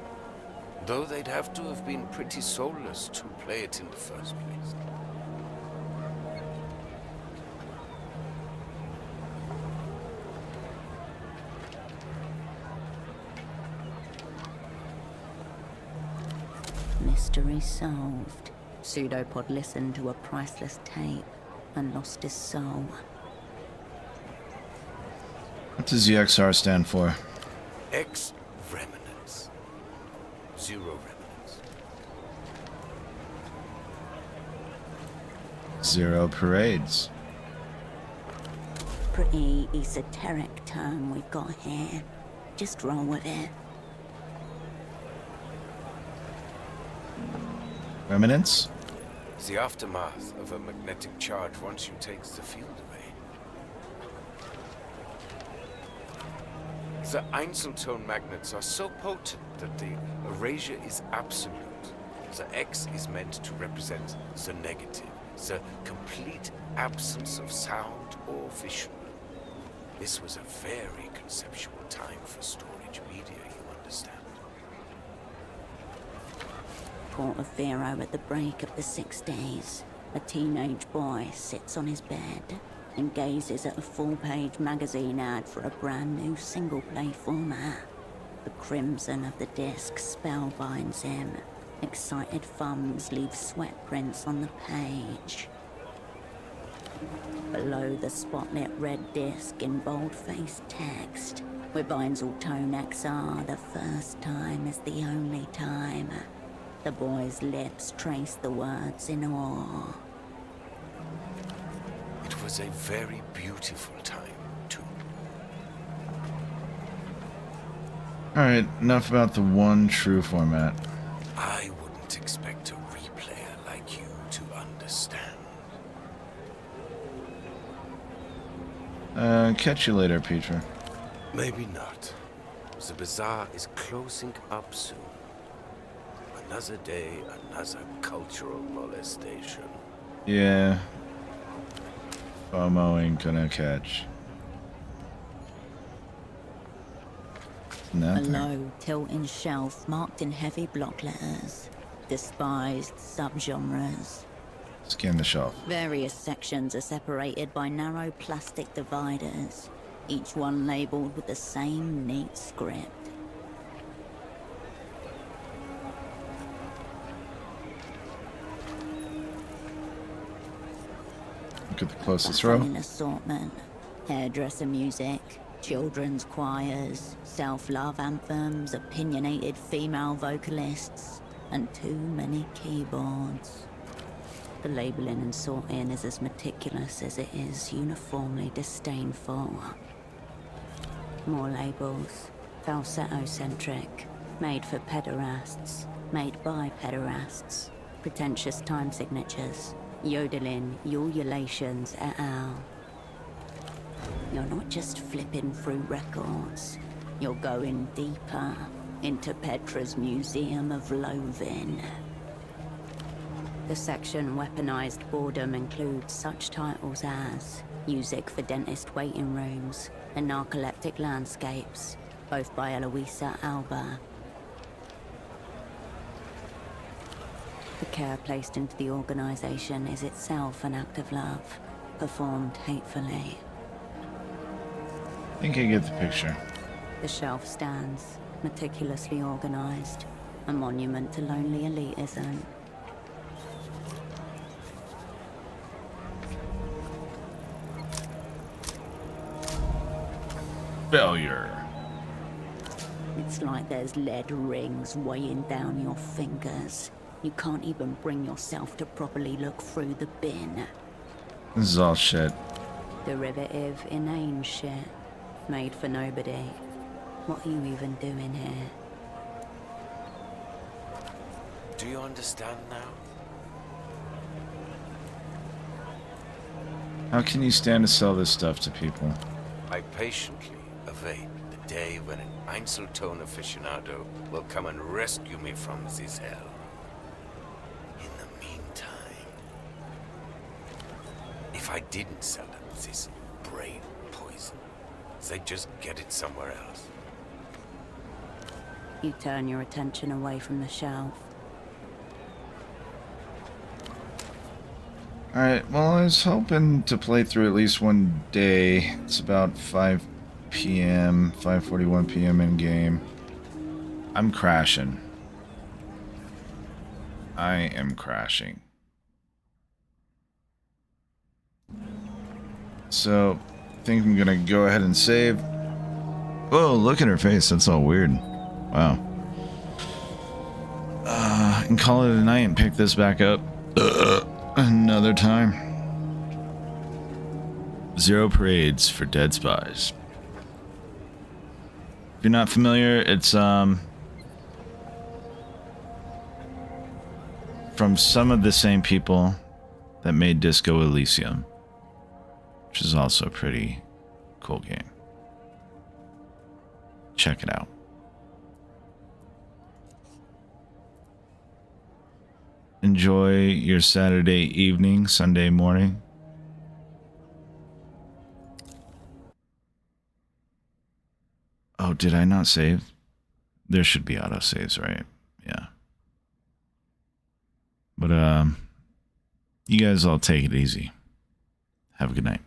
Though they'd have to have been pretty soulless to play it in the first place. Mystery solved. Pseudopod listened to a priceless tape and lost his soul. What does the XR stand for? X-Remnants. 0 remnants. 0 parades. Pretty esoteric term we've got here. Just roll with it. Remnants? The aftermath of a magnetic charge once you takes the field away. The Einzeltone magnets are so potent that the erasure is absolute. The X is meant to represent the negative, the complete absence of sound or vision. This was a very conceptual time for storage media, you understand. Port of Vero at the break of the 60s. A teenage boy sits on his bed and gazes at a full-page magazine ad for a brand new single-play format. The crimson of the disc spellbinds him. Excited thumbs leave sweat prints on the page. Below the spotlit red disc in bold-faced text, with Einzeltone XR, the first time is the only time. The boy's lips trace the words in awe. It was a very beautiful time, too. Alright, enough about the one true format. I wouldn't expect a replayer like you to understand. Catch you later, Peter. Maybe not. The bazaar is closing up soon. Another day, another cultural molestation. Yeah. FOMO ain't gonna catch. Nothing. A low, tilting shelf marked in heavy block letters. Despised subgenres. Scan the shelf. Various sections are separated by narrow plastic dividers, each one labeled with the same neat script. Look at the closest row. An assortment. Hairdresser music, children's choirs, self-love anthems, opinionated female vocalists, and too many keyboards. The labeling and sorting is as meticulous as it is uniformly disdainful. More labels. Falsetto-centric. Made for pederasts. Made by pederasts. Pretentious time signatures. Yodeling, ululations et al. You're not just flipping through records. You're going deeper into Petra's Museum of Loathing. The section Weaponized Boredom includes such titles as Music for Dentist Waiting Rooms and Narcoleptic Landscapes, both by Eloisa Alba. The care placed into the organization is itself an act of love, performed hatefully. I think I get the picture. The shelf stands, meticulously organized, a monument to lonely elitism. Failure. It's like there's lead rings weighing down your fingers. You can't even bring yourself to properly look through the bin. This is all shit. Derivative, inane shit. Made for nobody. What are you even doing here? Do you understand now? How can you stand to sell this stuff to people? I patiently await the day when an Einzeltone aficionado will come and rescue me from this hell. In the meantime, if I didn't sell them this brain poison, they'd just get it somewhere else. You turn your attention away from the shelf. Alright, well, I was hoping to play through at least one day. It's about 5 p.m., 5:41 p.m. in game. I'm crashing. I am crashing. So, I think I'm gonna go ahead and save. Whoa, look at her face. That's all weird. Wow. and call it a night and pick this back up another time. 0 parades for dead spies. If you're not familiar, it's from some of the same people that made Disco Elysium, which is also a pretty cool game. Check it out. Enjoy your Saturday evening, Sunday morning. Oh, did I not save? There should be autosaves, right? Yeah. But you guys all take it easy. Have a good night.